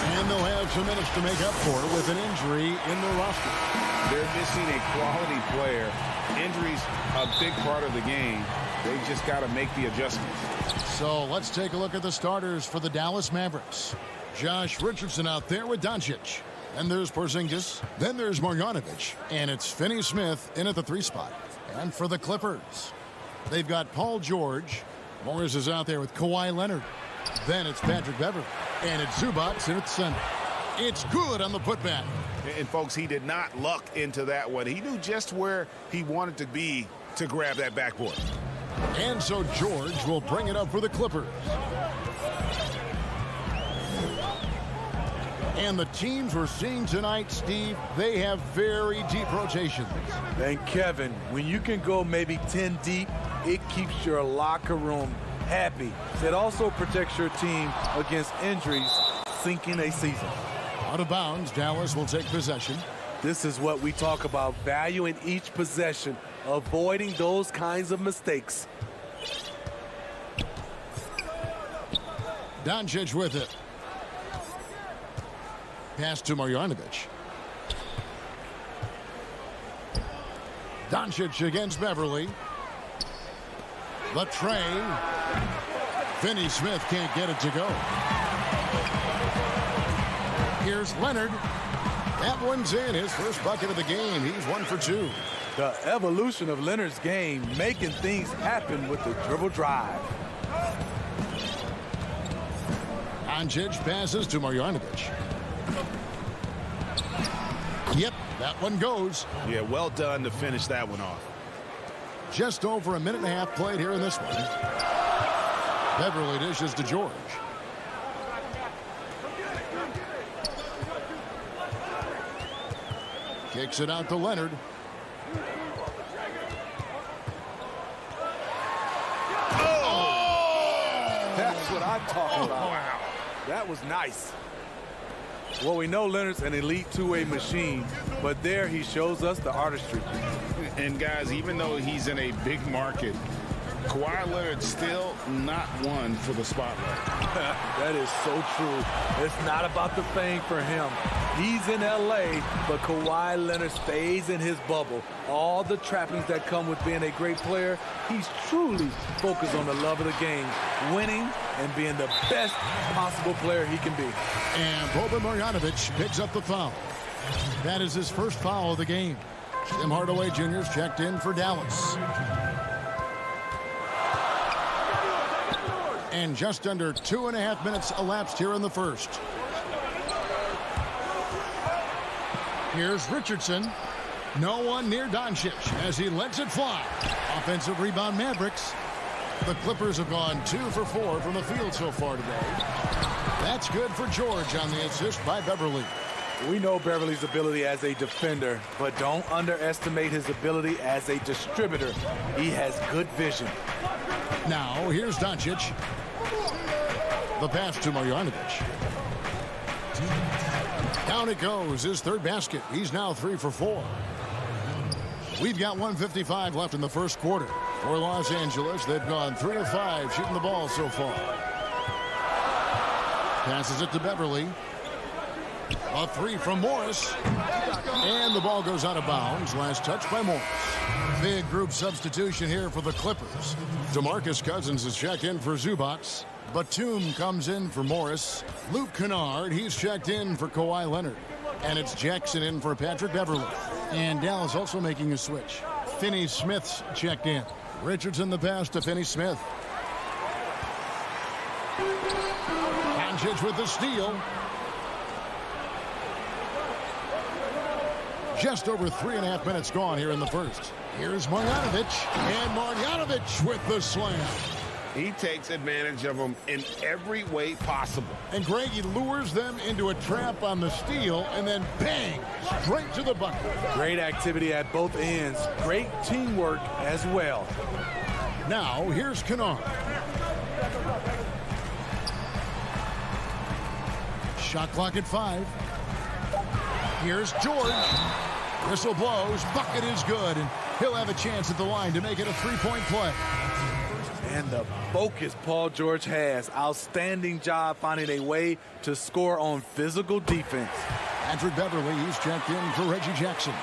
And they'll have some minutes to make up for it with an injury in the roster. They're missing a quality player. Injuries a big part of the game. They just got to make the adjustments. So let's take a look at the starters for the Dallas Mavericks. Josh Richardson out there with Doncic. Then there's Porzingis. Then there's Marjanovic. And it's Finney-Smith in at the 3 spot. And for the Clippers, they've got Paul George. Morris is out there with Kawhi Leonard. Then it's Patrick Beverley. And it's Zubac in at the center. It's good on the putback. And, folks, he did not luck into that one. He knew just where he wanted to be to grab that backboard. And so George will bring it up for the Clippers. And the teams we're seeing tonight, Steve, they have very deep rotations. And Kevin, when you can go maybe 10 deep, it keeps your locker room happy. It also protects your team against injuries sinking a season. Out of bounds, Dallas will take possession. This is what we talk about, valuing each possession, avoiding those kinds of mistakes. Doncic with it. Pass to Marjanovic. Doncic against Beverly. The tray. Finney-Smith can't get it to go. Here's Leonard. That one's in. His first bucket of the game. He's 1 for 2. The evolution of Leonard's game, making things happen with the dribble drive. Doncic passes to Marjanovic. Yep, that one goes. Yeah, well done to finish that one off. Just over a minute and a half played here in this one. Beverly dishes to George. Kicks it out to Leonard. Oh! That's what I'm talking about. Wow. That was nice. Well, we know Leonard's an elite two-way machine, but there he shows us the artistry. And, guys, even though he's in a big market, Kawhi Leonard's still not one for the spotlight. That is so true. It's not about the fame for him. He's in L.A., but Kawhi Leonard stays in his bubble. All the trappings that come with being a great player, he's truly focused on the love of the game, winning and being the best possible player he can be. And Boban Marjanovic picks up the foul. That is his first foul of the game. Tim Hardaway Jr.'s checked in for Dallas. And just under 2.5 minutes elapsed here in the first. Here's Richardson. No one near Doncic as he lets it fly. Offensive rebound Mavericks. The Clippers have gone 2 for 4 from the field so far today. That's good for George on the assist by Beverly. We know Beverly's ability as a defender, but don't underestimate his ability as a distributor. He has good vision. Now, here's Doncic. The pass to Marjanovic. Down it goes, his third basket. He's now 3 for 4. We've got 1:55 left in the first quarter. For Los Angeles, they've gone 3 of 5 shooting the ball so far. Passes it to Beverly. A 3 from Morris. And the ball goes out of bounds. Last touch by Morris. Big group substitution here for the Clippers. DeMarcus Cousins is checked in for Zubac. Batum comes in for Morris. Luke Kennard, he's checked in for Kawhi Leonard. And it's Jackson in for Patrick Beverly. And Dallas also making a switch. Finney-Smith's checked in. Richardson the pass to Finney-Smith. Doncic with the steal. Just over 3.5 minutes gone here in the first. Here's Marjanovic, and Marjanovic with the slam. He takes advantage of them in every way possible. And Greg, he lures them into a trap on the steal, and then bang, straight to the bucket. Great activity at both ends. Great teamwork as well. Now, here's Kennard. Shot clock at 5. Here's George. Whistle blows. Bucket is good, and he'll have a chance at the line to make it a 3-point play. And the focus Paul George has. Outstanding job finding a way to score on physical defense. Patrick Beverly, he's checked in for Reggie Jackson.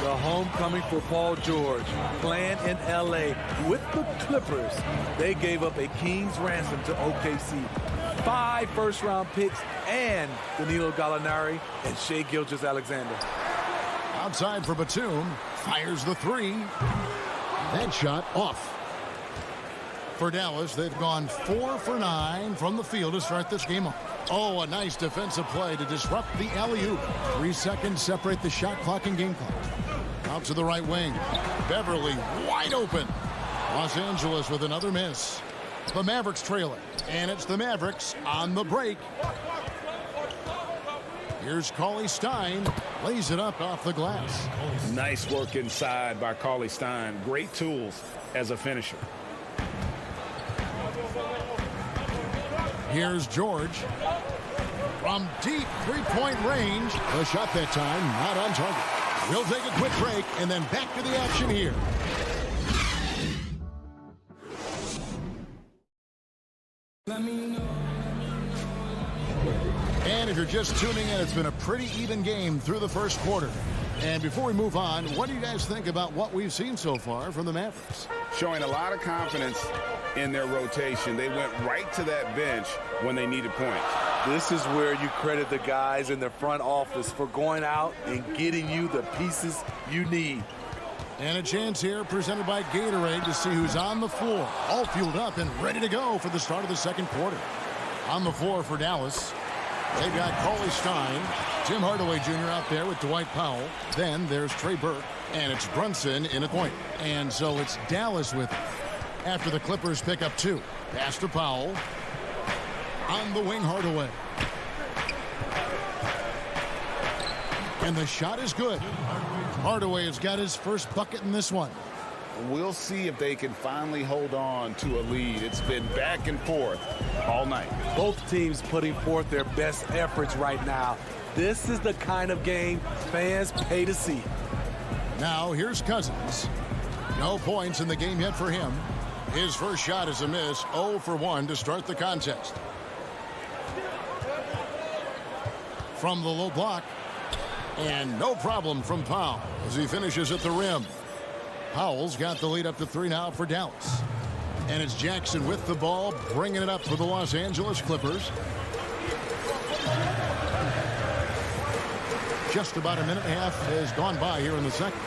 The homecoming for Paul George, playing in LA with the Clippers. They gave up a king's ransom to OKC. 5 first-round picks and Danilo Gallinari and Shai Gilgeous-Alexander. Outside for Batum, fires the 3. That shot off. For Dallas, they've gone 4 for 9 from the field to start this game off. Oh, a nice defensive play to disrupt the alley-oop. 3 seconds separate the shot clock and game clock. Out to the right wing. Beverly wide open. Los Angeles with another miss. The Mavericks trail it, and it's the Mavericks on the break. Here's Cauley Stein. Lays it up off the glass. Nice work inside by Cauley Stein. Great tools as a finisher. Here's George. From deep 3-point range. The shot that time not on target. We'll take a quick break and then back to the action here. And if you're just tuning in, it's been a pretty even game through the first quarter. And before we move on, what do you guys think about what we've seen so far from the Mavericks? Showing a lot of confidence in their rotation. They went right to that bench when they needed points. This is where you credit the guys in the front office for going out and getting you the pieces you need. And a chance here presented by Gatorade to see who's on the floor. All fueled up and ready to go for the start of the second quarter. On the floor for Dallas, they've got Cauley Stein, Tim Hardaway Jr. out there with Dwight Powell. Then there's Trey Burke, and it's Brunson in a point. And so it's Dallas with it. After the Clippers pick up 2. Pass to Powell. On the wing, Hardaway. And the shot is good. Hardaway has got his first bucket in this one. We'll see if they can finally hold on to a lead. It's been back and forth all night. Both teams putting forth their best efforts right now. This is the kind of game fans pay to see. Now here's Cousins. No points in the game yet for him. His first shot is a miss. 0 for 1 to start the contest. From the low block. And no problem from Powell as he finishes at the rim. Powell's got the lead up to 3 now for Dallas. And it's Jackson with the ball, bringing it up for the Los Angeles Clippers. Just about a minute and a half has gone by here in the second.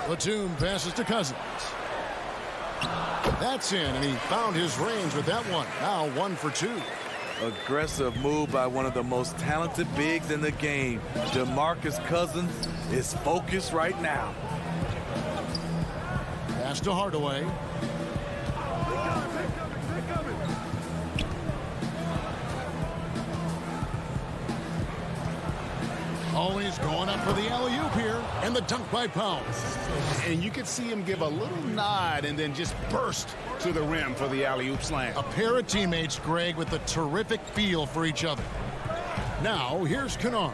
Batum passes to Cousins. That's in, and he found his range with that one. Now 1 for 2. Aggressive move by one of the most talented bigs in the game. DeMarcus Cousins is focused right now. Pass to Hardaway. Oh, he's going up for the alley-oop here, and the dunk by Powell. And you could see him give a little nod and then just burst to the rim for the alley-oop slam. A pair of teammates, Greg, with a terrific feel for each other. Now, here's Kennard.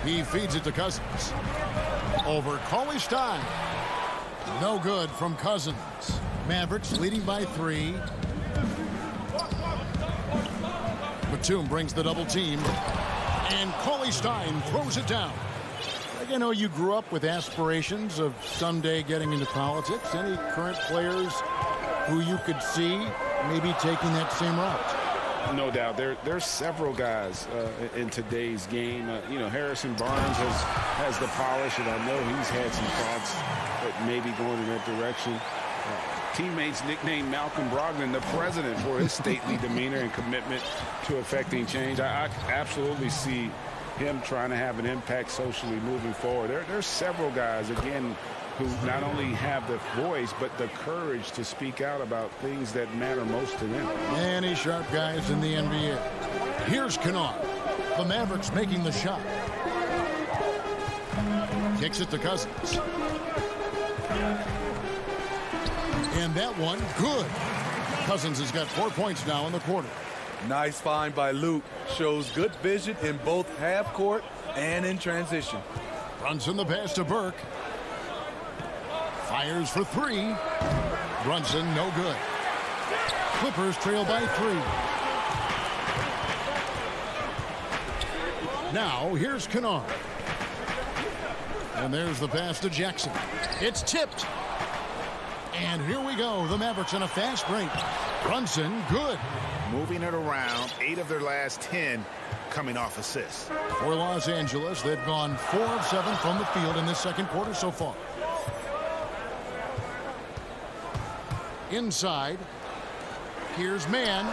He feeds it to Cousins. Over Cauley Stein. No good from Cousins. Mavericks leading by 3. Batum brings the double team. And Cauley Stein throws it down. I know you grew up with aspirations of someday getting into politics. Any current players who you could see maybe taking that same route? No doubt. There's several guys in today's game. Harrison Barnes has the polish, and I know he's had some thoughts that maybe going in that direction. Teammates nicknamed Malcolm Brogdon the president for his stately demeanor and commitment to effecting change. I absolutely see him trying to have an impact socially moving forward. There's several guys, again, who not only have the voice but the courage to speak out about things that matter most to them. Many sharp guys in the NBA. Here's Kennard. The Mavericks making the shot. Kicks it to Cousins. And that one, good. Cousins has got 4 points now in the quarter. Nice find by Luke. Shows good vision in both half court and in transition. Brunson the pass to Burke. Fires for three. Brunson no good. Clippers trail by 3. Now here's Kennard. And there's the pass to Jackson. It's tipped. And here we go. The Mavericks in a fast break. Brunson, good. Moving it around, 8 of their last 10 coming off assists. For Los Angeles, they've gone 4 of 7 from the field in this second quarter so far. Inside. Here's Mann.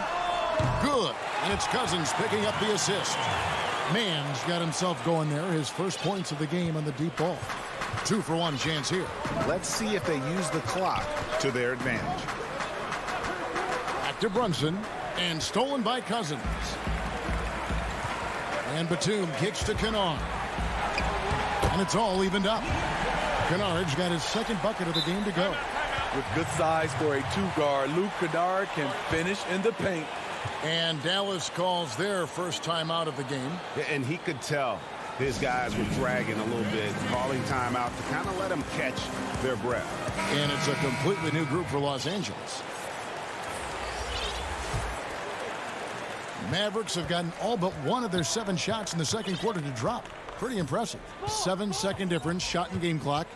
Good. And it's Cousins picking up the assist. Mann's got himself going there. His first points of the game on the deep ball. 2-for-1 chance here. Let's see if they use the clock to their advantage. Back to Brunson. And stolen by Cousins. And Batum kicks to Kennard. And it's all evened up. Kennard's got his second bucket of the game to go. With good size for a 2-guard, Luke Kennard can finish in the paint. And Dallas calls their first time out of the game. And he could tell his guys were dragging a little bit, calling timeout to kind of let them catch their breath. And it's a completely new group for Los Angeles. Mavericks have gotten all but one of their 7 shots in the second quarter to drop. Pretty impressive. 7-second difference, shot and game clock.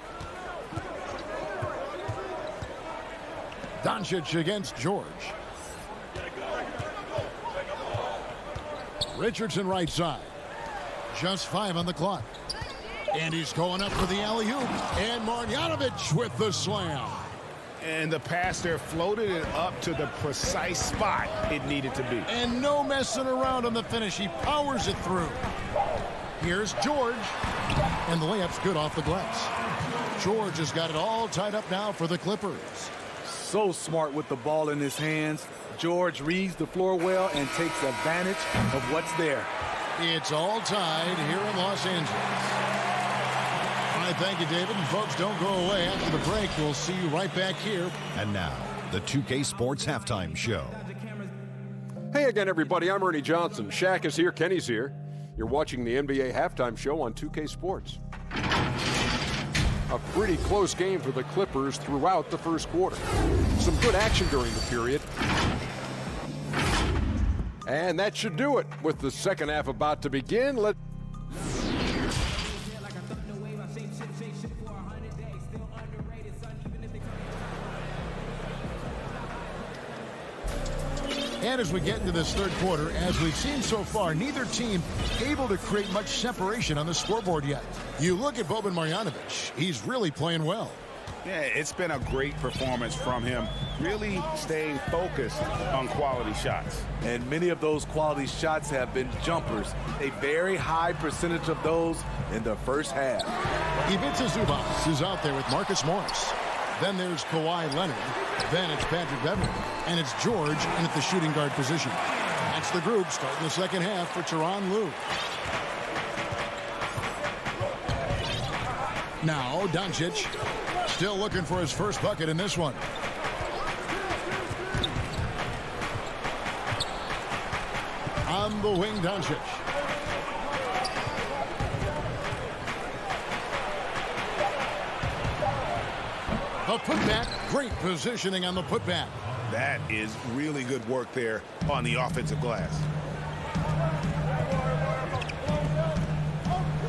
Doncic against George. Richardson right side. Just 5 on the clock. And he's going up for the alley-oop. And Marjanovic with the slam. And the pass there floated it up to the precise spot it needed to be. And no messing around on the finish. He powers it through. Here's George. And the layup's good off the glass. George has got it all tied up now for the Clippers. So smart with the ball in his hands. George reads the floor well and takes advantage of what's there. It's all tied here in Los Angeles. All right, thank you, David. And folks, don't go away. After the break, we'll see you right back here. And now, the 2K Sports Halftime Show. Hey again, everybody. I'm Ernie Johnson. Shaq is here. Kenny's here. You're watching the NBA Halftime Show on 2K Sports. A pretty close game for the Clippers throughout the first quarter. Some good action during the period. And that should do it. With the second half about to begin, And as we get into this third quarter, as we've seen so far, neither team able to create much separation on the scoreboard yet. You look at Boban Marjanovic, he's really playing well. Yeah, it's been a great performance from him, really staying focused on quality shots. And many of those quality shots have been jumpers. A very high percentage of those in the first half. Ivica Zubac is out there with Marcus Morris. Then there's Kawhi Leonard. Then it's Patrick Beverley. And it's George in at the shooting guard position. That's the group starting the second half for Tyronn Lue. Now Doncic still looking for his first bucket in this one. On the wing, Doncic. The putback, great positioning on the putback. That is really good work there on the offensive glass.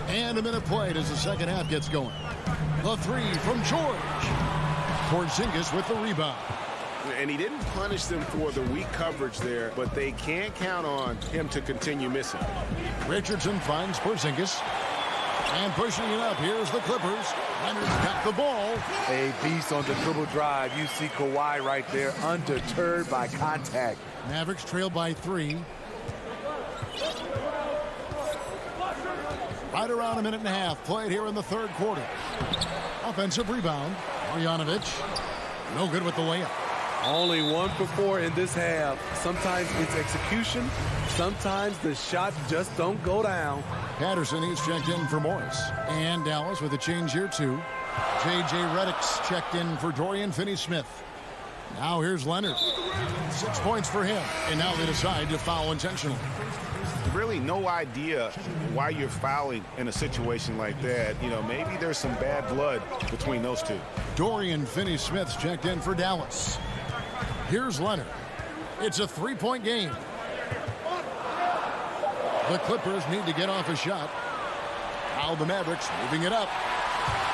And a minute played as the second half gets going. The three from George. Porzingis with the rebound. And he didn't punish them for the weak coverage there, but they can't count on him to continue missing. Richardson finds Porzingis. And pushing it up. Here's the Clippers. Leonard's got the ball. A beast on the dribble drive. You see Kawhi right there, undeterred by contact. Mavericks trail by 3. Right around a minute and a half played here in the third quarter. Offensive rebound. Marjanovic. No good with the layup. Only 1 for 4 in this half. Sometimes it's execution. Sometimes the shots just don't go down. Patterson, he's checked in for Morris. And Dallas with a change here too. J.J. Redick's checked in for Dorian Finney-Smith. Now here's Leonard. 6 points for him. And now they decide to foul intentionally. Really no idea why you're fouling in a situation like that. You know, maybe there's some bad blood between those two. Dorian Finney-Smith's checked in for Dallas. Here's Leonard. It's a 3-point game. The Clippers need to get off a shot. Now the Mavericks moving it up.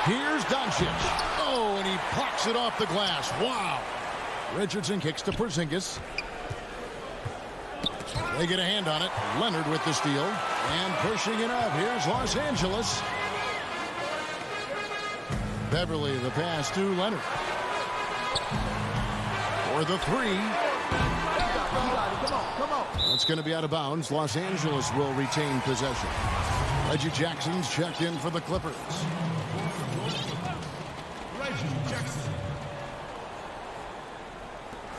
Here's Doncic. Oh, and he plucks it off the glass. Wow. Richardson kicks to Porzingis. They get a hand on it. Leonard with the steal. And pushing it up. Here's Los Angeles. Beverly the pass to Leonard. For the 3. That's going to be out of bounds. Los Angeles will retain possession. Reggie Jackson's checked in for the Clippers.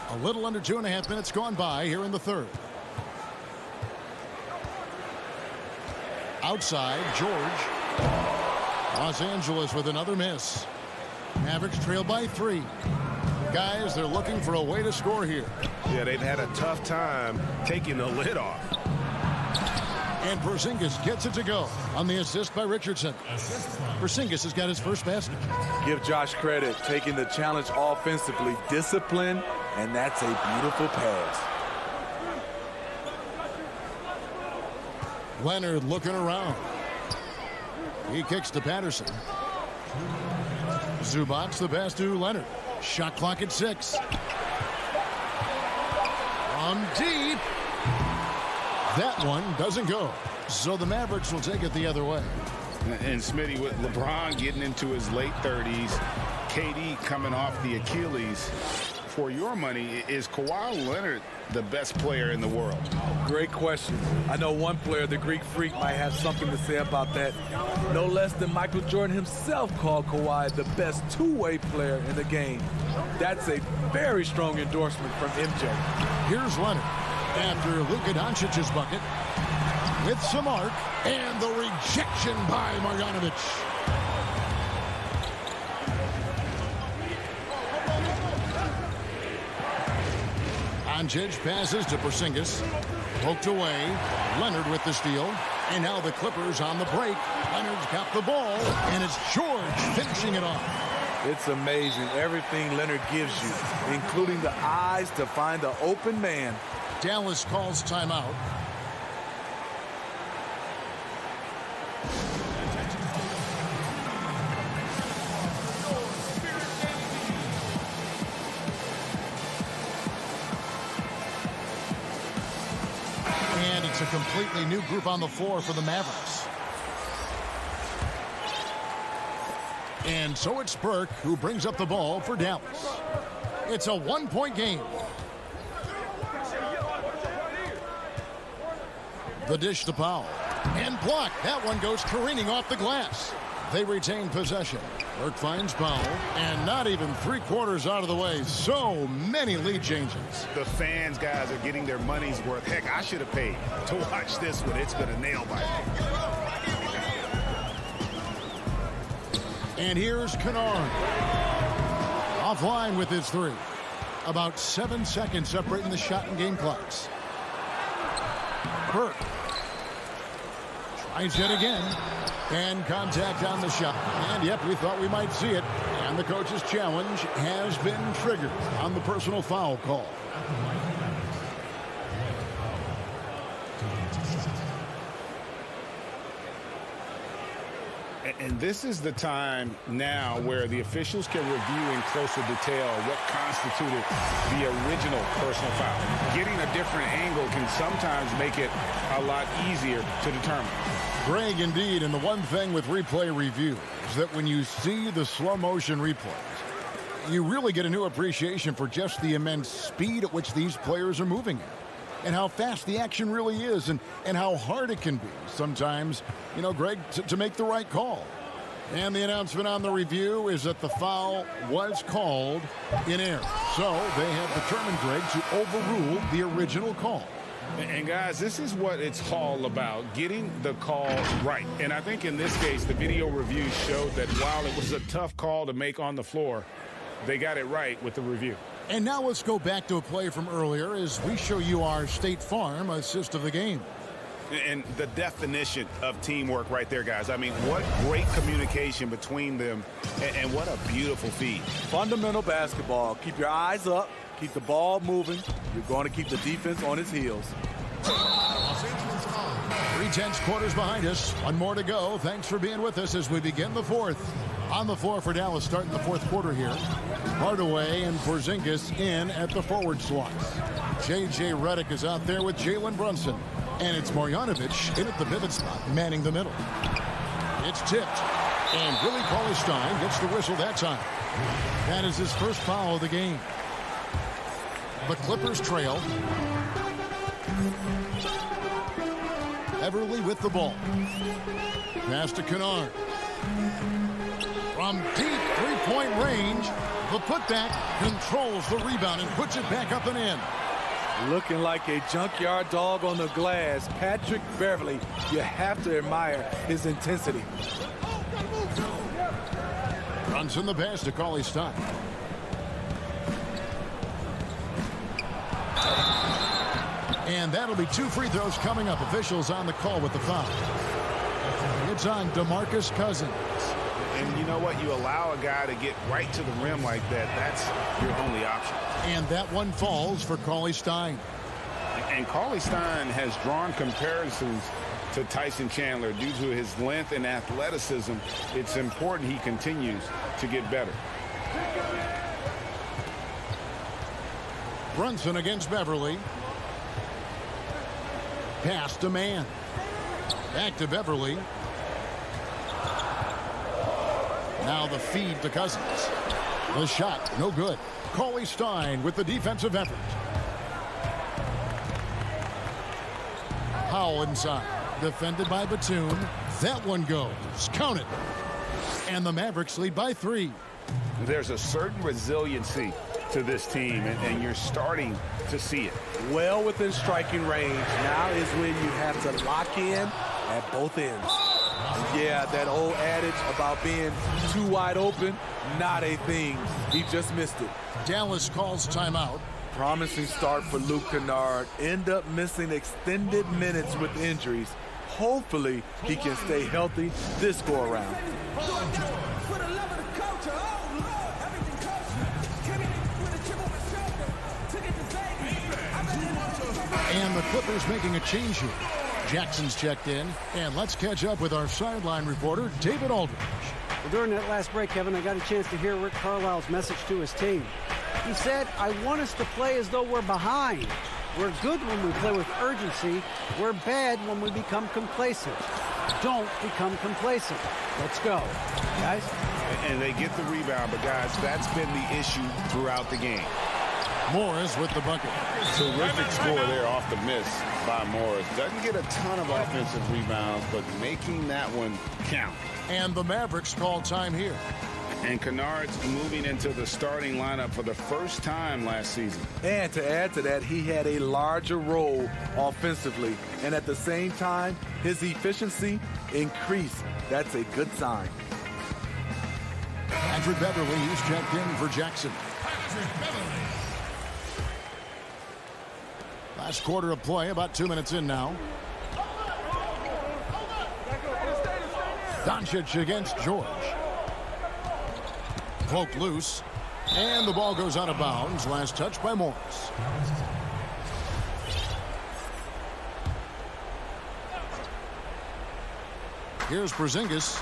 A little under 2.5 minutes gone by here in the third. Outside, George. Los Angeles with another miss. Mavericks trail by 3. Guys, they're looking for a way to score here. Yeah, they've had a tough time taking the lid off. And Porzingis gets it to go on the assist by Richardson. Porzingis has got his first basket. Give Josh credit, taking the challenge offensively, discipline, and that's a beautiful pass. Leonard looking around. He kicks to Patterson. Zubac's the pass to Leonard. Shot clock at 6. From deep. That one doesn't go. So the Mavericks will take it the other way. And Smitty, with LeBron getting into his late 30s, KD coming off the Achilles, for your money, is Kawhi Leonard the best player in the world? Great question. I know one player, the Greek Freak, might have something to say about that. No less than Michael Jordan himself called Kawhi the best two-way player in the game. That's a very strong endorsement from MJ. Here's Leonard after Luka Doncic's bucket with some arc and the rejection by Marjanovic. Doncic passes to Porzingis. Poked away. Leonard with the steal. And now the Clippers on the break. Leonard's got the ball. And it's George finishing it off. It's amazing everything Leonard gives you, including the eyes to find the open man. Dallas calls timeout. And it's a completely new group on the floor for the Mavericks. And so it's Burke who brings up the ball for Dallas. It's a one-point game. The dish to Powell. And blocked. That one goes careening off the glass. They retain possession. Burke finds Powell. And not even 3/4 out of the way. So many lead changes. The fans, guys, are getting their money's worth. Heck, I should have paid to watch this one. It's going to nail bite. And here's Kennard. Offline with his 3. About 7 seconds separating the shot and game clocks. Burke tries it again. And contact on the shot. And yep, we thought we might see it. And the coach's challenge has been triggered on the personal foul call. And this is the time now where the officials can review in closer detail what constituted the original personal foul. Getting a different angle can sometimes make it a lot easier to determine. Greg, indeed, and the one thing with replay review is that when you see the slow motion replays, you really get a new appreciation for just the immense speed at which these players are moving at. And how fast the action really is, and how hard it can be sometimes, you know, Greg, to make the right call. And the announcement on the review is that the foul was called in error. So they have determined, Greg, to overrule the original call. And guys, this is what it's all about, getting the call right. And I think in this case, the video review showed that while it was a tough call to make on the floor, they got it right with the review. And now let's go back to a play from earlier as we show you our State Farm assist of the game. And the definition of teamwork right there, guys. I mean, what great communication between them, and what a beautiful feed. Fundamental basketball. Keep your eyes up. Keep the ball moving. You're going to keep the defense on its heels. 3/10 quarters behind us. One more to go. Thanks for being with us as we begin the fourth. On the floor for Dallas starting the fourth quarter here. Hardaway and Porzingis in at the forward slots. J.J. Redick is out there with Jalen Brunson. And it's Marjanovic in at the pivot spot, manning the middle. It's tipped. And Willie Cauley-Stein gets the whistle that time. That is his first foul of the game. The Clippers trail. Everly with the ball. Pass to Kennard. From deep three-point range, the putback controls the rebound and puts it back up and in. Looking like a junkyard dog on the glass, Patrick Beverly. You have to admire his intensity. Brunson the pass to Cauley-Stein. And that'll be 2 free throws coming up. Officials on the call with the foul. It's on DeMarcus Cousins. And you know what? You allow a guy to get right to the rim like that. That's your only option. And that one falls for Cauley-Stein. And Cauley-Stein has drawn comparisons to Tyson Chandler due to his length and athleticism. It's important he continues to get better. Brunson against Beverly. Pass to Mann. Back to Beverly. Now the feed to Cousins. The shot, no good. Cauley-Stein with the defensive effort. Powell inside. Defended by Batum. That one goes. Count it. And the Mavericks lead by 3. There's a certain resiliency to this team, and you're starting to see it. Well within striking range. Now is when you have to lock in at both ends. Yeah, that old adage about being too wide open, not a thing. He just missed it. Dallas calls timeout. Promising start for Luke Kennard. End up missing extended minutes with injuries. Hopefully, he can stay healthy this go-around. And the Clippers making a change here. Jackson's checked in, and let's catch up with our sideline reporter, David Aldridge. Well, during that last break, Kevin, I got a chance to hear Rick Carlisle's message to his team. He said, I want us to play as though we're behind. We're good when we play with urgency. We're bad when we become complacent. Don't become complacent. Let's go, guys. And they get the rebound, but guys, that's been the issue throughout the game. Morris with the bucket. Terrific score there off the miss by Morris. Doesn't get a ton of offensive rebounds, but making that one count. And the Mavericks call time here. And Kennard's moving into the starting lineup for the first time last season. And to add to that, he had a larger role offensively. And at the same time, his efficiency increased. That's a good sign. Patrick Beverly is checked in for Jackson. Last quarter of play, about 2 minutes in now. Doncic against George. Cloak loose. And the ball goes out of bounds. Last touch by Morris. Here's Porzingis.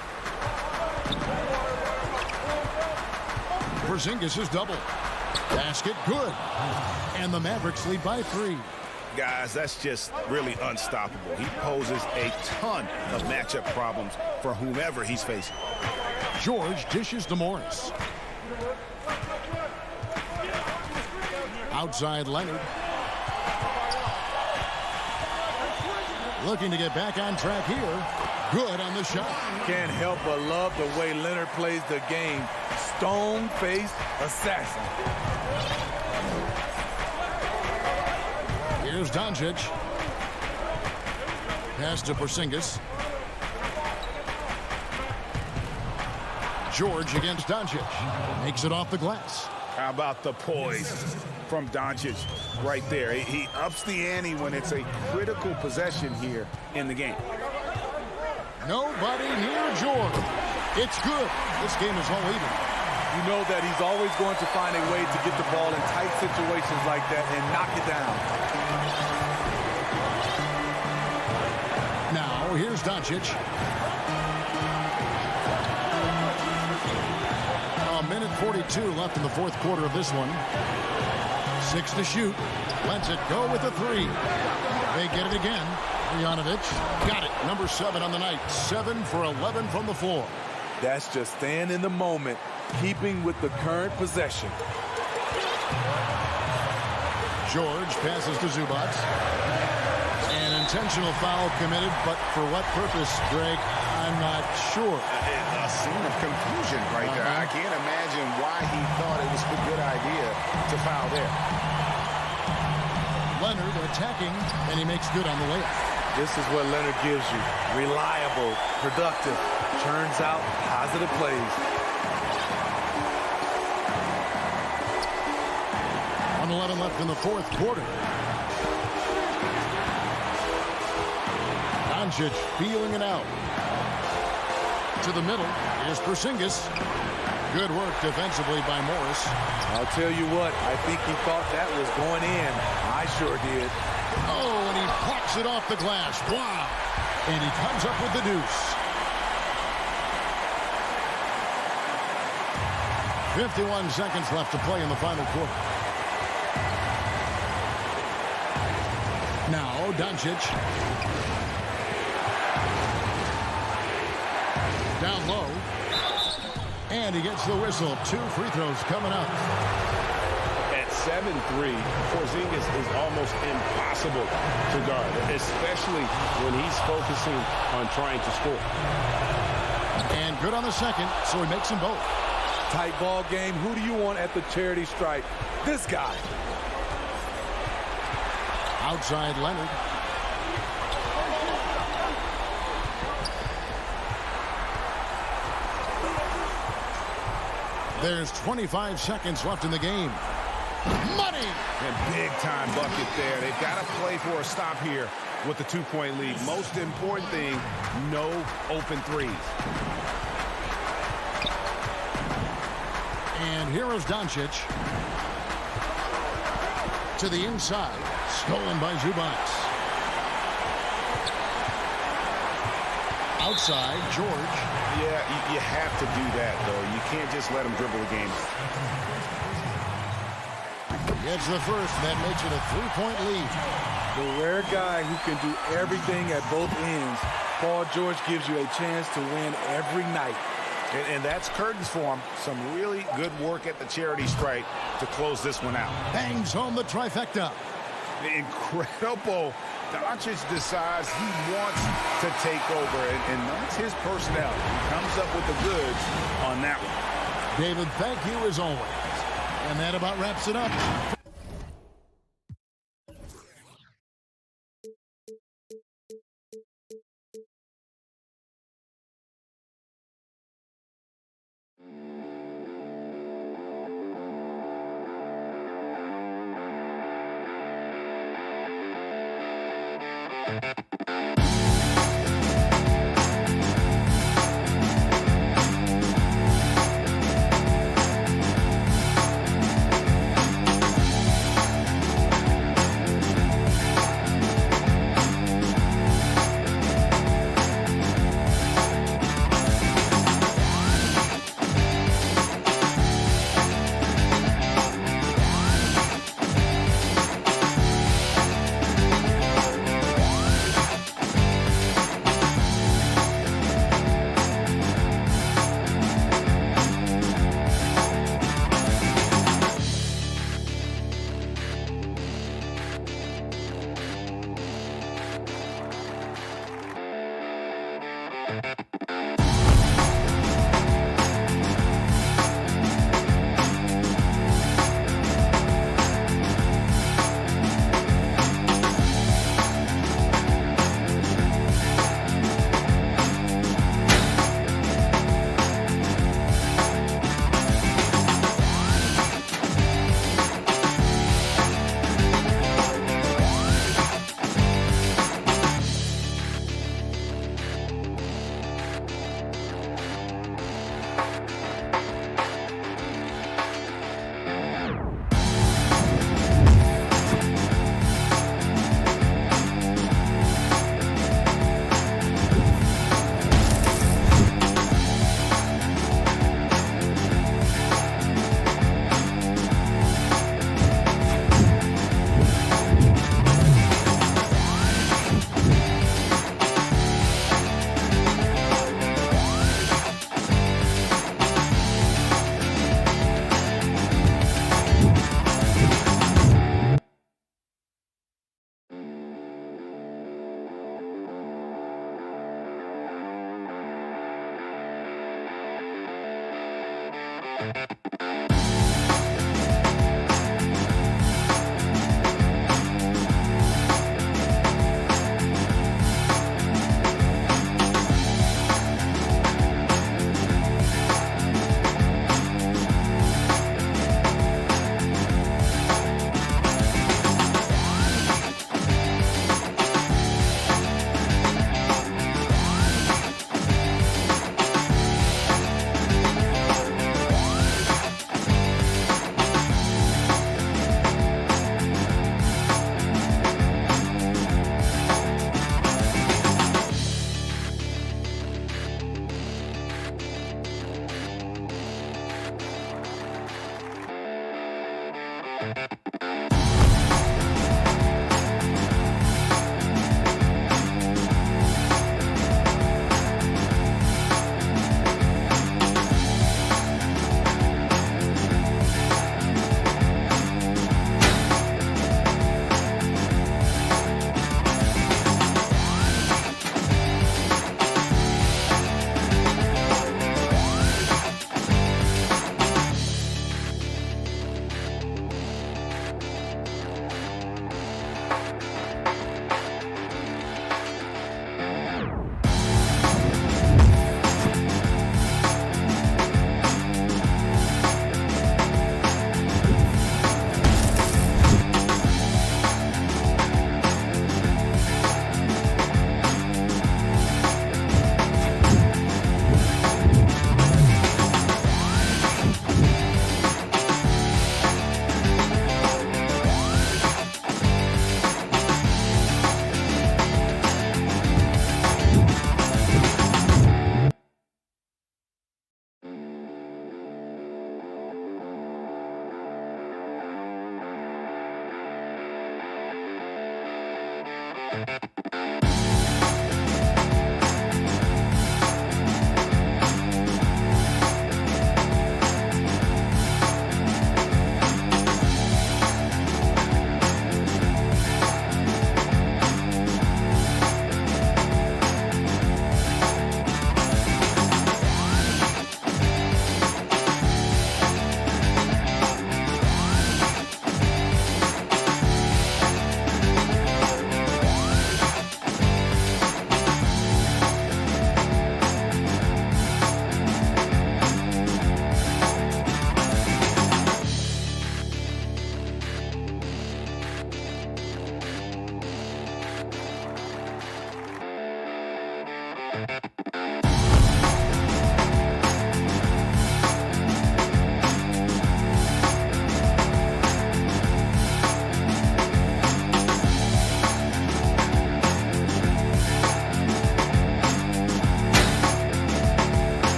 Porzingis is double. Basket good. And the Mavericks lead by 3. Guys, that's just really unstoppable. He poses a ton of matchup problems for whomever he's facing. George dishes to Morris. Outside Leonard. Looking to get back on track here. Good on the shot. Can't help but love the way Leonard plays the game. Stone-faced assassin. Here's Doncic. Pass to Porzingis. George against Doncic. Makes it off the glass. How about the poise from Doncic right there? He ups the ante when it's a critical possession here in the game. Nobody near George. It's good. This game is all even. You know that he's always going to find a way to get the ball in tight situations like that and knock it down. Now, here's Doncic. A minute 42 left in the fourth quarter of this one. 6 to shoot. Lets it go with a 3. They get it again. Janovic got it. Number 7 on the night. 7 for 11 from the floor. That's just staying in the moment, keeping with the current possession. George passes to Zubac. An intentional foul committed, but for what purpose, Greg, I'm not sure. A scene of confusion right there. I can't imagine why he thought it was a good idea to foul there. Leonard attacking, and he makes good on the layup. This is what Leonard gives you. Reliable, productive, turns out positive plays. 1:11 left in the fourth quarter. Doncic feeling it out. To the middle. Here's Porzingis. Good work defensively by Morris. I'll tell you what, I think he thought that was going in. I sure did. Oh, and he plucks it off the glass. Wow. And he comes up with the deuce. 51 seconds left to play in the final quarter. Now, Doncic. Down low. And he gets the whistle. 2 free throws coming up. At 7'3", Porzingis is almost impossible to guard, especially when he's focusing on trying to score. And good on the second, so he makes them both. Tight ball game. Who do you want at the charity stripe? This guy. Outside Leonard. There's 25 seconds left in the game. Money! And big-time bucket there. They've got to play for a stop here with the 2-point lead. Most important thing, no open threes. And here is Doncic. To the inside. Stolen by Zubac. Outside, George. Yeah, you have to do that, though. You can't just let him dribble the game. Gets the first, and that makes it a 3-point lead. The rare guy who can do everything at both ends. Paul George gives you a chance to win every night. And that's curtains for him. Some really good work at the charity stripe to close this one out. Bangs home the trifecta. Incredible. Doncic decides he wants to take over, and that's his personnel. He comes up with the goods on that one. David, thank you as always. And that about wraps it up.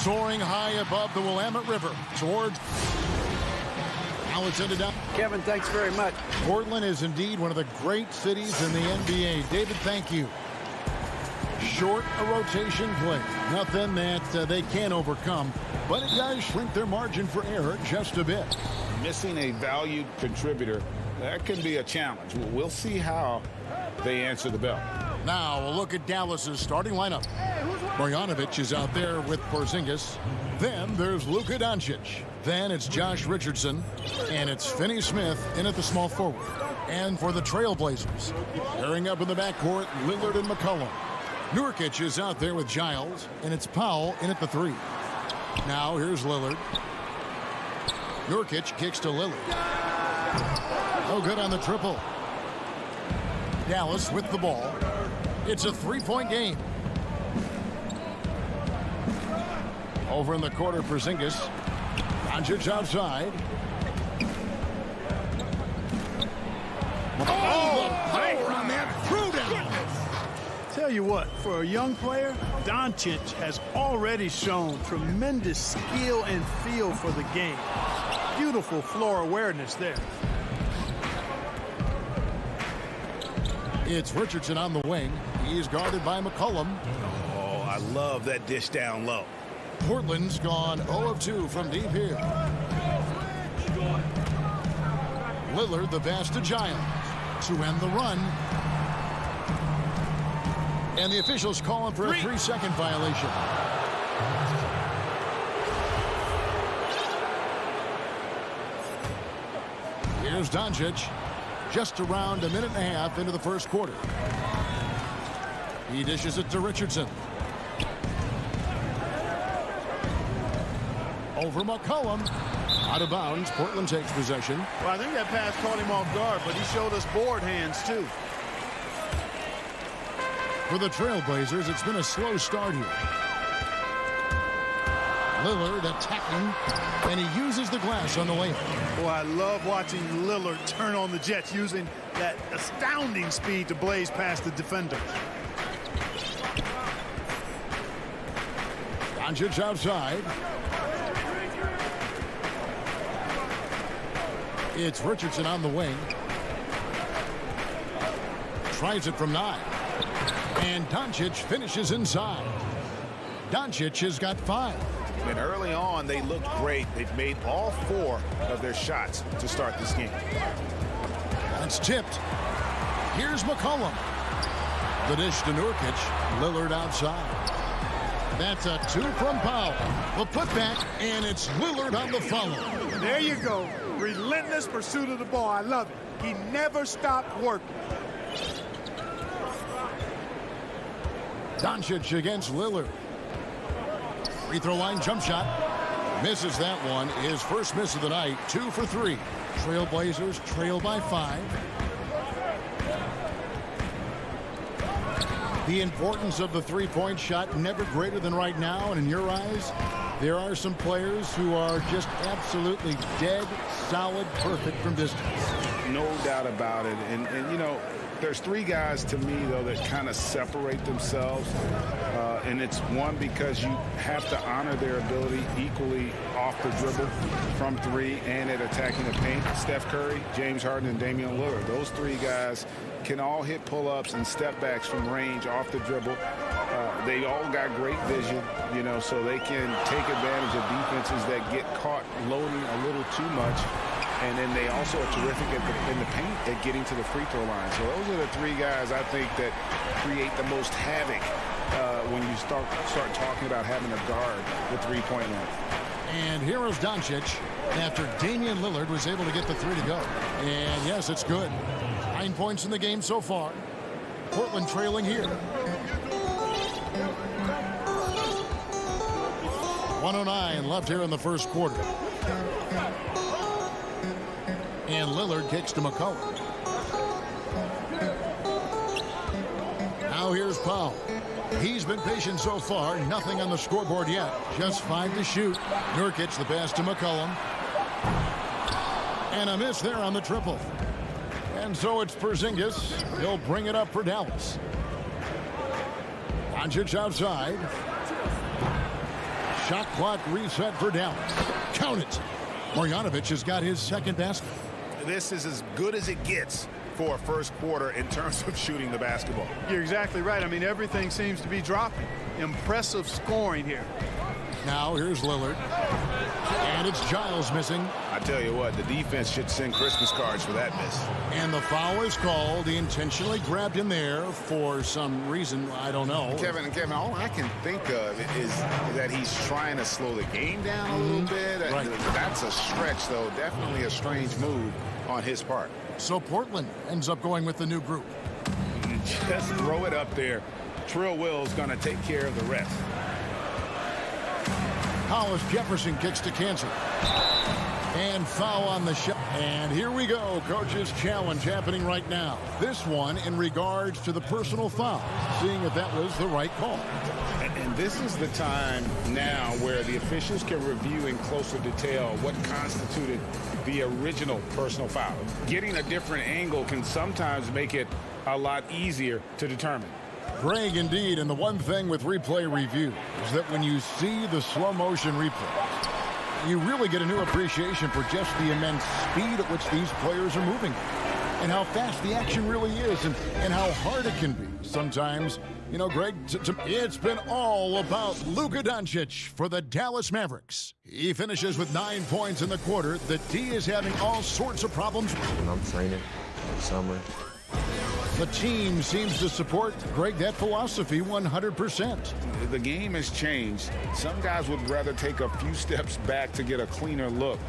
Soaring high above the Willamette River towards Now it's ended up. Kevin, thanks very much. Portland is indeed one of the great cities in the NBA. David, thank you. Short a rotation play. Nothing that they can't overcome, but it does shrink their margin for error just a bit. Missing a valued contributor, that can be a challenge. We'll see how they answer the bell. Now we'll look at Dallas's starting lineup. Bogdanovic is out there with Porzingis. Then there's Luka Doncic. Then it's Josh Richardson. And it's Finney Smith in at the small forward. And for the Trailblazers, pairing up in the backcourt, Lillard and McCollum. Nurkic is out there with Giles. And it's Powell in at the 3. Now here's Lillard. Nurkic kicks to Lillard. No good on the triple. Dallas with the ball. It's a 3-point game. Over in the corner, Porzingis. Doncic outside. Power on that. Threw down. Tell you what, for a young player, Doncic has already shown tremendous skill and feel for the game. Beautiful floor awareness there. It's Richardson on the wing. He's guarded by McCollum. Oh, I love that dish down low. Portland's gone 0 of 2 from deep here. Lillard the pass to Giles to end the run. And the officials calling for a 3-second violation. Here's Doncic. Just around a minute and a half into the first quarter. He dishes it to Richardson. Over McCollum. Out of bounds. Portland takes possession. Well, I think that pass caught him off guard, but he showed us board hands, too. For the Trailblazers, it's been a slow start here. Lillard attacking, and he uses the glass on the layup. Boy, I love watching Lillard turn on the Jets, using that astounding speed to blaze past the defenders. Doncic outside. It's Richardson on the wing. Tries it from 9. And Doncic finishes inside. Doncic has got 5. And early on, they looked great. They've made all 4 of their shots to start this game. That's tipped. Here's McCollum. The dish to Nurkic. Lillard outside. That's a 2 from Powell. The putback, and it's Lillard on the follow. There you go. Relentless pursuit of the ball. I love it. He never stopped working. Doncic against Lillard. Free throw line jump shot. Misses that one. His first miss of the night. 2 for 3. Trailblazers trail by 5. The importance of the 3-point shot never greater than right now. And in your eyes, there are some players who are just absolutely dead, solid, perfect from distance. No doubt about it. And you know, there's 3 guys to me, though, that kind of separate themselves. And it's one, because you have to honor their ability equally off the dribble, from 3, and at attacking the paint. Steph Curry, James Harden, and Damian Lillard. Those 3 guys can all hit pull-ups and step-backs from range off the dribble. They all got great vision, you know, so they can take advantage of defenses that get caught loading a little too much. And then they also are terrific in the paint at getting to the free throw line. So those are the 3 guys, I think, that create the most havoc when you start talking about having a guard with 3-point line. And here is Doncic after Damian Lillard was able to get the 3 to go. And yes, it's good. 9 points in the game so far. Portland trailing here. 1:09 left here in the first quarter. And Lillard kicks to McCollum. Now here's Powell. He's been patient so far. Nothing on the scoreboard yet. Just 5 to shoot. Nurkic the pass to McCollum. And a miss there on the triple. And so it's Porzingis. He'll bring it up for Dallas. Doncic outside. Shot clock reset for Dallas. Count it. Marjanovic has got his second basket. This is as good as it gets for a first quarter in terms of shooting the basketball. You're exactly right. I mean, everything seems to be dropping. Impressive scoring here. Now here's Lillard. And it's Giles missing. I tell you what, the defense should send Christmas cards for that miss. And the foul is called. He intentionally grabbed him there for some reason. I don't know. Kevin, all I can think of is that he's trying to slow the game down a little bit. Right. That's a stretch, though. Definitely a strange move on his part. So Portland ends up going with the new group. Just throw it up there. Trill Will's going to take care of the rest. Hollis Jefferson kicks to Cancer. And foul on the shot. And here we go. Coach's challenge happening right now. This one in regards to the personal foul. Seeing if that was the right call. And this is the time now where the officials can review in closer detail what constituted the original personal foul. Getting a different angle can sometimes make it a lot easier to determine. Greg, indeed, and the one thing with replay review is that when you see the slow motion replay, you really get a new appreciation for just the immense speed at which these players are moving and how fast the action really is and how hard it can be. Sometimes, you know, Greg, it's been all about Luka Doncic for the Dallas Mavericks. He finishes with 9 points in the quarter. The D is having all sorts of problems. When I'm training in the summer, the team seems to support, Greg, that philosophy 100%. The game has changed. Some guys would rather take a few steps back to get a cleaner look.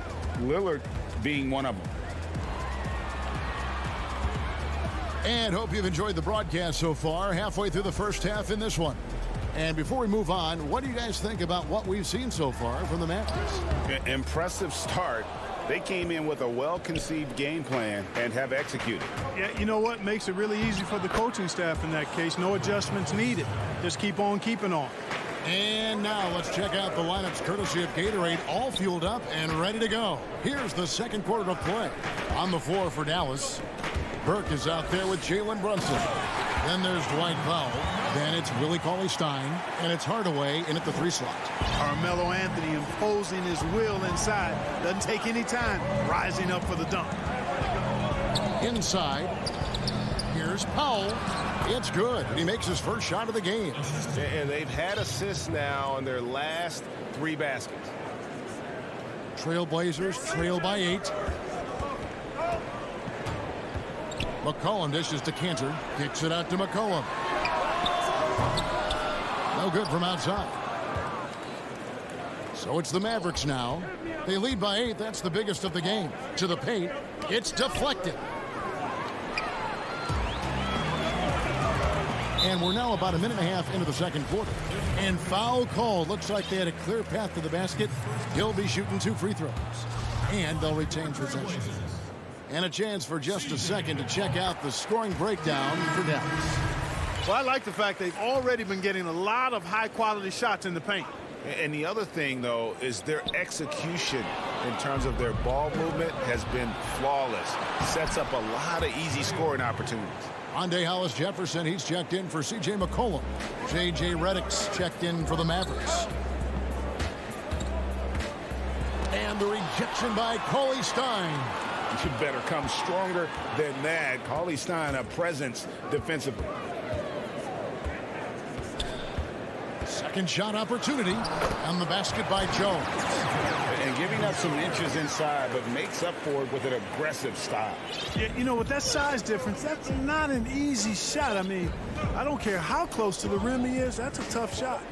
Lillard being one of them. And hope you've enjoyed the broadcast so far. Halfway through the first half in this one. And before we move on, what do you guys think about what we've seen so far from the Mavericks? Impressive start. They came in with a well-conceived game plan and have executed. Yeah, you know what? Makes it really easy for the coaching staff in that case. No adjustments needed. Just keep on keeping on. And now let's check out the lineups courtesy of Gatorade, all fueled up and ready to go. Here's the second quarter of play. On the floor for Dallas, Burke is out there with Jalen Brunson. Then there's Dwight Powell. Then it's Willie Cauley-Stein. And it's Hardaway in at the 3 slot. Carmelo Anthony imposing his will inside. Doesn't take any time. Rising up for the dunk. Inside, here's Powell. It's good. He makes his first shot of the game. And they've had assists now on their last 3 baskets. Trailblazers trail by 8. McCollum dishes to Cantor. Kicks it out to McCollum. No good from outside. So it's the Mavericks now. They lead by 8. That's the biggest of the game. To the paint. It's deflected. And we're now about a minute and a half into the second quarter. And foul called. Looks like they had a clear path to the basket. He'll be shooting 2 free throws. And they'll retain possession. And a chance for just a second to check out the scoring breakdown for Dallas. Well, I like the fact they've already been getting a lot of high-quality shots in the paint. And the other thing, though, is their execution in terms of their ball movement has been flawless. Sets up a lot of easy scoring opportunities. Andre Hollis Jefferson, he's checked in for C.J. McCollum. J.J. Redick's checked in for the Mavericks. And the rejection by Cauley-Stein. You better come stronger than that. Cauley-Stein, a presence defensively. Second shot opportunity. And the basket by Jones. And giving up some inches inside, but makes up for it with an aggressive style. Yeah, you know, with that size difference, that's not an easy shot. I mean, I don't care how close to the rim he is. That's a tough shot.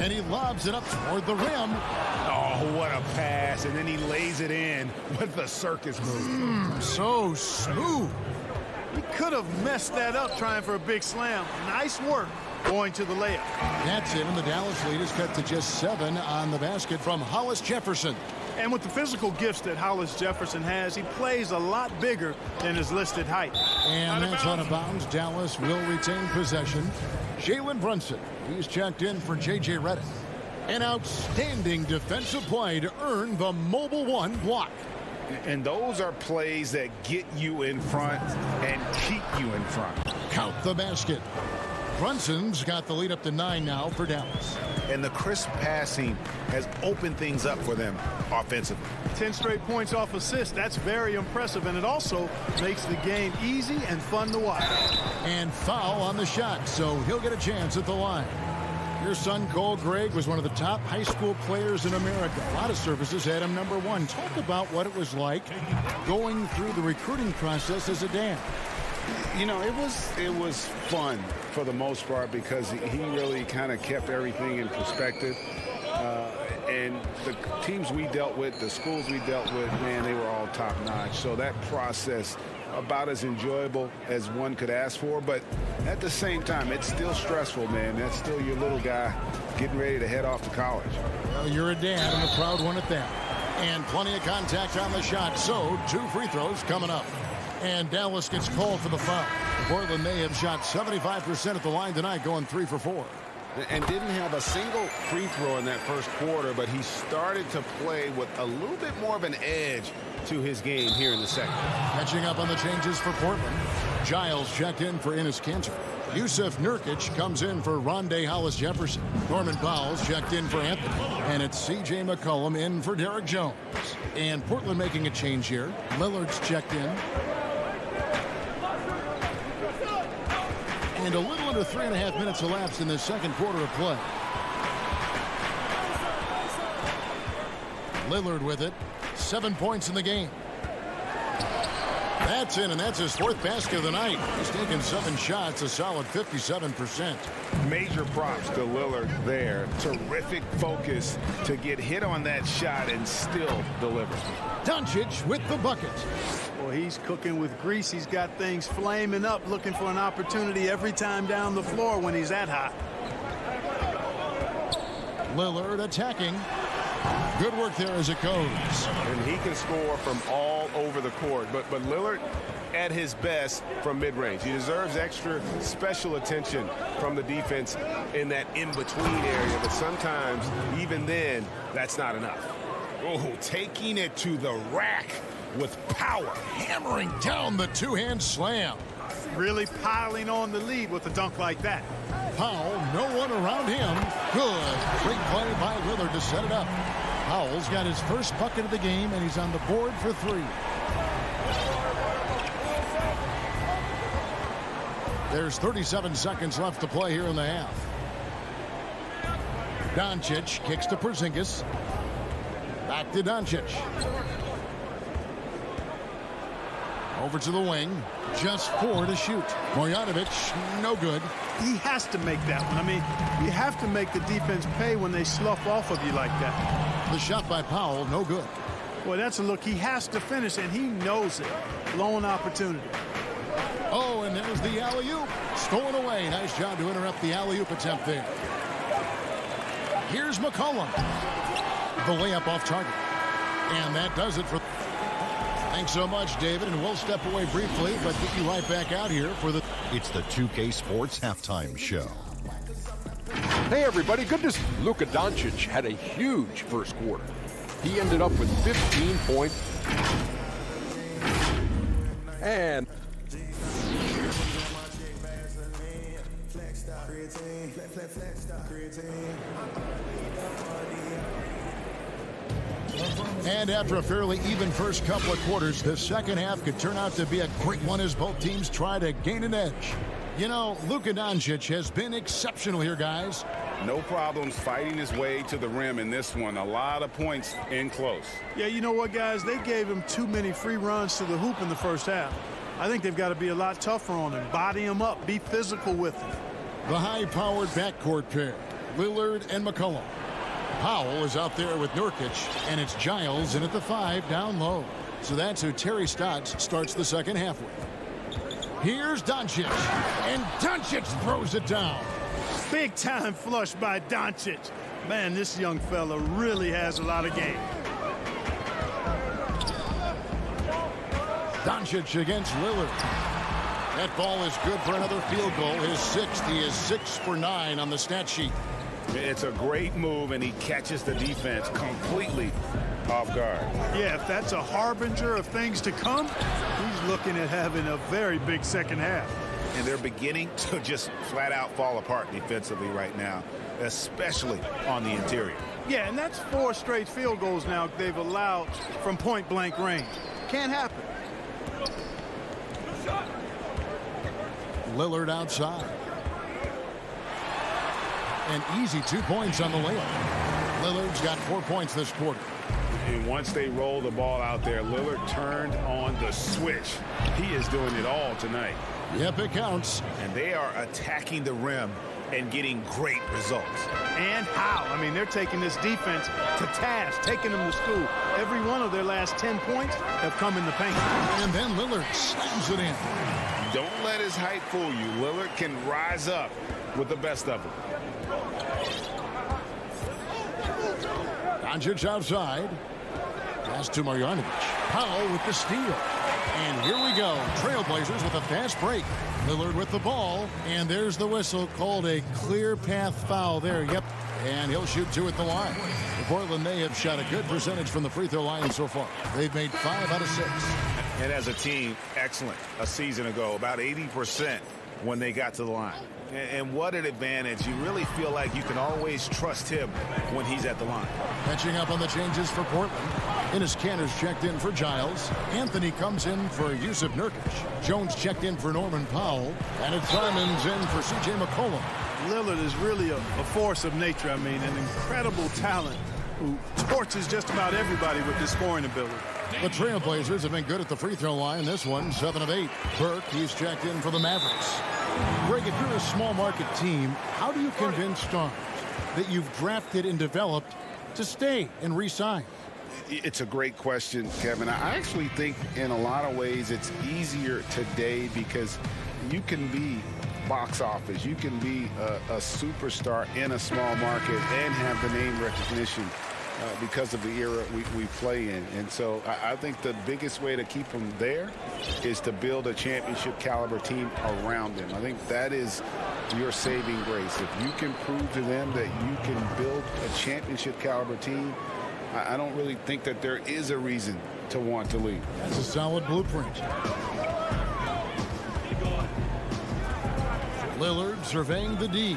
And he lobs it up toward the rim. Oh, what a pass. And then he lays it in with the circus move. So smooth. He could have messed that up trying for a big slam. Nice work going to the layup. That's it, and the Dallas lead is cut to just 7 on the basket from Hollis Jefferson. And with the physical gifts that Hollis Jefferson has, he plays a lot bigger than his listed height. And that's out of bounds. Dallas will retain possession. Jalen Brunson, he's checked in for J.J. Redick. An outstanding defensive play to earn the Mobile One block. And those are plays that get you in front and keep you in front. Count the basket. Brunson's got the lead up to 9 now for Dallas. and the crisp passing has opened things up for them offensively. 10 straight points off assists. That's very impressive, and it also makes the game easy and fun to watch. And foul on the shot, so he'll get a chance at the line. Your son, Cole Gregg, was one of the top high school players in America. A lot of services had him #1. Talk about what it was like going through the recruiting process as a dad. You know, it was fun for the most part because he really kind of kept everything in perspective. And the teams we dealt with, the schools we dealt with, man, they were all top-notch. So that process, about as enjoyable as one could ask for. But at the same time, it's still stressful, man. That's still your little guy getting ready to head off to college. Well, you're a dad and a proud one at that. And plenty of contact on the shot. So 2 free throws coming up. And Dallas gets called for the foul. Portland may have shot 75% at the line tonight, going 3 for 4. And didn't have a single free throw in that first quarter, but he started to play with a little bit more of an edge to his game here in the second. Catching up on the changes for Portland. Giles checked in for Enes Kanter. Yusuf Nurkic comes in for Rondé Hollis-Jefferson. Norman Powell's checked in for Anthony. And it's C.J. McCollum in for Derek Jones. And Portland making a change here. Lillard's checked in. And a little under 3.5 minutes elapsed in the second quarter of play. Lillard with it. 7 points in the game. That's in, and that's his 4th basket of the night. He's taken 7 shots, a solid 57%. Major props to Lillard there. Terrific focus to get hit on that shot and still deliver. Doncic with the bucket. Well, he's cooking with grease. He's got things flaming up, looking for an opportunity every time down the floor when he's that hot. Lillard attacking. Good work there as it goes. And he can score from all over the court. But Lillard at his best from mid-range. He deserves extra special attention from the defense in that in-between area. But sometimes, even then, that's not enough. Oh, taking it to the rack with power. Hammering down the 2-hand slam. Really piling on the lead with a dunk like that. Powell, no one around him. Good. Great play by Lillard to set it up. Powell's got his first bucket of the game, and he's on the board for 3. There's 37 seconds left to play here in the half. Doncic kicks to Porzingis. Back to Doncic. Over to the wing. Just 4 to shoot. Marjanovic, no good. He has to make that one. I mean, you have to make the defense pay when they slough off of you like that. The shot by Powell, no good. Well, that's a look he has to finish, and he knows it. Blown opportunity. Oh, and there's the alley-oop. Stolen away. Nice job to interrupt the alley-oop attempt there. Here's McCollum. The layup off target. And that does it for... Thanks so much, David, and we'll step away briefly, but get you right back out here for the... It's the 2K Sports Halftime Show. Hey, everybody. Good to see. Luka Doncic had a huge first quarter. He ended up with 15 points. And... And after a fairly even first couple of quarters, the second half could turn out to be a great one as both teams try to gain an edge. You know, Luka Doncic has been exceptional here, guys. No problems fighting his way to the rim in this one. A lot of points in close. Yeah, you know what, guys? They gave him too many free runs to the hoop in the first half. I think they've got to be a lot tougher on him. Body him up. Be physical with him. The high-powered backcourt pair, Lillard and McCollum. Powell is out there with Nurkic, and it's Giles in at the 5 down low. So that's who Terry Stotts starts the second half with. Here's Doncic, and Doncic throws it down. Big time flush by Doncic. Man, this young fella really has a lot of game. Doncic against Lillard. That ball is good for another field goal. His 6th. He is 6 for 9 on the stat sheet. It's a great move, and he catches the defense completely off guard. Yeah, if that's a harbinger of things to come, he's looking at having a very big second half. And they're beginning to just flat out fall apart defensively right now. especially on the interior. Yeah, and that's 4 straight field goals now they've allowed from point-blank range. Can't happen. Lillard outside. An easy 2 points on the layup. Lillard's got 4 points this quarter. And once they roll the ball out there, Lillard turned on the switch. He is doing it all tonight. Yep, it counts. And they are attacking the rim and getting great results. And how? I mean, they're taking this defense to task, taking them to school. Every one of their last 10 points have come in the paint. And then Lillard slams it in. Don't let his height fool you. Lillard can rise up with the best of them. Doncic outside. Pass to Marjanovic. Powell with the steal. And here we go. Trailblazers with a fast break. Lillard with the ball. And there's the whistle, called a clear path foul there. Yep. And he'll shoot 2 at the line. For Portland, they have shot a good percentage from the free throw line so far. They've made 5 out of 6. And as a team, excellent. A season ago, about 80% when they got to the line. And what an advantage. You really feel like you can always trust him when he's at the line. Catching up on the changes for Portland. Enes Kanter's checked in for Giles. Anthony comes in for Yusuf Nurkic. Jones checked in for Norman Powell. And it's Simons in for C.J. McCollum. Lillard is really a force of nature. I mean, an incredible talent who torches just about everybody with his scoring ability. The Trailblazers have been good at the free throw line. This one, 7 of 8. Burke, he's checked in for the Mavericks. Greg, if you're a small market team, how do you convince stars that you've drafted and developed to stay and re-sign? It's a great question, Kevin. I actually think in a lot of ways it's easier today because you can be box office. You can be a superstar in a small market and have the name recognition because of the era we play in. And so I think the biggest way to keep them there is to build a championship caliber team around them. I think that is your saving grace. If you can prove to them that you can build a championship caliber team, I don't really think that there is a reason to want to leave. That's a solid blueprint. Lillard surveying the D.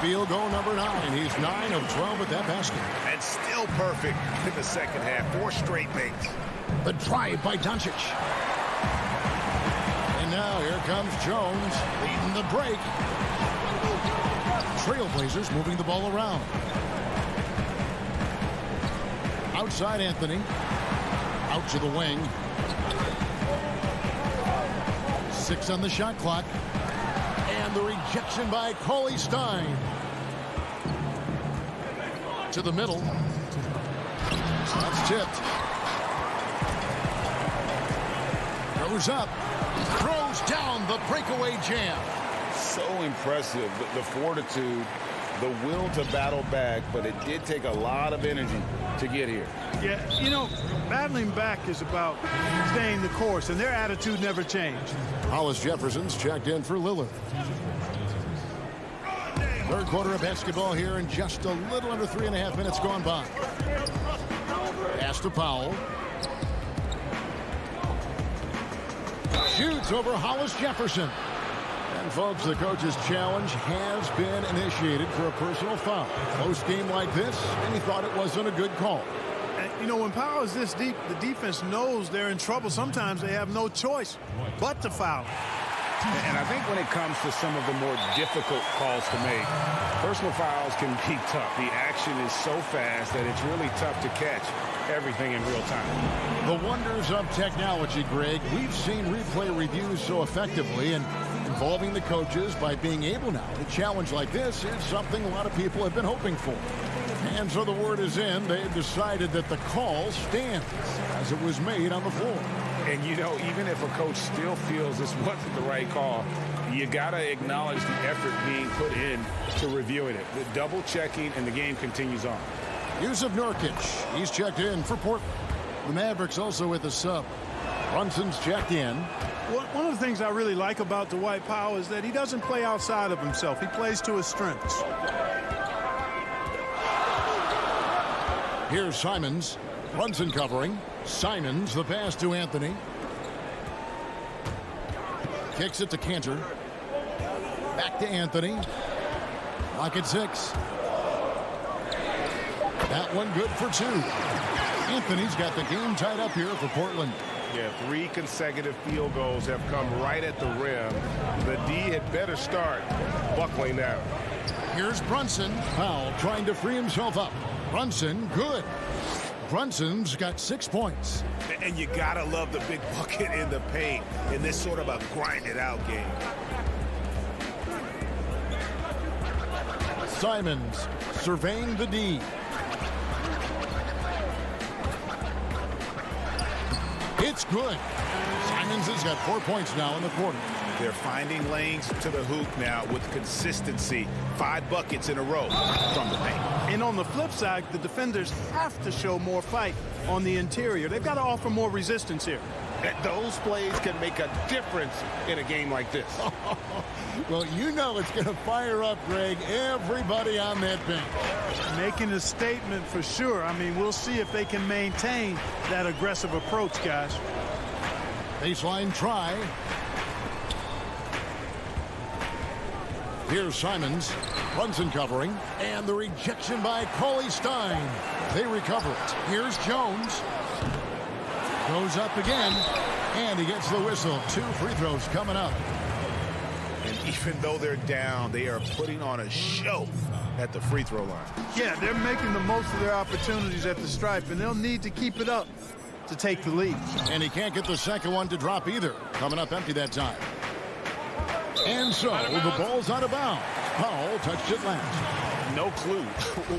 Field goal number 9. He's 9 of 12 at that basket. And still perfect in the second half. 4 straight makes. The drive by Doncic. And now here comes Jones leading the break. Trailblazers moving the ball around. Outside Anthony. Out to the wing. 6 on the shot clock. And the rejection by Cauley Stein. To the middle. That's tipped. Goes up. Throws down the breakaway jam. So impressive. The fortitude, the will to battle back, but it did take a lot of energy to get here. Yeah, you know, battling back is about staying the course, and their attitude never changed. Hollis Jefferson's checked in for Lillard. Third quarter of basketball here, and just a little under 3.5 minutes gone by. Pass to Powell. Shoots over Hollis Jefferson. And folks, the coach's challenge has been initiated for a personal foul. Close game like this, and he thought it wasn't a good call. And, you know, when Powell is this deep, the defense knows they're in trouble. Sometimes they have no choice but to foul. And I think when it comes to some of the more difficult calls to make, personal fouls can be tough. The action is so fast that it's really tough to catch everything in real time. The wonders of technology, Greg. We've seen replay reviews so effectively, and involving the coaches by being able now to challenge like this is something a lot of people have been hoping for. And so the word is in. They've decided that the call stands as it was made on the floor. And, you know, even if a coach still feels this wasn't the right call, you got to acknowledge the effort being put in to reviewing it. The double checking, and the game continues on. Yusuf Nurkic, he's checked in for Portland. The Mavericks also with a sub. Brunson's checked in. One of the things I really like about Dwight Powell is that he doesn't play outside of himself. He plays to his strengths. Here's Simons. Brunson covering. Simons, the pass to Anthony. Kicks it to Kanter. Back to Anthony. Clock at 6. That one good for 2. Anthony's got the game tied up here for Portland. Yeah, 3 consecutive field goals have come right at the rim. The D had better start buckling down. Here's Brunson. Powell trying to free himself up. Brunson, good. Brunson's got 6 points. And you gotta love the big bucket in the paint in this sort of a grinded-out game. Simons surveying the D. It's good. Simons has got 4 points now in the quarter. They're finding lanes to the hoop now with consistency. 5 buckets in a row from the paint. And on the flip side, the defenders have to show more fight on the interior. They've got to offer more resistance here. Those plays can make a difference in a game like this. Well, you know it's going to fire up, Greg, everybody on that bench. Making a statement for sure. I mean, we'll see if they can maintain that aggressive approach, guys. Baseline try. Here's Simons. Brunson covering. And the rejection by Cauley Stein. They recover it. Here's Jones. Goes up again. And he gets the whistle. 2 free throws coming up. And even though they're down, they are putting on a show at the free throw line. Yeah, they're making the most of their opportunities at the stripe, and they'll need to keep it up to take the lead. And he can't get the second one to drop either. Coming up empty that time. And so the ball's out of bounds. Powell touched it last. No clue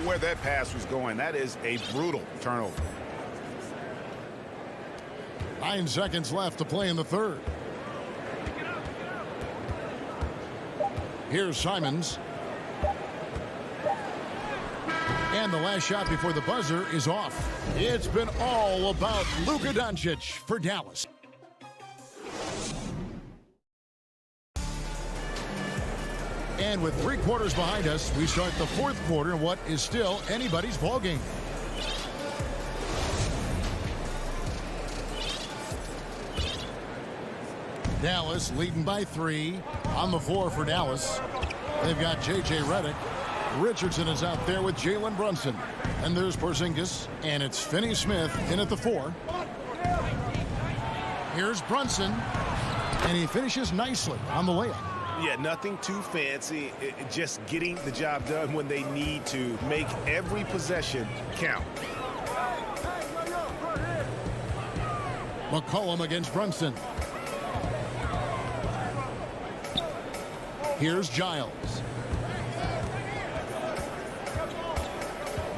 where that pass was going. That is a brutal turnover. 9 seconds left to play in the third. Here's Simons. And the last shot before the buzzer is off. It's been all about Luka Doncic for Dallas. And with 3 quarters behind us, we start the 4th quarter in what is still anybody's ballgame. Dallas leading by 3 on the floor for Dallas. They've got J.J. Redick. Richardson is out there with Jalen Brunson. And there's Porzingis. And it's Finney-Smith in at the 4. Here's Brunson. And he finishes nicely on the layup. Yeah, nothing too fancy. Just getting the job done when they need to. Make every possession count. McCollum against Brunson. Here's Giles.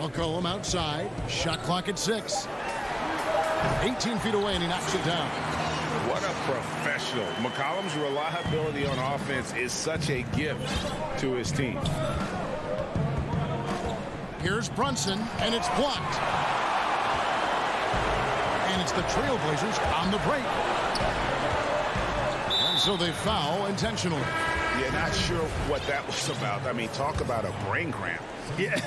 McCollum outside. Shot clock at 6. 18 feet away, and he knocks it down. What a professional. McCollum's reliability on offense is such a gift to his team. Here's Brunson, and it's blocked. And it's the Trailblazers on the break. And so they foul intentionally. Yeah, not sure what that was about. I mean, talk about a brain cramp. Yeah,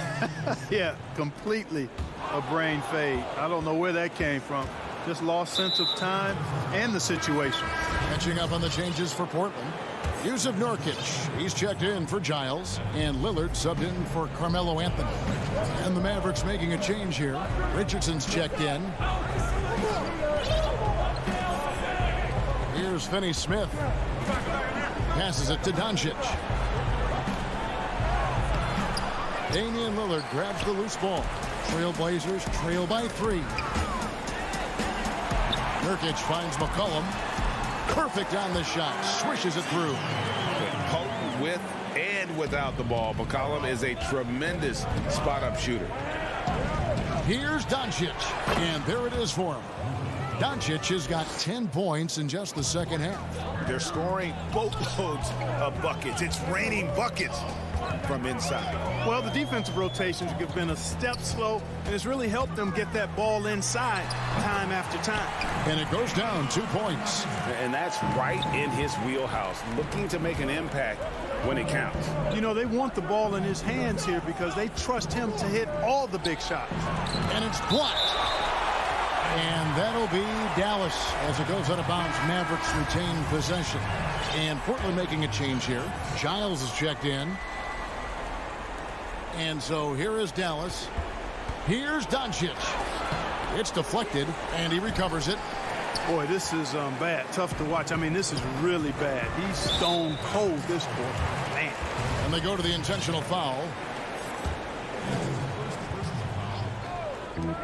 yeah, completely a brain fade. I don't know where that came from. Just lost sense of time and the situation. Catching up on the changes for Portland. Yusuf Nurkic, he's checked in for Giles, and Lillard subbed in for Carmelo Anthony. And the Mavericks making a change here. Richardson's checked in. Here's Finney-Smith. Passes it to Doncic. Damian Lillard grabs the loose ball. Trailblazers trail by 3. Nurkic finds McCollum. Perfect on the shot. Swishes it through. Potent with and without the ball. McCollum is a tremendous spot-up shooter. Here's Doncic. And there it is for him. Doncic has got 10 points in just the second half. They're scoring boatloads of buckets. It's raining buckets from inside. Well, the defensive rotations have been a step slow, and it's really helped them get that ball inside time after time. And it goes down 2 points. And that's right in his wheelhouse, looking to make an impact when it counts. You know, they want the ball in his hands here because they trust him to hit all the big shots. And it's blocked. And that'll be Dallas as it goes out of bounds. Mavericks retain possession. And Portland making a change here. Giles is checked in. And so here is Dallas. Here's Doncic. It's deflected, and he recovers it. Boy, this is bad. Tough to watch. I mean, this is really bad. He's stone cold this quarter. Man. And they go to the intentional foul.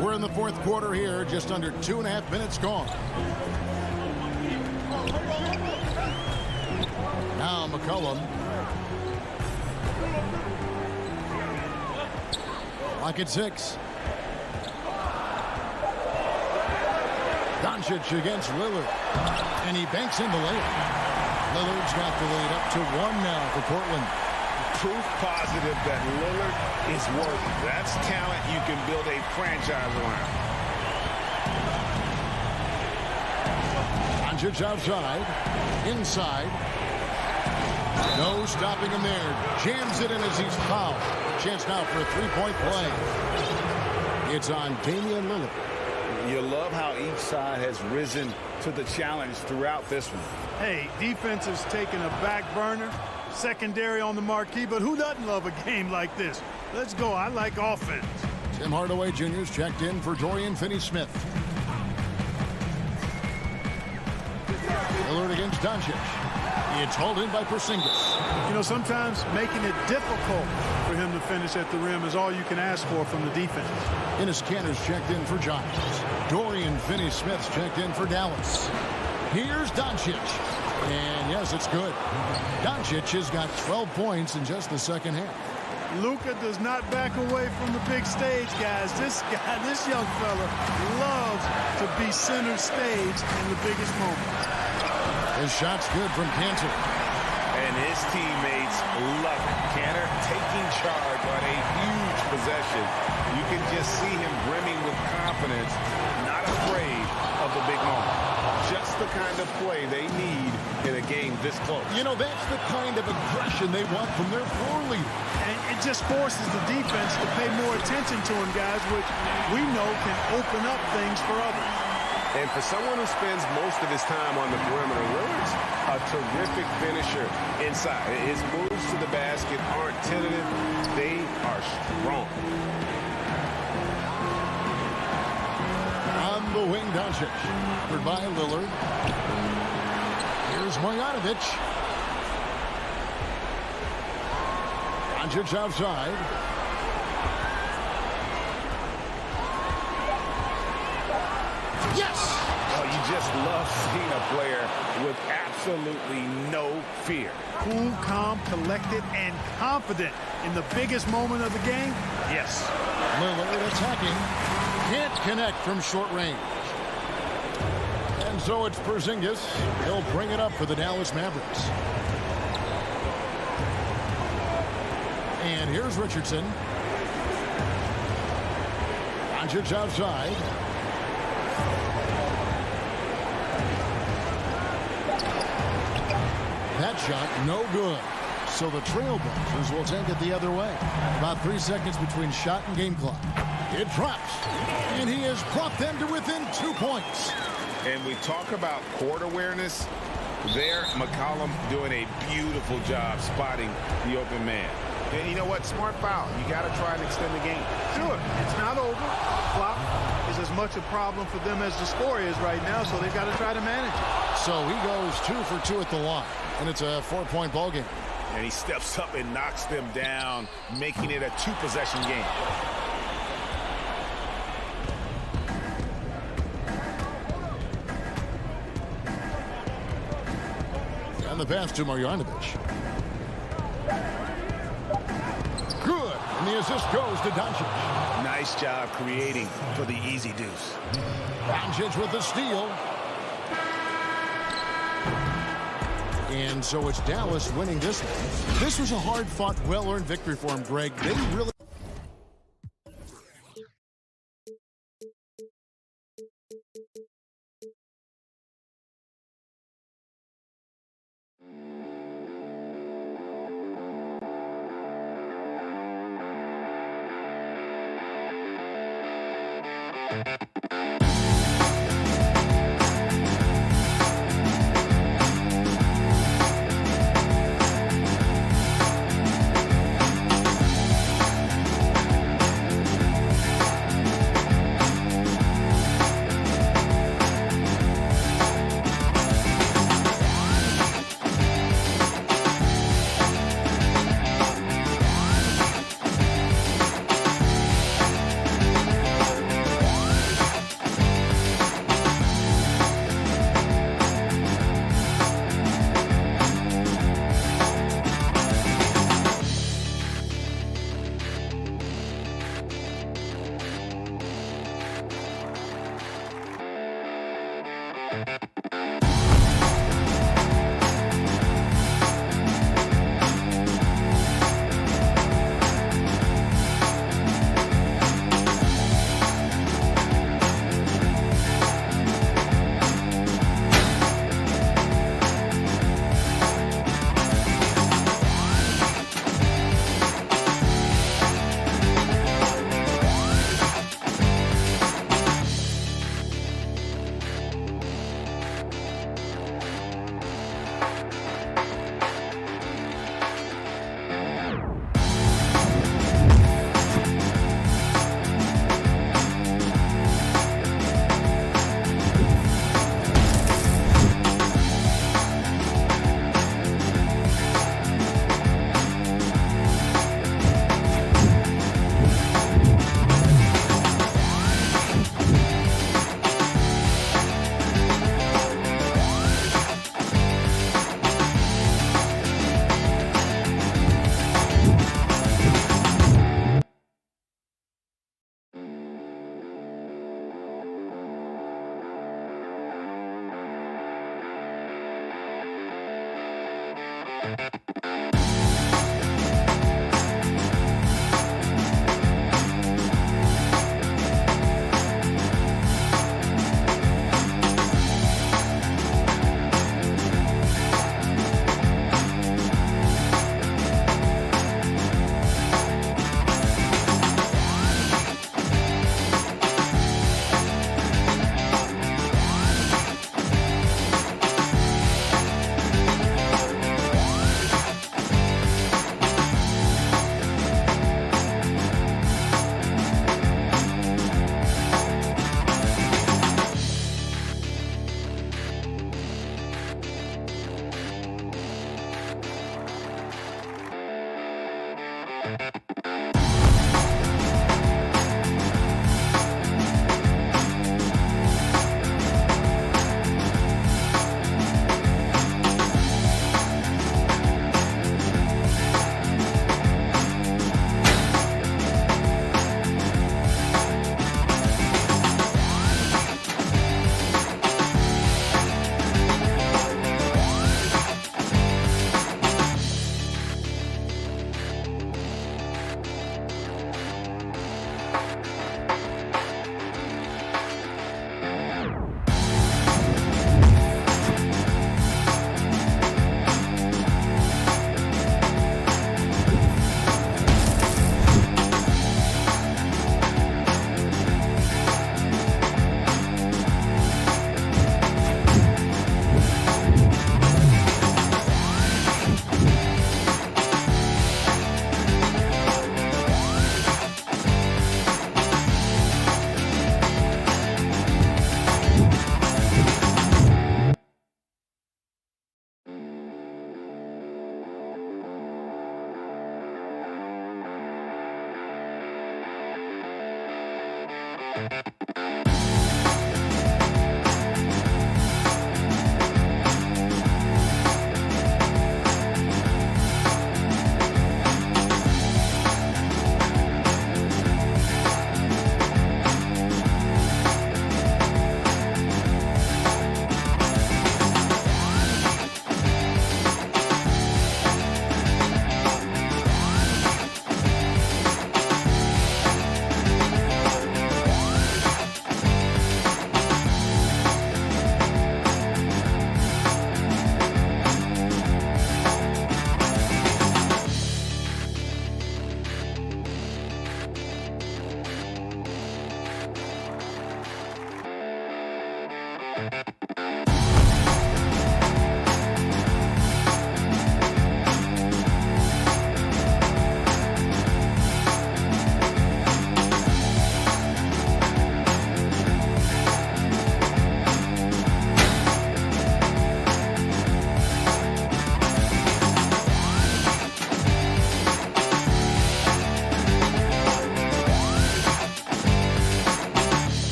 We're in the fourth quarter here, just under 2.5 minutes gone. Now McCollum. Lock at 6. Doncic against Lillard. And he banks in the layup. Lillard's got the lead up to 1 now for Portland. Proof positive that Lillard is worthy. That's talent you can build a franchise around. Doncic outside. Inside. No stopping him there. Jams it in as he's fouled. Chance now for a three-point play. It's on Damian Lillard. You love how each side has risen to the challenge throughout this one. Hey, defense is taking a back burner. Secondary on the marquee, but who doesn't love a game like this? Let's go. I like offense. Tim Hardaway Jr.'s checked in for Dorian Finney-Smith. Lillard against Doncic. It's hauled in by Porzingis. You know, sometimes making it difficult for him to finish at the rim is all you can ask for from the defense. Enes Kanter's checked in for Giants. Dorian Finney-Smith's checked in for Dallas. Here's Doncic. And yes, it's good. Doncic has got 12 points in just the second half. Luka does not back away from the big stage, guys. This young fella loves to be center stage in the biggest moments. His shot's good from Kanter. And his teammates love it. Kanter taking charge on a huge possession. You can just see him brimming with confidence, not afraid of the big moment. Just the kind of play they need in a game this close. You know, that's the kind of aggression they want from their floor leader. And it just forces the defense to pay more attention to him, guys, which we know can open up things for others. And for someone who spends most of his time on the perimeter, Lillard's a terrific finisher inside. His moves to the basket aren't tentative. They are strong. On the wing, Doncic. Covered by Lillard. Here's Marjanovic. Doncic outside. Yes! Oh, you just love seeing a player with absolutely no fear. Cool, calm, collected, and confident in the biggest moment of the game. Yes. Lillard attacking. Can't connect from short range. And so it's Porzingis. He'll bring it up for the Dallas Mavericks. And here's Richardson. Doncic outside. That shot, no good. So the Trailblazers will take it the other way. About 3 seconds between shot and game clock. It drops. And he has brought them to within 2 points. And we talk about court awareness. There, McCollum doing a beautiful job spotting the open man. And you know what? Smart foul. You got to try and extend the game. Sure. It's not over. Clock is as much a problem for them as the score is right now, so they've got to try to manage it. So he goes 2 for 2 at the line. And it's a 4-point ball game. And he steps up and knocks them down, making it a 2-possession game. And the pass to Marjanovic. Good. And the assist goes to Doncic. Nice job creating for the easy deuce. Doncic with the steal. And so it's Dallas winning this one. This was a hard-fought, well-earned victory for him, Greg. They really...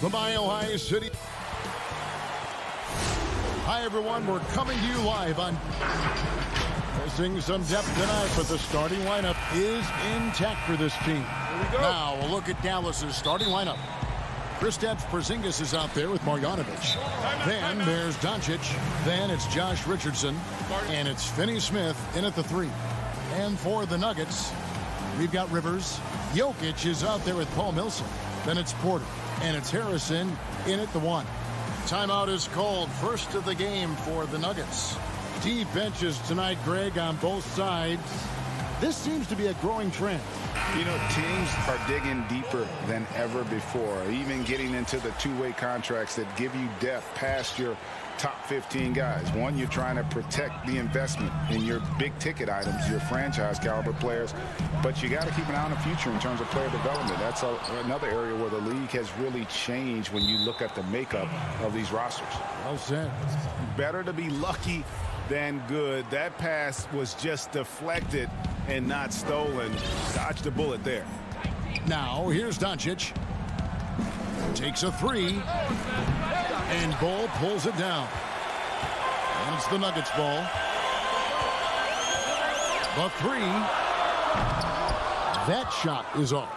the Mile High City. Hi, everyone. We're coming to you live on missing some depth tonight, but the starting lineup is intact for this team. Now, a look at Dallas's starting lineup. Kristaps Porzingis is out there with Marjanovic. Then there's Doncic. Then it's Josh Richardson. And it's Finney-Smith in at the 3. And for the Nuggets, we've got Rivers. Jokic is out there with Paul Millsap. Then it's Porter. And it's Harrison in at the 1. Timeout is called. First of the game for the Nuggets. Deep benches tonight, Greg, on both sides. This seems to be a growing trend. You know, teams are digging deeper than ever before, even getting into the two-way contracts that give you depth past your top 15 guys. One, you're trying to protect the investment in your big-ticket items, your franchise-caliber players, but you got to keep an eye on the future in terms of player development. That's another area where the league has really changed when you look at the makeup of these rosters. Well said. Better to be lucky than good. That pass was just deflected and not stolen. Dodged the bullet there. Now, here's Doncic. Takes a 3. And Bull pulls it down. And it's the Nuggets ball. The 3. That shot is off.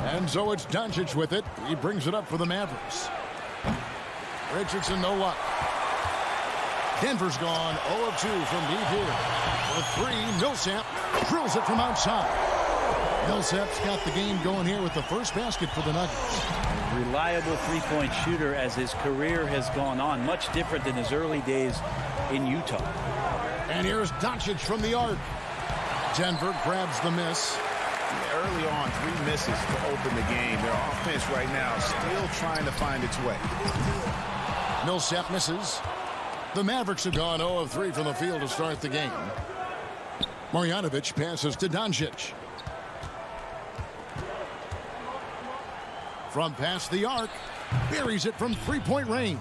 And so it's Doncic with it. He brings it up for the Mavericks. Richardson, no luck. Denver's gone 0 of 2 from deep here. The 3, Millsap drills it from outside. Millsap's got the game going here with the first basket for the Nuggets. Reliable three-point shooter as his career has gone on. Much different than his early days in Utah. And here's Doncic from the arc. Denver grabs the miss. Early on, 3 misses to open the game. Their offense right now still trying to find its way. Millsap misses. The Mavericks have gone 0 of 3 from the field to start the game. Marjanovic passes to Doncic. From past the arc, buries it from three-point range.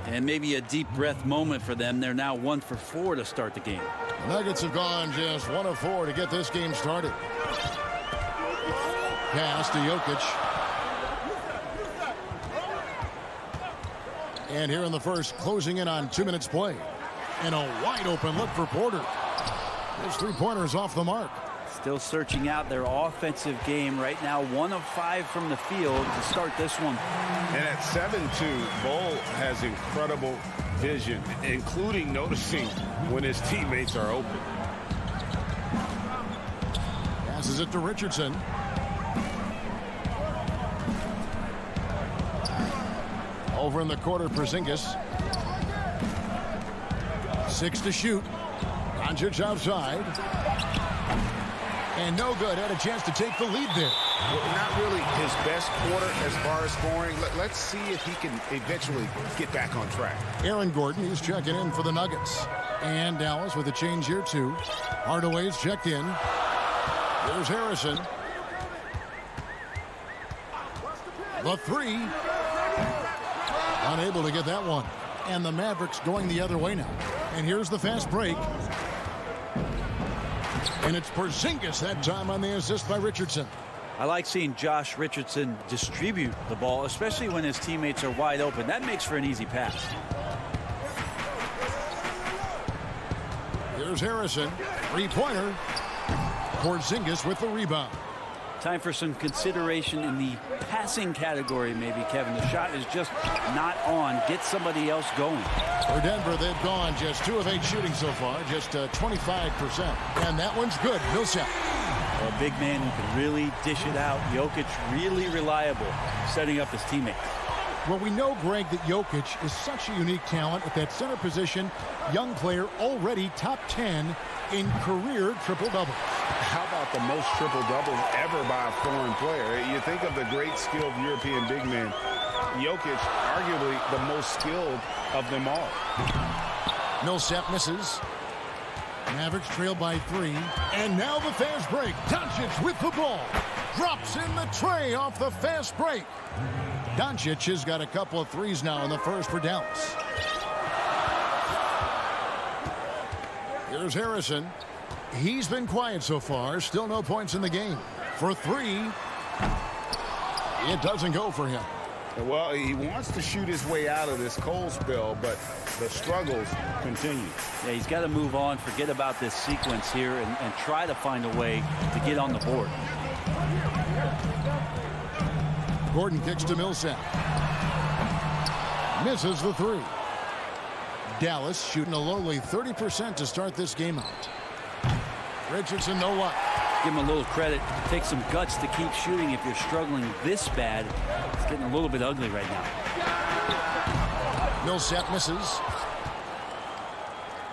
And maybe a deep breath moment for them. They're now 1 for 4 to start the game. The Nuggets have gone just 1 of 4 to get this game started. Pass to Jokic. And here in the first, closing in on 2 minutes play. And a wide open look for Porter. His three-pointer is off the mark. Still searching out their offensive game right now. 1 of 5 from the field to start this one. And at 7-2, Bull has incredible vision, including noticing when his teammates are open. Passes it to Richardson. Over in the quarter, Porzingis. 6 to shoot. Doncic outside. And no good. Had a chance to take the lead there. Not really his best quarter as far as scoring. Let's see if he can eventually get back on track. Aaron Gordon, he's checking in for the Nuggets. And Dallas with a change here, too. Hardaway's checked in. There's Harrison. The 3. Unable to get that one. And the Mavericks going the other way now. And here's the fast break. And it's Porzingis that time on the assist by Richardson. I like seeing Josh Richardson distribute the ball, especially when his teammates are wide open. That makes for an easy pass. Here's Harrison. Three-pointer. Porzingis with the rebound. Time for some consideration in the passing category, maybe, Kevin. The shot is just not on. Get somebody else going. For Denver, they've gone just 2 of 8 shooting so far, just 25%. And that one's good. Millsap. A big man who can really dish it out. Jokic really reliable, setting up his teammates. Well, we know, Greg, that Jokic is such a unique talent at that center position. Young player, already top 10 in career triple-doubles. How about the most triple-doubles ever by a foreign player? You think of the great skilled European big man. Jokic, arguably the most skilled of them all. Millsap misses. Mavericks trail by 3. And now the fast break. Doncic with the ball. Drops in the tray off the fast break. Doncic has got a couple of threes now in the first for Dallas. Here's Harrison. He's been quiet so far. Still no points in the game. For 3. It doesn't go for him. Well, he wants to shoot his way out of this cold spell, but the struggles continue. Yeah, he's got to move on, forget about this sequence here, and try to find a way to get on the board. Gordon kicks to Millsap. Misses the three. Dallas shooting a lowly 30% to start this game out. Richardson, no luck. Give him a little credit. Take some guts to keep shooting if you're struggling this bad. It's getting a little bit ugly right now. Millsap misses.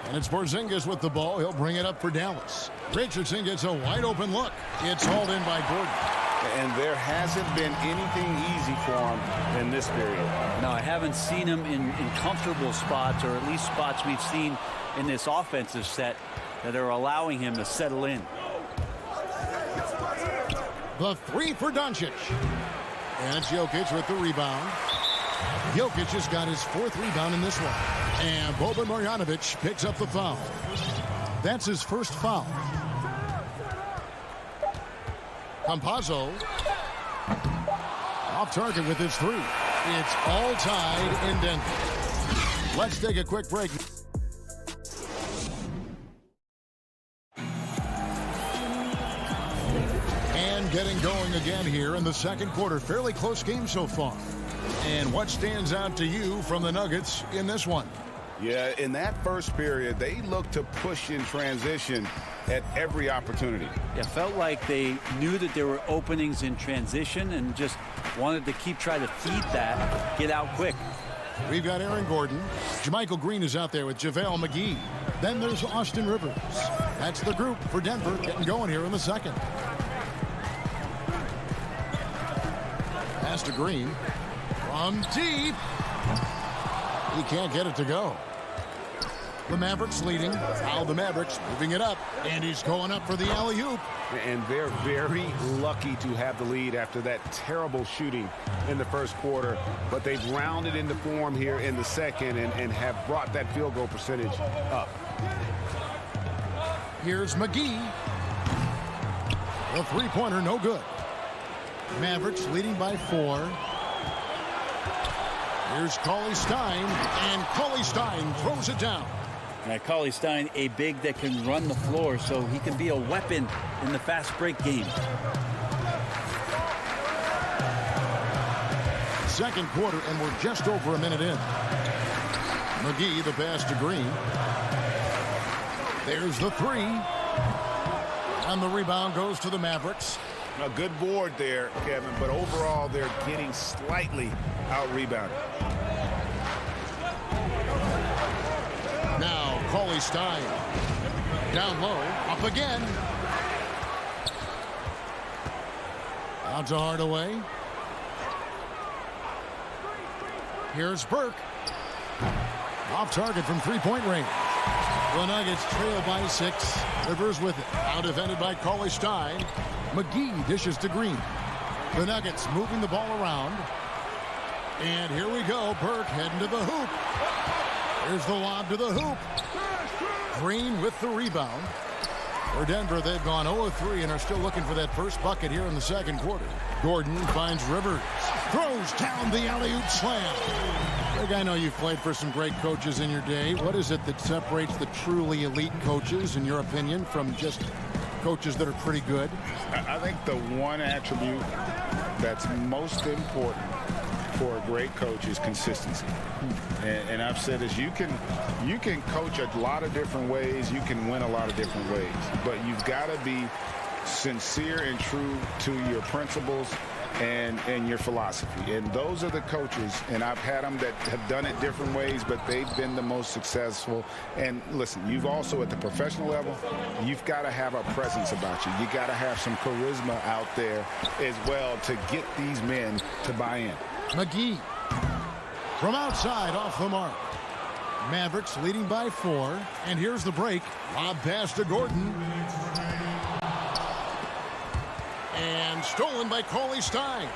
And it's Porzingis with the ball. He'll bring it up for Dallas. Richardson gets a wide open look. It's hauled in by Gordon. And there hasn't been anything easy for him in this period. No, I haven't seen him in comfortable spots, or at least spots we've seen in this offensive set that are allowing him to settle in. The three for Doncic. And it's Jokic with the rebound. Jokic has got his fourth rebound in this one. And Boban Marjanovic picks up the foul. That's his first foul. Campazzo off target with his three. It's all tied in Denver. Let's take a quick break. And getting going again here in the second quarter. Fairly close game so far. And what stands out to you from the Nuggets in this one? Yeah, in that first period, they looked to push in transition at every opportunity. It felt like they knew that there were openings in transition and just wanted to keep trying to feed that, get out quick. We've got Aaron Gordon. JaMychal Green is out there with JaVale McGee. Then there's Austin Rivers. That's the group for Denver getting going here in the second. Pass to Green. From deep. He can't get it to go. The Mavericks leading. Now the Mavericks moving it up. And he's going up for the alley-oop. And they're very lucky to have the lead after that terrible shooting in the first quarter. But they've rounded into form here in the second and have brought that field goal percentage up. Here's McGee. The three-pointer, no good. Mavericks leading by 4. Here's Cauley-Stein, and Cauley-Stein throws it down. Cauley-Stein, a big that can run the floor, so he can be a weapon in the fast break game. Second quarter, and we're just over a minute in. McGee, the pass to Green. There's the three. And the rebound goes to the Mavericks. A good board there, Kevin, but overall they're getting slightly out-rebounded. Now Cauley-Stein down low, up again. Out to Hardaway. Here's Burke. Off target from three-point range. The Nuggets trail by 6. Rivers with it. Now defended by Cauley-Stein. McGee dishes to Green. The Nuggets moving the ball around. And here we go. Burke heading to the hoop. Here's the lob to the hoop. Green with the rebound. For Denver, they've gone 0-3 and are still looking for that first bucket here in the second quarter. Gordon finds Rivers. Throws down the alley-oop slam. Greg, I know you've played for some great coaches in your day. What is it that separates the truly elite coaches, in your opinion, from just coaches that are pretty good? I think the one attribute that's most important for a great coach is consistency. And I've said this, you can coach a lot of different ways, you can win a lot of different ways, but you've got to be sincere and true to your principles and your philosophy. And those are the coaches, and I've had them that have done it different ways, but they've been the most successful. And listen, you've also at the professional level, you've got to have a presence about you. You got to have some charisma out there as well to get these men to buy in. McGee from outside off the mark. Mavericks leading by 4. And here's the break. Lob pass to Gordon. And stolen by Cauley-Stein.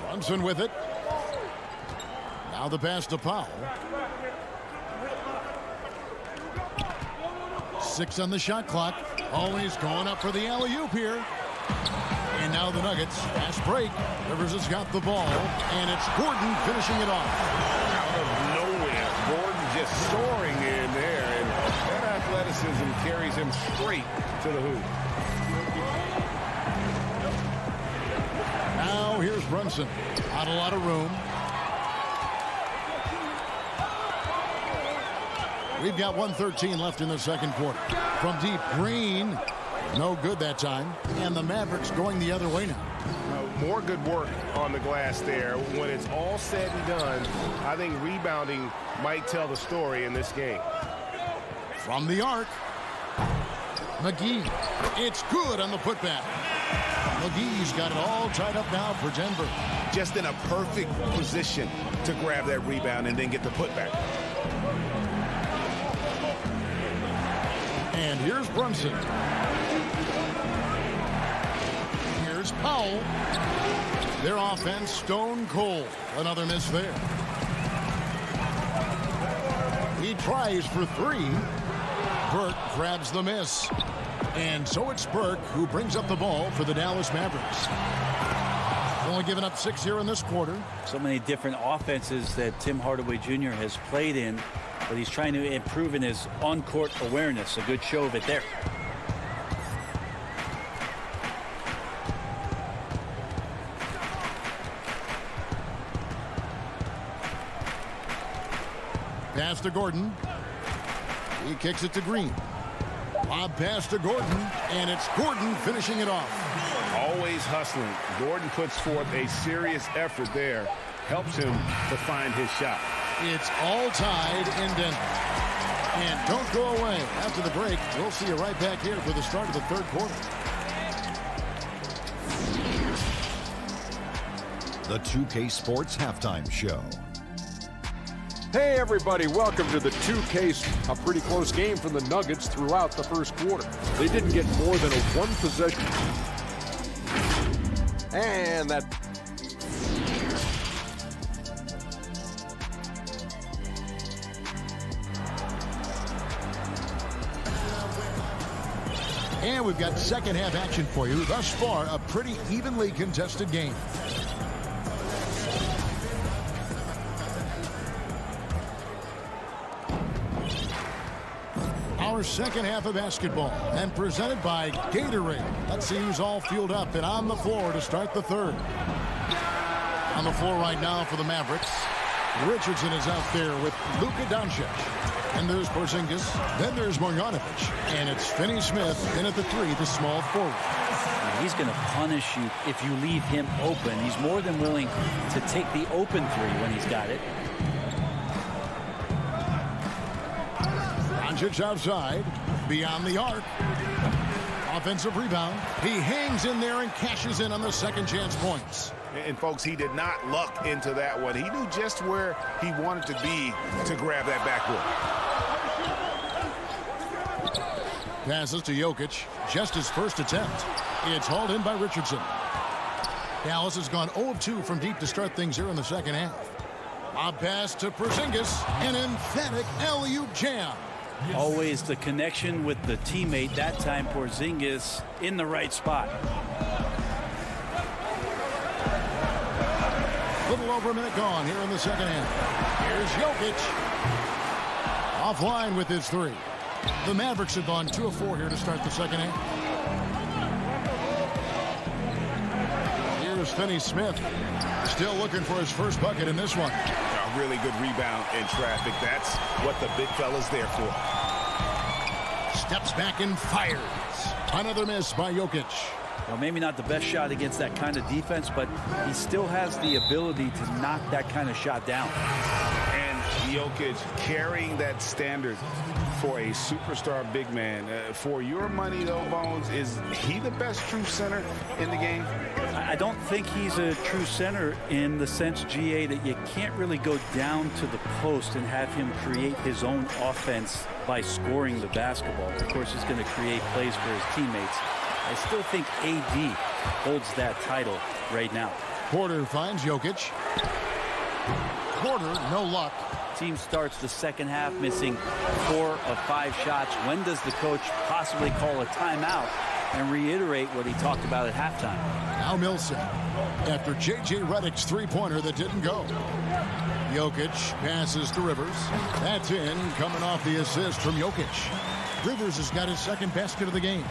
Brunson with it. Now the pass to Powell. 6 on the shot clock. Always going up for the alley-oop here. And now the Nuggets, fast break. Rivers has got the ball, and it's Gordon finishing it off. Out of nowhere, Gordon just soaring in there, and that athleticism carries him straight to the hoop. Now here's Brunson. Not a lot of room. We've got 1:13 left in the second quarter. From deep, Green. No good that time. And the Mavericks going the other way now. More good work on the glass there. When it's all said and done, I think rebounding might tell the story in this game. From the arc. McGee. It's good on the putback. McGee's got it all tied up now for Denver. Just in a perfect position to grab that rebound and then get the putback. And here's Brunson. Here's Powell. Their offense stone cold. Another miss there. He tries for 3. Burke grabs the miss. And so it's Burke who brings up the ball for the Dallas Mavericks. Only giving up 6 here in this quarter. So many different offenses that Tim Hardaway Jr. has played in, but he's trying to improve in his on-court awareness. A good show of it there. Pass to Gordon. He kicks it to Green. Lob pass to Gordon, and it's Gordon finishing it off. Always hustling. Gordon puts forth a serious effort there. Helps him to find his shot. It's all tied in Denver. And don't go away. After the break, we'll see you right back here for the start of the third quarter. The 2K Sports Halftime Show. Hey everybody, welcome to the 2K. A pretty close game for the Nuggets throughout the first quarter. They didn't get more than a one possession. And that. And we've got second half action for you. Thus far, a pretty evenly contested game. Our second half of basketball, and presented by Gatorade. Let's see who's all fueled up and on the floor to start the third. On the floor right now for the Mavericks, Richardson is out there with Luka Doncic. And there's Porzingis. Then there's Marjanovic. And it's Finney-Smith in at the 3, the small forward. He's going to punish you if you leave him open. He's more than willing to take the open 3 when he's got it. Doncic outside, beyond the arc. Offensive rebound. He hangs in there and cashes in on the second chance points. And folks, he did not luck into that one. He knew just where he wanted to be to grab that backboard. Passes to Jokic, just his first attempt. It's hauled in by Richardson. Dallas has gone 0 of 2 from deep to start things here in the second half. A pass to Porzingis, an emphatic alley-oop jam. Always the connection with the teammate. That time Porzingis in the right spot. A little over a minute gone here in the second half. Here's Jokic. Offline with his 3. The Mavericks have gone 2 of 4 here to start the second half. Here's Finney-Smith. Still looking for his first bucket in this one. A really good rebound in traffic. That's what the big fella's there for. Steps back and fires. Another miss by Jokic. Well, maybe not the best shot against that kind of defense, but he still has the ability to knock that kind of shot down. And Jokic carrying that standard for a superstar big man. For your money, though, Bones, is he the best true center in the game? I don't think he's a true center in the sense, GA, that you can't really go down to the post and have him create his own offense by scoring the basketball. Of course, he's going to create plays for his teammates. I still think AD holds that title right now. Porter finds Jokic. quarter, no luck. Team starts the second half missing 4 of 5 shots. When does the coach possibly call a timeout and reiterate what he talked about at halftime? Now Millsap after J.J. Redick's three-pointer that didn't go. Jokic passes to Rivers. That's in, coming off the assist from Jokic. Rivers has got his second basket of the game.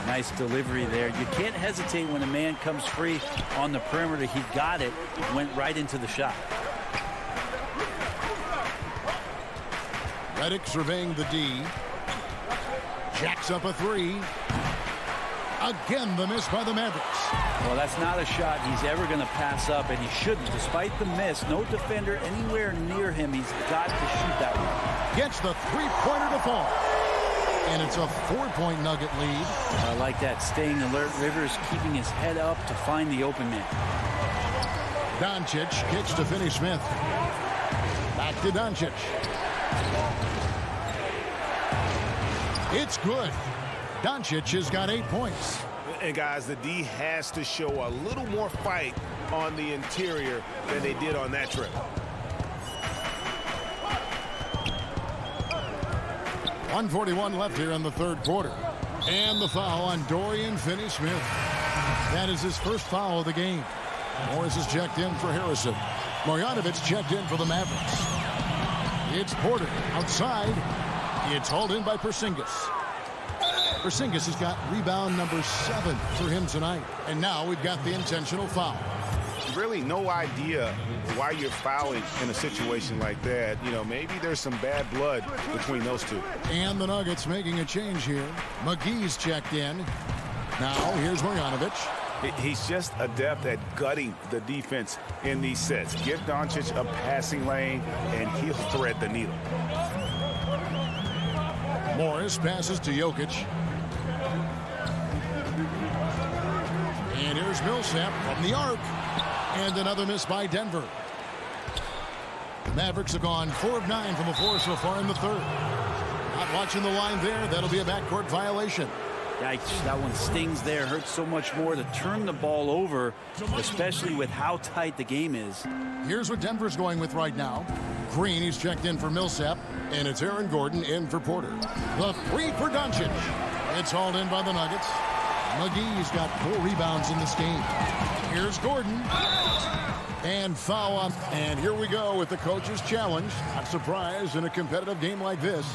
Nice delivery there. You can't hesitate when a man comes free on the perimeter. He got it, went right into the shot. Redick surveying the D. Jacks up a three. Again, the miss by the Mavericks. Well, that's not a shot he's ever going to pass up, and he shouldn't. Despite the miss, no defender anywhere near him. He's got to shoot that one. Gets the three-pointer to fall. And it's a 4-point Nugget lead. I like that. Staying alert. Rivers keeping his head up to find the open man. Doncic kicks to Finney-Smith. Back to Doncic. It's good. Doncic has got 8 points. And guys, the D has to show a little more fight on the interior than they did on that trip. 1:41 left here in the third quarter. And the foul on Dorian Finney-Smith. That is his first foul of the game. Morris is checked in for Harrison. Marjanovic checked in for the Mavericks. It's Porter outside. It's hauled in by Porzingis. Porzingis has got rebound number 7 for him tonight. And now we've got the intentional foul. Really no idea why you're fouling in a situation like that. You know, maybe there's some bad blood between those two. And the Nuggets making a change here. McGee's checked in. Now here's Marjanovic. He's just adept at gutting the defense in these sets. Give Doncic a passing lane, and he'll thread the needle. Morris passes to Jokic. And here's Millsap from the arc. And another miss by Denver. The Mavericks have gone 4 of 9 from the floor so far in the third. Not watching the line there. That'll be a backcourt violation. Yikes, that one stings there. Hurts so much more to turn the ball over, especially with how tight the game is. Here's what Denver's going with right now. Green, he's checked in for Millsap. And it's Aaron Gordon in for Porter. The three for Doncic. It's hauled in by the Nuggets. McGee's got 4 rebounds in this game. Here's Gordon. And foul on. And here we go with the coach's challenge. Not surprised in a competitive game like this.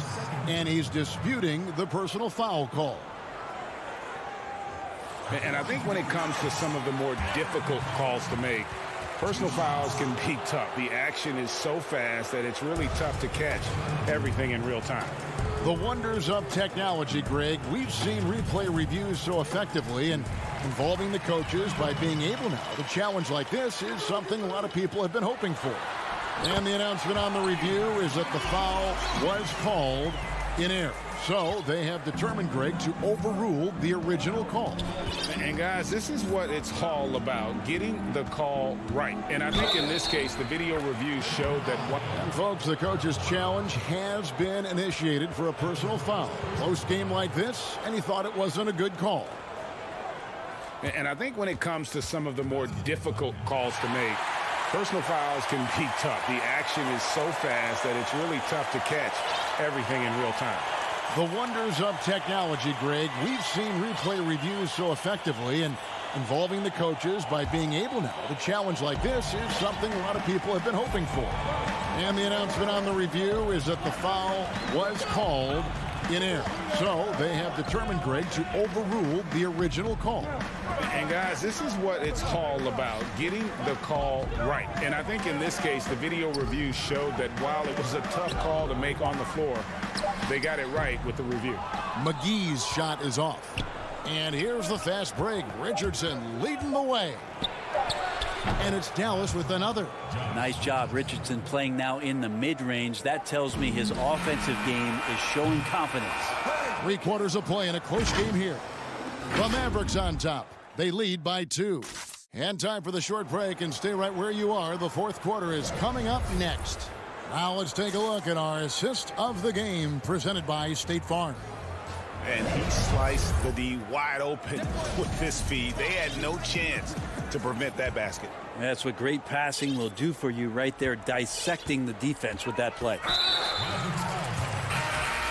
And he's disputing the personal foul call. And I think when it comes to some of the more difficult calls to make, personal fouls can be tough. The action is so fast that it's really tough to catch everything in real time. The wonders of technology, Greg. We've seen replay reviews so effectively, and involving the coaches by being able now to challenge like this is something a lot of people have been hoping for. And the announcement on the review is that the foul was called in error. So they have determined, Greg, to overrule the original call. And guys, this is what it's all about, getting the call right. And I think in this case, the video review showed that what... And folks, the coach's challenge has been initiated for a personal foul. Close game like this, and he thought it wasn't a good call. And I think when it comes to some of the more difficult calls to make, personal fouls can be tough. The action is so fast that it's really tough to catch everything in real time. The wonders of technology, Greg. We've seen replay reviews so effectively, and involving the coaches by being able now to challenge like this is something a lot of people have been hoping for. And the announcement on the review is that the foul was called in error. So they have determined, Greg, to overrule the original call. And guys, this is what it's all about, getting the call right. And I think in this case, the video review showed that while it was a tough call to make on the floor, they got it right with the review. McGee's shot is off. And here's the fast break. Richardson leading the way. And it's Dallas with another. Nice job, Richardson, playing now in the mid-range. That tells me his offensive game is showing confidence. 3 quarters of play in a close game here. The Mavericks on top. They lead by 2. And time for the short break, and stay right where you are. The fourth quarter is coming up next. Now let's take a look at our assist of the game presented by State Farm. And he sliced the D wide open with this feed. They had no chance to prevent that basket. That's what great passing will do for you right there, dissecting the defense with that play.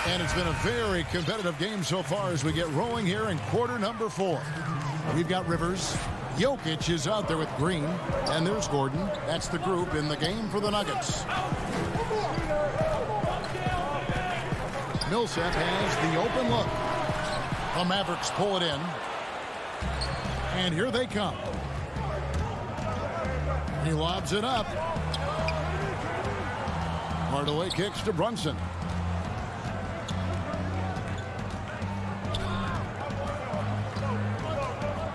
And it's been a very competitive game so far as we get rolling here in quarter number 4. We've got Rivers. Jokic is out there with Green. And there's Gordon. That's the group in the game for the Nuggets. Millsap has the open look. The Mavericks pull it in. And here they come. He lobs it up. Hardaway kicks to Brunson.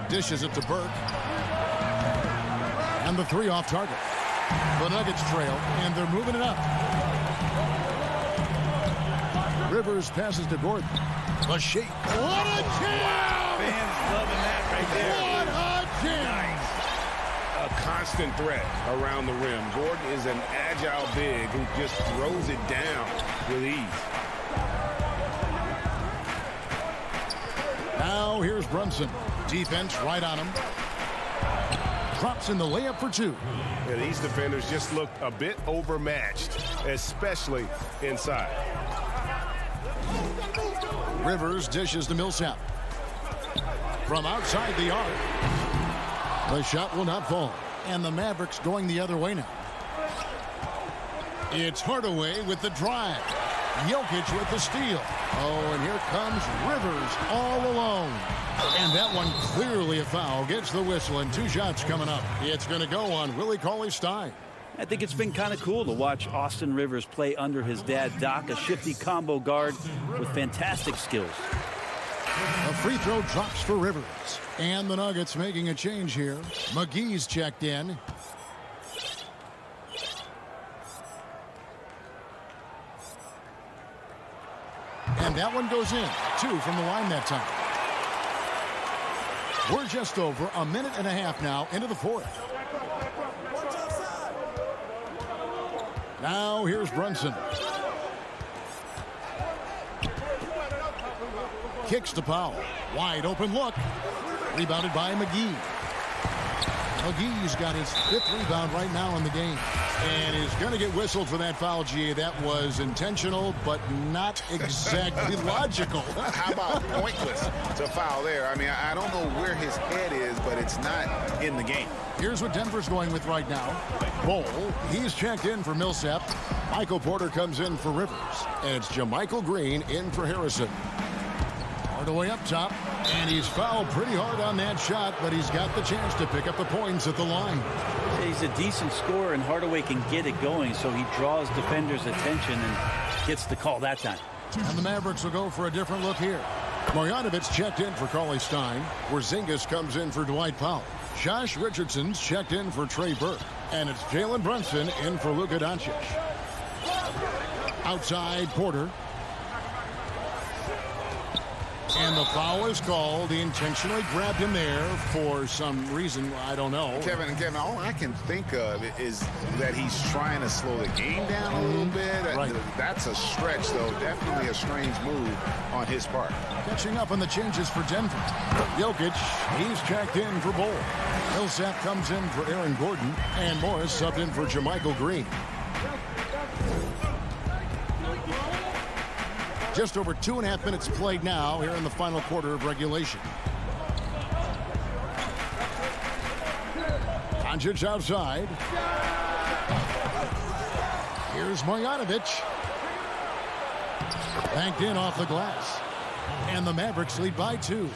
Dishes it to Burke. And the 3 off target. The Nuggets trail, and they're moving it up. Rivers passes to Gordon. The shake. What a jam! Fans loving that right there. What a jam! Nice. A constant threat around the rim. Gordon is an agile big who just throws it down with ease. Now here's Brunson. Defense right on him. Drops in the layup for 2. Yeah, these defenders just look a bit overmatched, especially inside. Rivers dishes to Millsap. From outside the arc. The shot will not fall. And the Mavericks going the other way now. It's Hardaway with the drive. Jokic with the steal. Oh, and here comes Rivers all alone. And that one clearly a foul. Gets the whistle, and 2 shots coming up. It's going to go on Willie Cauley-Stein. I think it's been kind of cool to watch Austin Rivers play under his dad, Doc, a shifty combo guard with fantastic skills. A free throw drops for Rivers. And the Nuggets making a change here. McGee's checked in. And that one goes in. 2 from the line that time. We're just over a minute and a half now into the 4th. Now here's Brunson. Kicks to Powell. Wide open look. Rebounded by McGee. McGee's got his 5th rebound right now in the game. And is going to get whistled for that foul, G. That was intentional, but not exactly logical. How about pointless to foul there? I mean, I don't know where his head is, but it's not in the game. Here's what Denver's going with right now. Bowl, he's checked in for Millsap. Michael Porter comes in for Rivers. And it's JaMychal Green in for Harrison. Hardaway up top, and he's fouled pretty hard on that shot, but he's got the chance to pick up the points at the line. He's a decent scorer, and Hardaway can get it going, so he draws defenders' attention and gets the call that time. And the Mavericks will go for a different look here. Marjanovic checked in for Cauley-Stein. Porzingis comes in for Dwight Powell. Josh Richardson's checked in for Trey Burke. And it's Jalen Brunson in for Luka Doncic. Outside, Porter. And the foul is called. He intentionally grabbed him there for some reason. I don't know. Kevin, all I can think of is that he's trying to slow the game down a little bit. Right. That's a stretch, though. Definitely a strange move on his part. Catching up on the changes for Denver. Jokic, he's checked in for Bowl. Millsap comes in for Aaron Gordon. And Morris subbed in for JaMychal Green. Just over 2.5 minutes played now here in the final quarter of regulation. Doncic outside. Here's Marjanovic. Banked in off the glass. And the Mavericks lead by 2.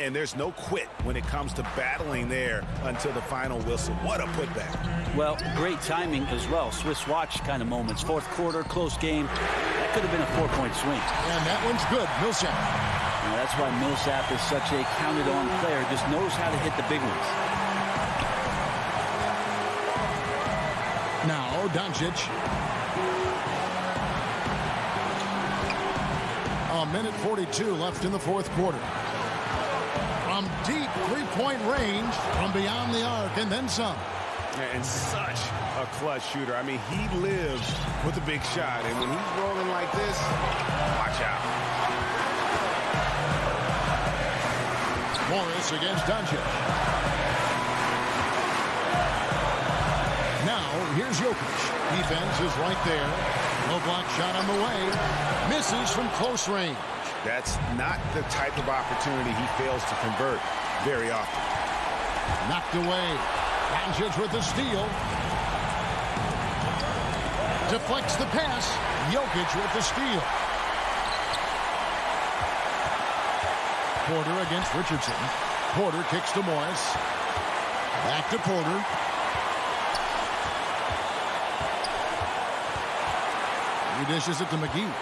And there's no quit when it comes to battling there until the final whistle. What a putback. Well, great timing as well. Swiss watch kind of moments. 4th quarter, close game. That could have been a 4-point swing. And that one's good. Millsap. Now, that's why Millsap is such a counted-on player. Just knows how to hit the big ones. Now, Doncic. A minute 42 left in the 4th quarter. From deep 3-point range, from beyond the arc, and then some. And such a clutch shooter. I mean, he lives with a big shot. And when he's rolling like this, watch out. miss against Doncic. Now, here's Jokic. Defense is right there. No block shot on the way. Misses from close range. That's not the type of opportunity he fails to convert very often. Knocked away. Doncic with the steal. Deflects the pass. Jokic with the steal. Porter against Richardson. Porter kicks to Morris. Back to Porter. He dishes it to McGee.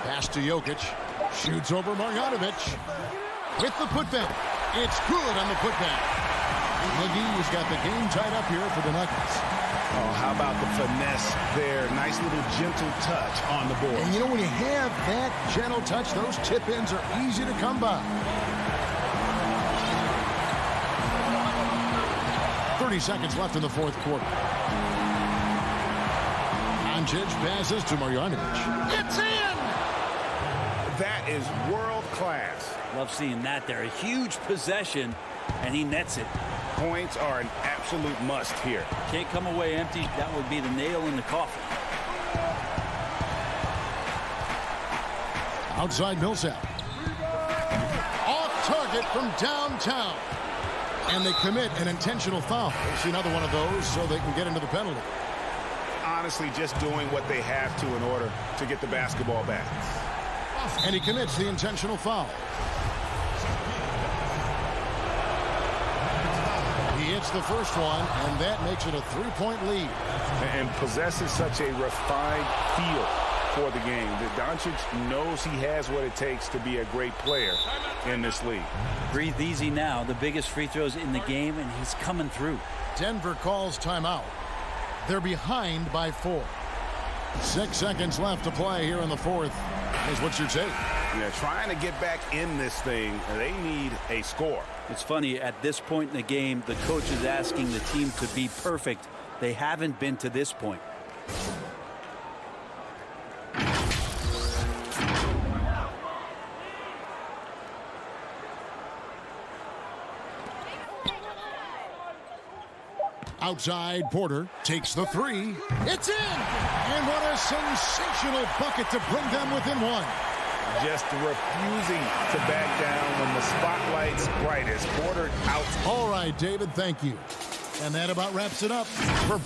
Pass to Jokic. Shoots over Marjanovic. With the putback. It's good on the putback. McGee's got the game tied up here for the Nuggets. Oh, how about the finesse there? Nice little gentle touch on the board. And you know, when you have that gentle touch, those tip-ins are easy to come by. 30 seconds left in the fourth quarter. Doncic passes to Marjanovic. It's in! That is world class. Love seeing that there. A huge possession, and he nets it. Points are an absolute must here. Can't come away empty. That would be the nail in the coffin. Outside Millsap. Off target from downtown. And they commit an intentional foul. We'll see another one of those so they can get into the penalty. Honestly, just doing what they have to in order to get the basketball back. And he commits the intentional foul. He hits the first one, and that makes it a three-point lead. And possesses such a refined feel for the game that Doncic knows he has what it takes to be a great player in this league. Breathe easy now. The biggest free throws in the game, and he's coming through. Denver calls timeout. They're behind by 4. 6 seconds left to play here in the fourth. What's your take? Yeah, trying to get back in this thing, they need a score. It's funny, at this point in the game, the coach is asking the team to be perfect. They haven't been to this point. Outside, Porter takes the three. It's in! And what a sensational bucket to bring them within one. Just refusing to back down when the spotlight's brightest. Porter out. All right, David, thank you. And that about wraps it up for...